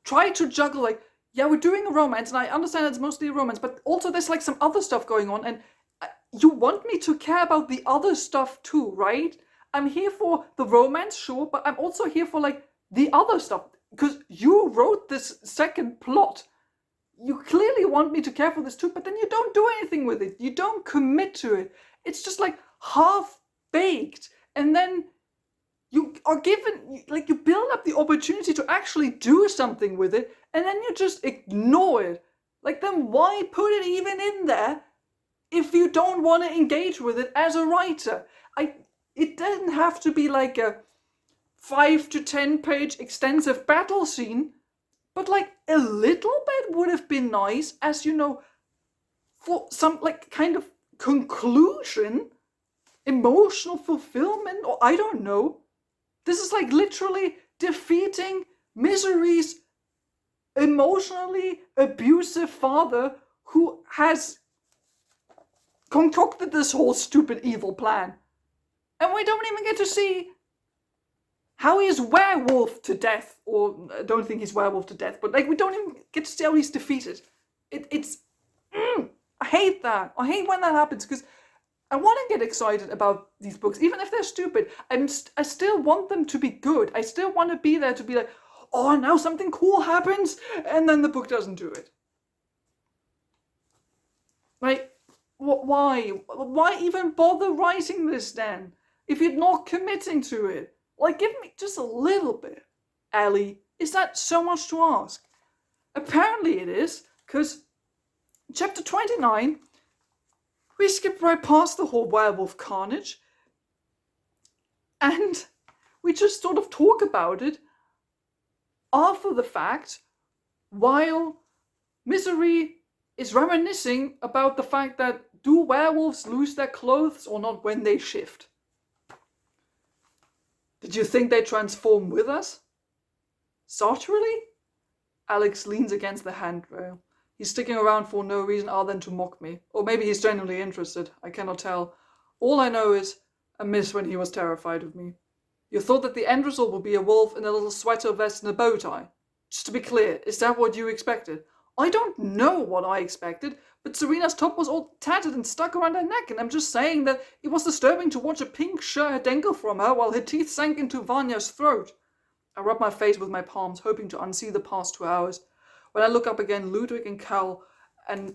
try to juggle, like, yeah, we're doing a romance, and I understand it's mostly a romance, but also there's like some other stuff going on, and you want me to care about the other stuff too, right? I'm here for the romance, sure, but I'm also here for like the other stuff, because you wrote this second plot. You clearly want me to care for this too, but then you don't do anything with it. You don't commit to it. It's just like half-baked. And then you are given, like, you build up the opportunity to actually do something with it, and then you just ignore it. Like, then why put it even in there if you don't want to engage with it as a writer? It doesn't have to be like a 5 to 10 page extensive battle scene. But like a little bit would have been nice, as you know, for some like kind of conclusion, emotional fulfillment, or I don't know. This is like literally defeating Misery's emotionally abusive father who has concocted this whole stupid evil plan. And we don't even get to see how he's werewolf to death, or I don't think he's werewolf to death, but like we don't even get to see how he's defeated. I hate that. I hate when that happens, because I want to get excited about these books, even if they're stupid. I still want them to be good. I still want to be there to be like, oh, now something cool happens, and then the book doesn't do it. Like, why? Why even bother writing this then? If you're not committing to it? Like, give me just a little bit. Ali, is that so much to ask? Apparently it is, because chapter 29, we skip right past the whole werewolf carnage, and we just sort of talk about it after the fact, while Misery is reminiscing about the fact that do werewolves lose their clothes or not when they shift? Did you think they transform with us? Sartorially? Alex leans against the handrail. He's sticking around for no reason other than to mock me. Or maybe he's genuinely interested. I cannot tell. All I know is I miss when he was terrified of me. You thought that the end result would be a wolf in a little sweater vest and a bow tie. Just to be clear, is that what you expected? I don't know what I expected, but Serena's top was all tattered and stuck around her neck, and I'm just saying that it was disturbing to watch a pink shirt dangle from her while her teeth sank into Vanya's throat. I rub my face with my palms, hoping to unsee the past 2 hours. When I look up again, Ludwig and Cal and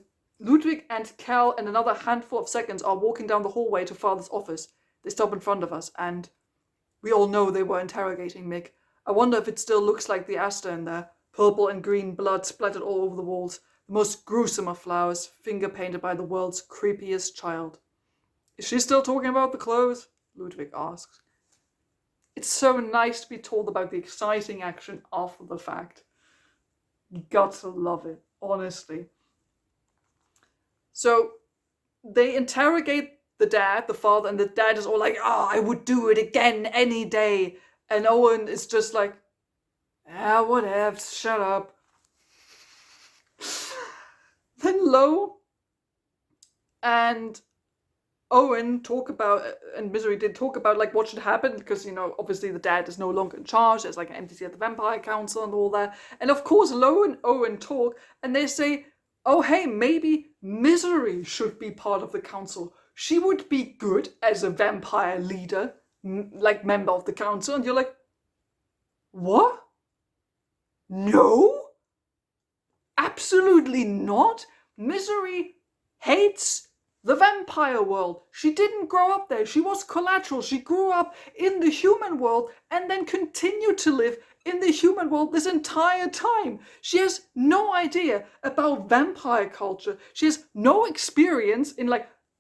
another handful of seconds are walking down the hallway to Father's office. They stop in front of us, and we all know they were interrogating Mick. I wonder if it still looks like the Asta in there. Purple and green blood splattered all over the walls. The most gruesome of flowers, finger-painted by the world's creepiest child. Is she still talking about the clothes? Ludwig asks. It's so nice to be told about the exciting action after the fact. You got to love it, honestly. So, they interrogate the dad, the father, and the dad is all like, I would do it again any day. And Owen is just like, whatever, shut up. Then Lo and Owen and Misery did talk about like what should happen, because, obviously the dad is no longer in charge. There's like an empty seat at the Vampire Council and all that. And of course, Lo and Owen talk, and they say, oh, hey, maybe Misery should be part of the council. She would be good as a vampire leader, like member of the council. And you're like, what? No? Absolutely not. Misery hates the vampire world. She didn't grow up there. She was collateral. She grew up in the human world and then continued to live in the human world this entire time. She has no idea about vampire culture. She has no experience in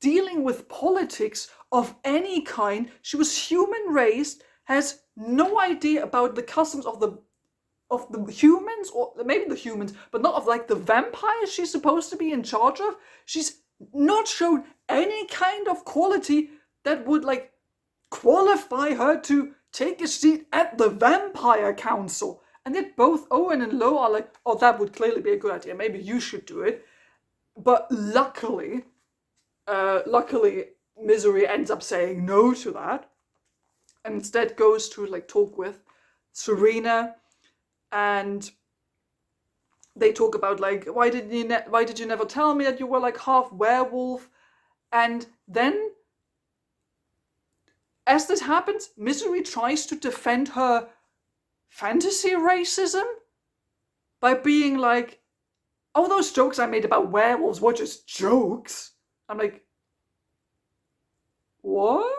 dealing with politics of any kind. She was human raised, has no idea about the customs of the humans, or maybe the humans, but not of the vampires she's supposed to be in charge of. She's not shown any kind of quality that would qualify her to take a seat at the Vampire Council. And yet both Owen and Lo are like, oh, that would clearly be a good idea. Maybe you should do it. But luckily, Misery ends up saying no to that, and instead goes to talk with Serena, and they talk about why did you never tell me that you were half werewolf? And then, as this happens, Misery tries to defend her fantasy racism by being like, oh, those jokes I made about werewolves were just jokes. I'm like, what?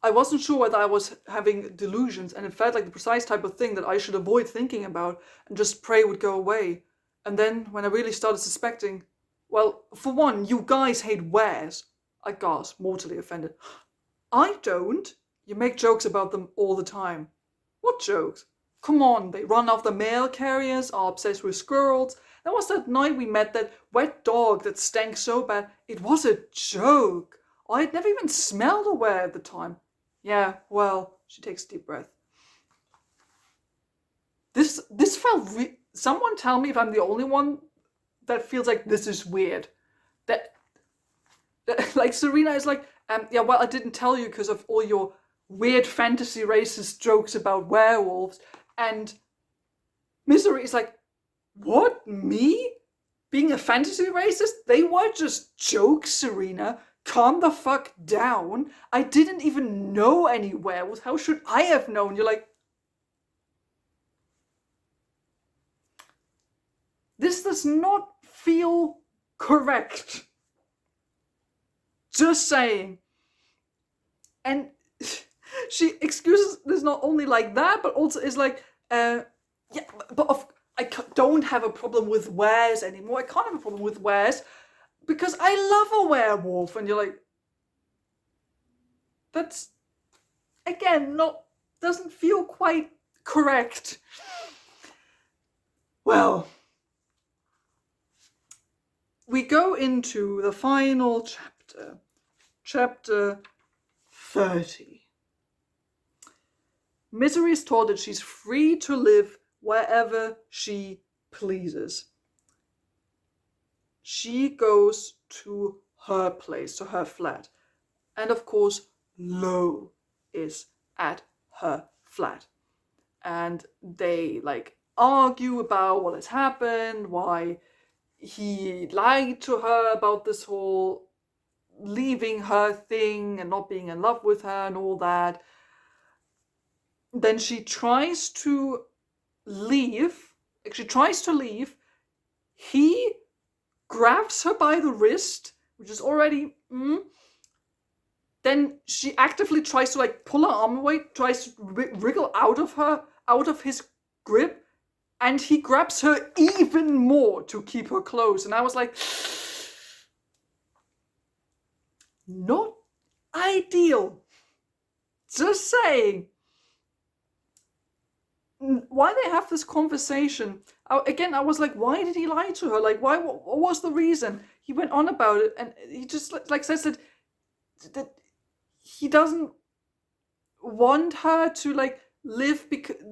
I wasn't sure whether I was having delusions, and it felt like the precise type of thing that I should avoid thinking about and just pray would go away. And then, when I really started suspecting, well, for one, you guys hate wares, I gasped, mortally offended. I don't. You make jokes about them all the time. What jokes? Come on, they run after mail carriers, are obsessed with squirrels. There was that night we met that wet dog that stank so bad. It was a joke. I had never even smelled a were at the time. Yeah, well, she takes a deep breath. This felt someone tell me if I'm the only one that feels like this is weird. That Serena is yeah, well, I didn't tell you because of all your weird fantasy racist jokes about werewolves. And Misery is like, what? Me? Being a fantasy racist? They were just jokes, Serena. Calm the fuck down. I didn't even know any werewolves. How should I have known? You're like, does not feel correct. Just saying. And she excuses this not only like that, but also is like, yeah, but I don't have a problem with wares anymore. I can't have a problem with wares because I love a werewolf. And you're like, that's, again, doesn't feel quite correct. Well, we go into the final chapter, chapter 30. Misery is told that she's free to live wherever she pleases. She goes to her place, to her flat. And of course, Lo is at her flat. And they argue about what has happened, why he lied to her about this whole leaving her thing and not being in love with her and all that. Then she tries to leave. He grabs her by the wrist, which is already... Then she actively tries to pull her arm away, tries to wriggle out of his grip, and he grabs her even more to keep her close. And I was like, not ideal. Just saying. Why they have this conversation? Again, I was like, why did he lie to her? Why? What was the reason? He went on about it, and he just says that he doesn't want her to live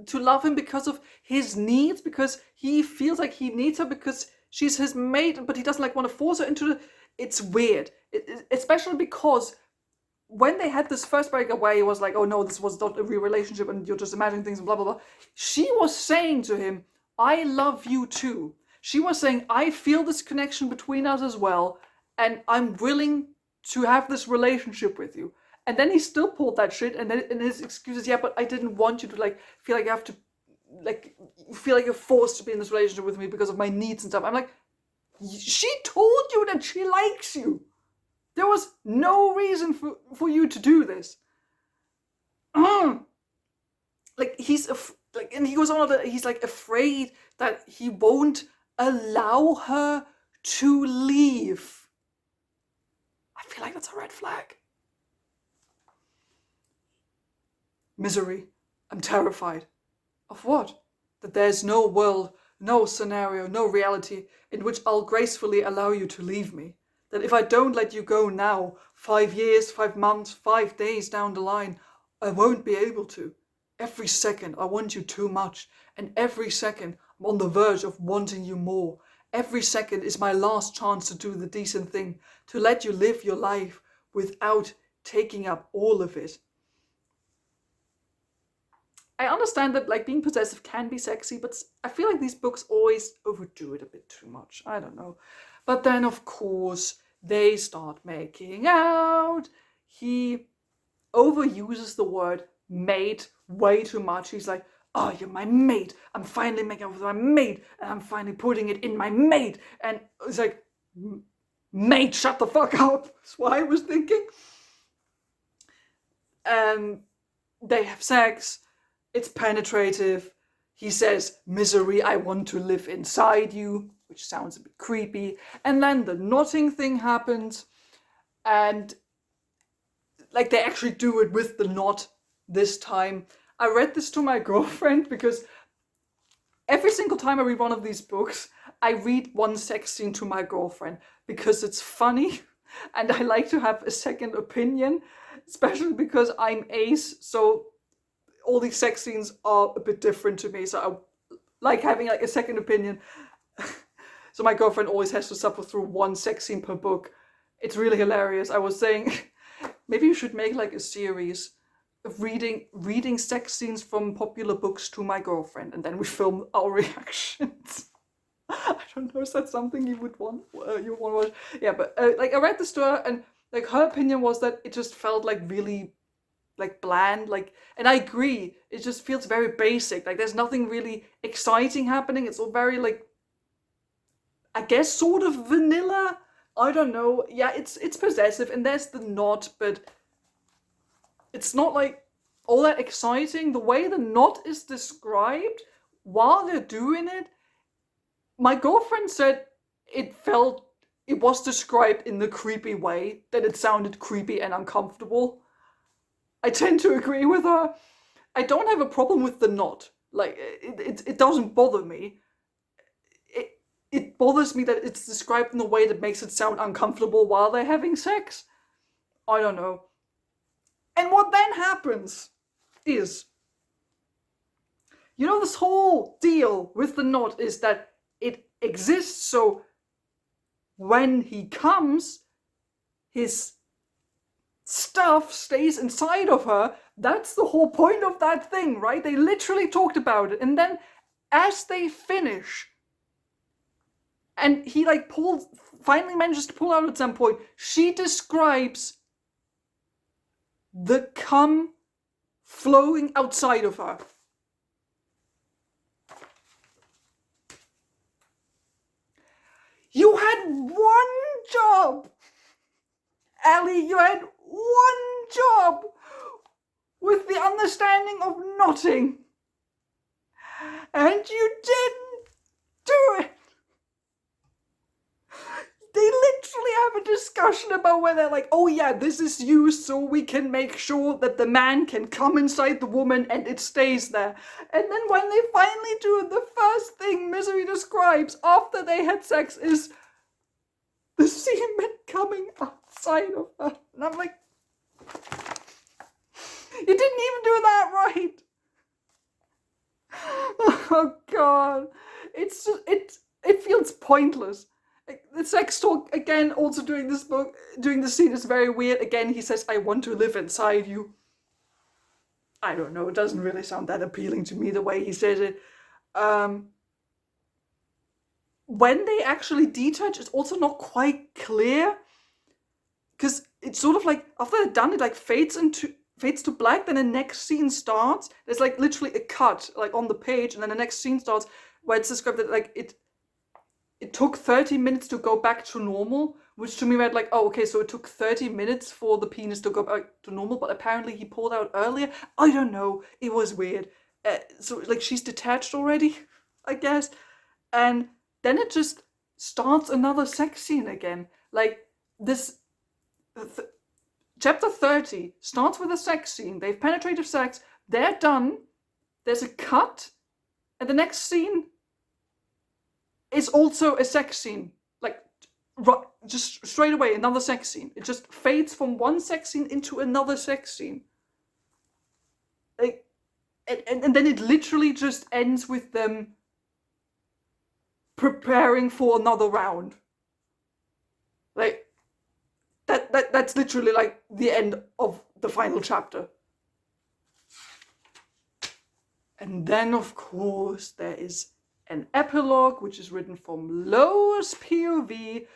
to love him because of his needs, because he feels like he needs her because she's his mate, but he doesn't want to force her into it. It's weird, especially because when they had this first breakup where he was like, oh no, this was not a real relationship and you're just imagining things and blah, blah, blah. She was saying to him, I love you too. She was saying, I feel this connection between us as well, and I'm willing to have this relationship with you. And then he still pulled that shit, and then in his excuses, yeah, but I didn't want you to feel like you have to, feel like you're forced to be in this relationship with me because of my needs and stuff. I'm like, she told you that she likes you. There was no reason for you to do this. And he goes on that he's afraid that he won't allow her to leave. I feel like that's a red flag. Misery. I'm terrified. Of what? That there's no world, no scenario, no reality in which I'll gracefully allow you to leave me. That if I don't let you go now, 5 years, 5 months, 5 days down the line, I won't be able to. Every second I want you too much, and every second I'm on the verge of wanting you more. Every second is my last chance to do the decent thing, to let you live your life without taking up all of it. I understand that being possessive can be sexy, but I feel like these books always overdo it a bit too much. I don't know. But then, of course, they start making out. He overuses the word mate way too much. He's like, oh, you're my mate. I'm finally making out with my mate, and I'm finally putting it in my mate. And it's like, mate, shut the fuck up. That's what I was thinking. They have sex. It's penetrative. He says, misery, I want to live inside you, which sounds a bit creepy. And then the knotting thing happens, and they actually do it with the knot this time. I read this to my girlfriend because every single time I read one of these books, I read one sex scene to my girlfriend because it's funny and I like to have a second opinion, especially because I'm ace, so all these sex scenes are a bit different to me, so I like having a second opinion. So my girlfriend always has to suffer through one sex scene per book. It's really hilarious. I was saying, maybe you should make a series of reading sex scenes from popular books to my girlfriend, and then we film our reactions. I don't know, is that something you would want? You want to watch? Yeah, but I read this to her, and her opinion was that it just felt really bland, and I agree, it just feels very basic. There's nothing really exciting happening. It's all very I guess sort of vanilla. I don't know. Yeah, it's possessive, and there's the knot, but it's not like all that exciting. The way the knot is described while they're doing it, my girlfriend said it was described in the creepy way, that it sounded creepy and uncomfortable. I tend to agree with her. I don't have a problem with the knot. Like, it doesn't bother me. It bothers me that it's described in a way that makes it sound uncomfortable while they're having sex. I don't know. And what then happens is, this whole deal with the knot is that it exists, so when he comes, his stuff stays inside of her. That's the whole point of that thing, right? They literally talked about it. And then as they finish, and he finally manages to pull out at some point, she describes the cum flowing outside of her. You had one job, Ali, you had one job with the understanding of knotting, and you didn't do it. They literally have a discussion about whether, oh yeah, this is used so we can make sure that the man can come inside the woman and it stays there. And then when they finally do it, the first thing Misery describes after they had sex is the semen coming outside of her. And I'm like, you didn't even do that right. Oh God. It's just, it feels pointless. The sex talk, again, also during the scene is very weird. Again, he says, I want to live inside you. I don't know, it doesn't really sound that appealing to me the way he says it. When they actually detach, it's also not quite clear. Because it's sort of like, after they're done, it fades to black, then the next scene starts. There's literally a cut, on the page, and then the next scene starts, where it's described that, it took 30 minutes to go back to normal, which to me read oh, okay, so it took 30 minutes for the penis to go back to normal, but apparently he pulled out earlier. I don't know. It was weird. So, she's detached already, I guess. And then it just starts another sex scene again. Chapter 30 starts with a sex scene. They've penetrative sex. They're done. There's a cut. And the next scene is also a sex scene. Just straight away, another sex scene. It just fades from one sex scene into another sex scene. And then it literally just ends with them preparing for another round. That's literally the end of the final chapter. And then, of course, there is an epilogue, which is written from Lo's POV.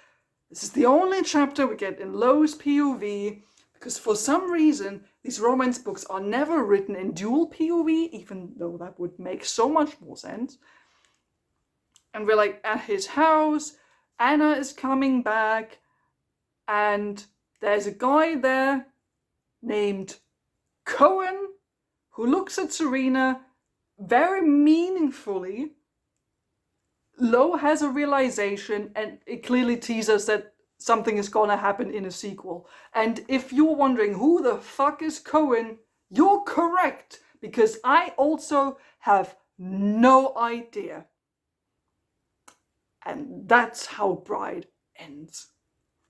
This is the only chapter we get in Lo's POV, because for some reason, these romance books are never written in dual POV, even though that would make so much more sense. And we're at his house, Anna is coming back, and there's a guy there named Cohen who looks at Serena very meaningfully. Lo has a realization, and it clearly teases that something is gonna happen in a sequel. And if you're wondering who the fuck is Cohen, you're correct, because I also have no idea. And that's how Bride ends.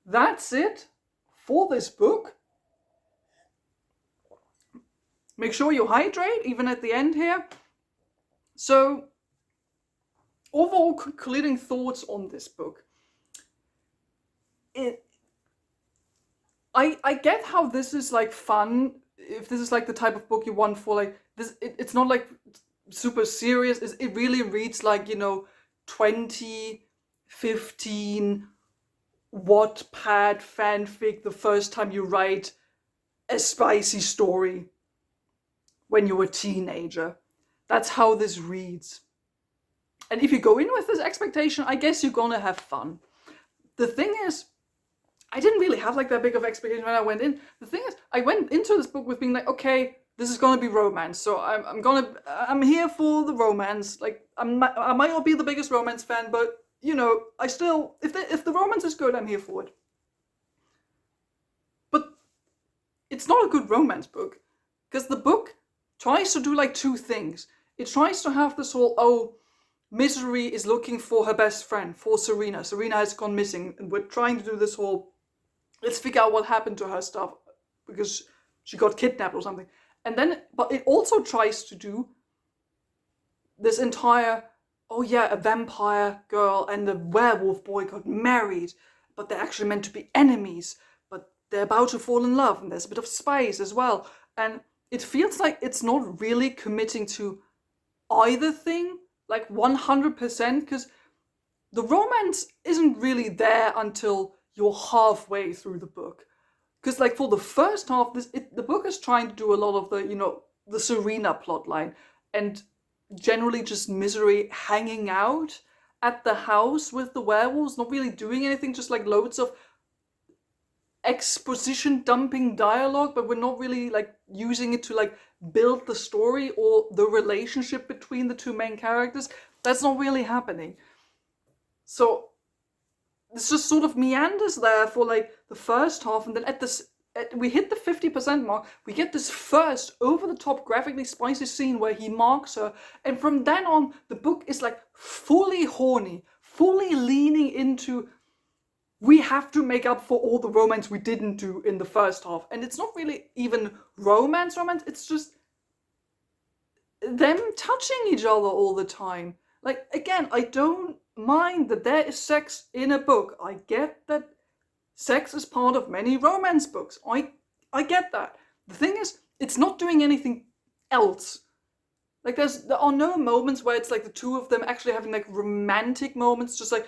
That's it for this book. Make sure you hydrate, even at the end here. So, overall concluding thoughts on this book. I get how this is fun, if this is the type of book you want for this. It's not super serious. It really reads 2015 Wattpad fanfic the first time you write a spicy story when you're a teenager. That's how this reads. And if you go in with this expectation, I guess you're gonna have fun. The thing is, I didn't really have like that big of expectation when I went in. The thing is, I went into this book with being like, okay, this is gonna be romance, so I'm here for the romance. Like I might not be the biggest romance fan, but you know, I still, if the romance is good, I'm here for it. But it's not a good romance book, because the book tries to do like two things. It tries to have this whole, oh, Misery is looking for her best friend, for Serena. Serena has gone missing, and we're trying to do this whole, let's figure out what happened to her stuff, because she got kidnapped or something. And then, but it also tries to do this entire, oh yeah, a vampire girl and the werewolf boy got married, but they're actually meant to be enemies, but they're about to fall in love, and there's a bit of spice as well. And it feels like it's not really committing to either thing, like 100%, because the romance isn't really there until you're halfway through the book. Because like for the first half, the book is trying to do a lot of the, you know, the Serena plotline, and generally just Misery hanging out at the house with the werewolves, not really doing anything, just like loads of exposition dumping dialogue, but we're not really like using it to like build the story or the relationship between the two main characters. That's not really happening. So it's just sort of meanders there for like the first half, and then we hit the 50% mark. We get this first over-the-top graphically spicy scene where he marks her, and from then on the book is like fully horny, fully leaning into, we have to make up for all the romance we didn't do in the first half. And it's not really even romance, it's just them touching each other all the time. Like, again, I don't mind that there is sex in a book. I get that sex is part of many romance books. I get that. The thing is, it's not doing anything else. Like, there are no moments where it's like the two of them actually having like romantic moments, just like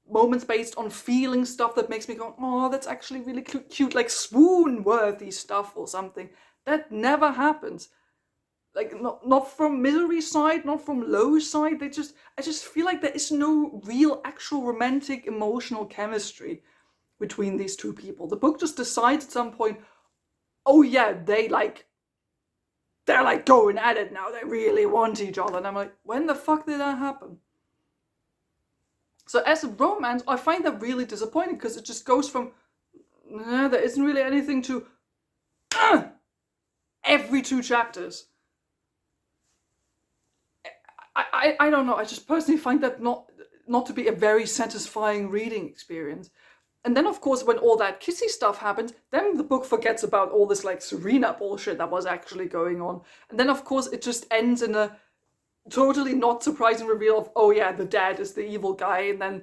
moments based on feeling stuff that makes me go, oh, that's actually really cute, like swoon-worthy stuff or something. That never happens. Like, not from Misery's side, not from Lo's side. I just feel like there is no real, actual romantic, emotional chemistry between these two people. The book just decides at some point, oh yeah, they're like going at it now. They really want each other. And I'm like, when the fuck did that happen? So as a romance, I find that really disappointing, because it just goes from, there isn't really anything to every 2 chapters. I don't know. I just personally find that not to be a very satisfying reading experience. And then, of course, when all that kissy stuff happens, then the book forgets about all this like Serena bullshit that was actually going on. And then, of course, it just ends in a totally not surprising reveal of, oh yeah, the dad is the evil guy, and then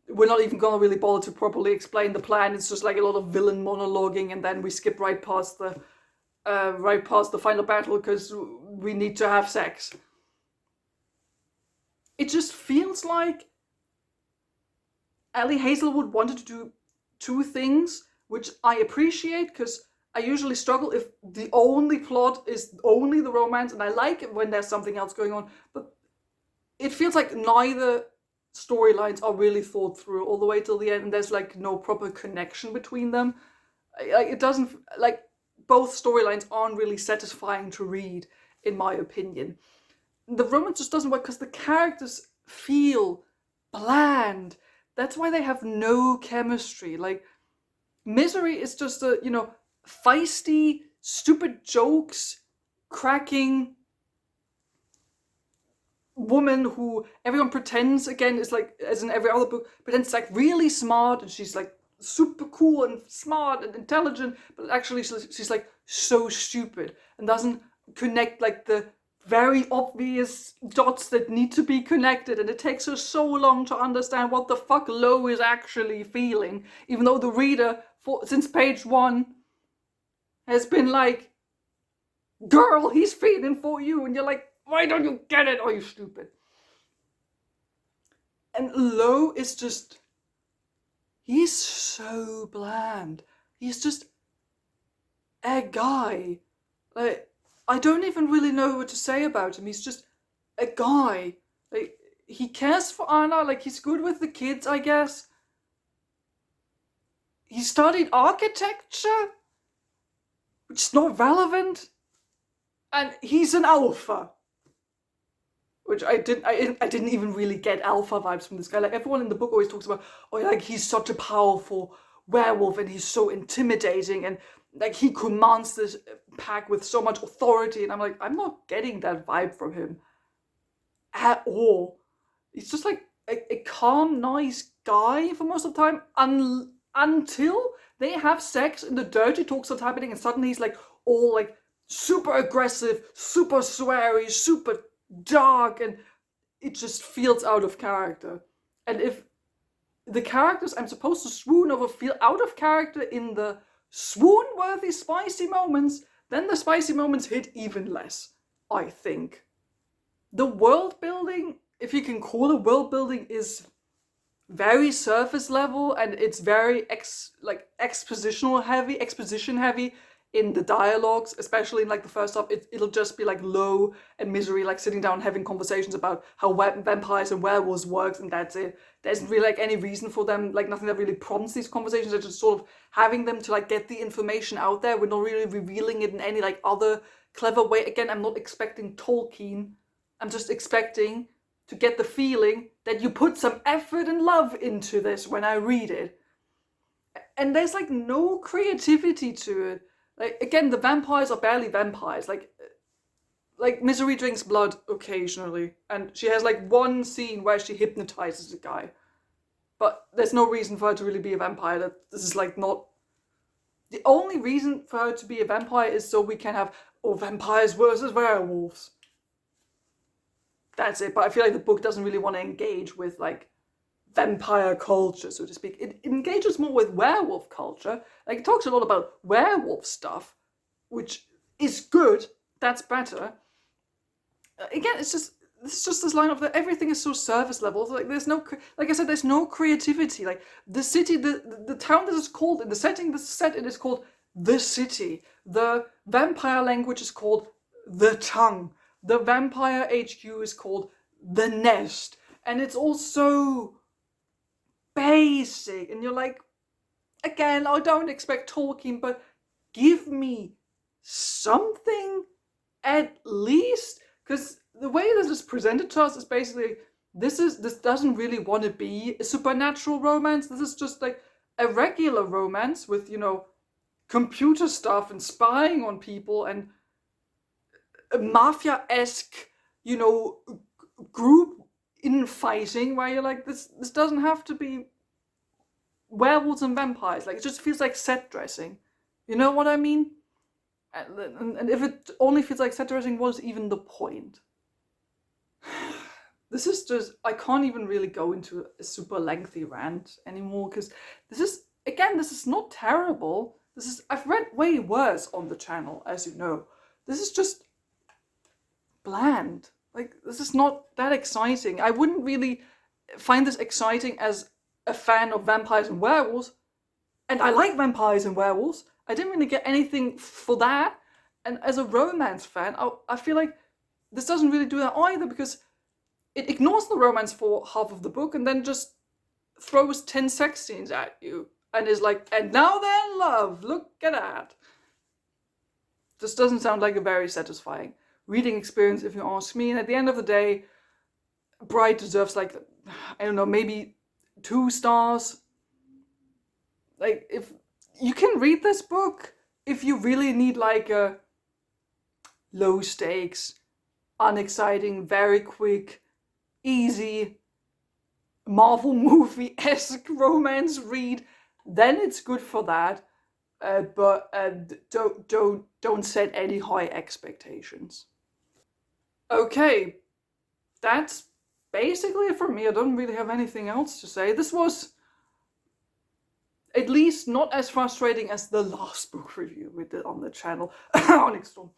we're not even gonna really bother to properly explain the plan. It's just like a lot of villain monologuing, and then we skip right past the final battle because we need to have sex. It just feels like Ali Hazelwood wanted to do 2 things, which I appreciate, because I usually struggle if the only plot is only the romance, and I like it when there's something else going on, but it feels like neither storylines are really thought through all the way till the end, and there's like no proper connection between them. Like, it doesn't, like, both storylines aren't really satisfying to read, in my opinion. The romance just doesn't work because the characters feel bland. That's why they have no chemistry. Like, Misery is just a, you know, feisty, stupid jokes, cracking woman who everyone pretends, again, is like, as in every other book, pretends like really smart, and she's like super cool and smart and intelligent, but actually she's like so stupid and doesn't connect like the very obvious dots that need to be connected, and it takes her so long to understand what the fuck Lo is actually feeling, even though the reader, since page 1, has been like, girl, he's feeling for you, and you're like, why don't you get it? Oh, you stupid. And Lo is just, he's so bland. He's just a guy. Like, I don't even really know what to say about him. He's just a guy. Like, he cares for Anna, like he's good with the kids, I guess. He studied architecture, which is not relevant. And he's an alpha. Which I didn't even really get alpha vibes from this guy. Like everyone in the book always talks about, oh, like he's such a powerful werewolf and he's so intimidating and like he commands this pack with so much authority. And I'm like, I'm not getting that vibe from him at all. He's just like a calm, nice guy for most of the time until they have sex and the dirty talk starts happening and suddenly he's like all like super aggressive, super sweary, super dark, and it just feels out of character. And if the characters I'm supposed to swoon over feel out of character in the swoon-worthy spicy moments, then the spicy moments hit even less, I think. The world building, if you can call it world building, is very surface level and it's very exposition heavy in the dialogues, especially in like the first half. It'll just be like Lo and Misery like sitting down having conversations about how vampires and werewolves works, and that's it. There isn't really like any reason for them, like nothing that really prompts these conversations. They're just sort of having them to like get the information out there. We're not really revealing it in any like other clever way. Again, I'm not expecting Tolkien. I'm just expecting to get the feeling that you put some effort and love into this when I read it. And there's like no creativity to it. Like again, the vampires are barely vampires. Like Misery drinks blood occasionally, and she has like one scene where she hypnotizes a guy. But there's no reason for her to really be a vampire. This is like not the only reason for her to be a vampire is so we can have vampires versus werewolves. That's it. But I feel like the book doesn't really want to engage with like vampire culture, so to speak. It engages more with werewolf culture. Like it talks a lot about werewolf stuff, which is good. That's better. Again, it's just this line of that everything is so surface level. Like there's no, like I said, there's no creativity. Like the city, the town that is called in the setting that's set, it is called the city. The vampire language is called the tongue. The vampire HQ is called the nest, and it's all so basic. And you're like, again, I don't expect Tolkien, but give me something at least, because the way this is presented to us is basically this doesn't really want to be a supernatural romance. This is just like a regular romance with, you know, computer stuff and spying on people and a mafia-esque, you know, group infighting where you're like, this doesn't have to be werewolves and vampires. Like it just feels like set dressing. You know what I mean? And if it only feels like set dressing, what is even the point? This is just, I can't even really go into a super lengthy rant anymore, because this is not terrible. I've read way worse on the channel, as you know. This is just bland. Like, this is not that exciting. I wouldn't really find this exciting as a fan of vampires and werewolves. And I like vampires and werewolves. I didn't really get anything for that. And as a romance fan, I feel like this doesn't really do that either, because it ignores the romance for half of the book and then just throws 10 sex scenes at you and is like, and now they're in love, look at that. This doesn't sound like a very satisfying reading experience, if you ask me. And at the end of the day, Bright deserves like, I don't know, maybe 2 stars. Like, if you can read this book if you really need like a low stakes, unexciting, very quick, easy Marvel movie-esque romance read, then it's good for that. But don't set any high expectations. Okay, that's basically it for me. I don't really have anything else to say. This was at least not as frustrating as the last book review we did on the channel, Onyx Storm.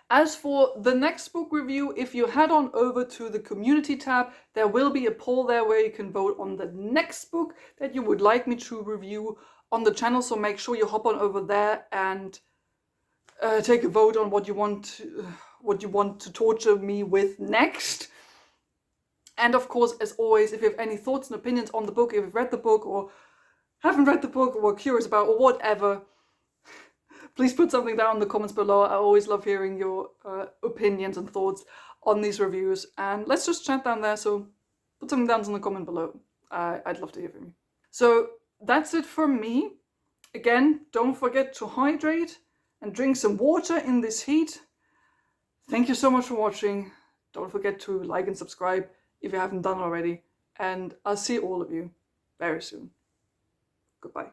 As for the next book review, if you head on over to the community tab, there will be a poll there where you can vote on the next book that you would like me to review on the channel. So make sure you hop on over there and take a vote on what you want to torture me with next. And of course, as always, if you have any thoughts and opinions on the book, if you've read the book or haven't read the book or are curious about or whatever, please put something down in the comments below. I always love hearing your opinions and thoughts on these reviews. And let's just chat down there. So put something down in the comment below. I'd love to hear from you. So that's it from me. Again, don't forget to hydrate and drink some water in this heat. Thank you so much for watching. Don't forget to like and subscribe if you haven't done already. And I'll see all of you very soon. Goodbye.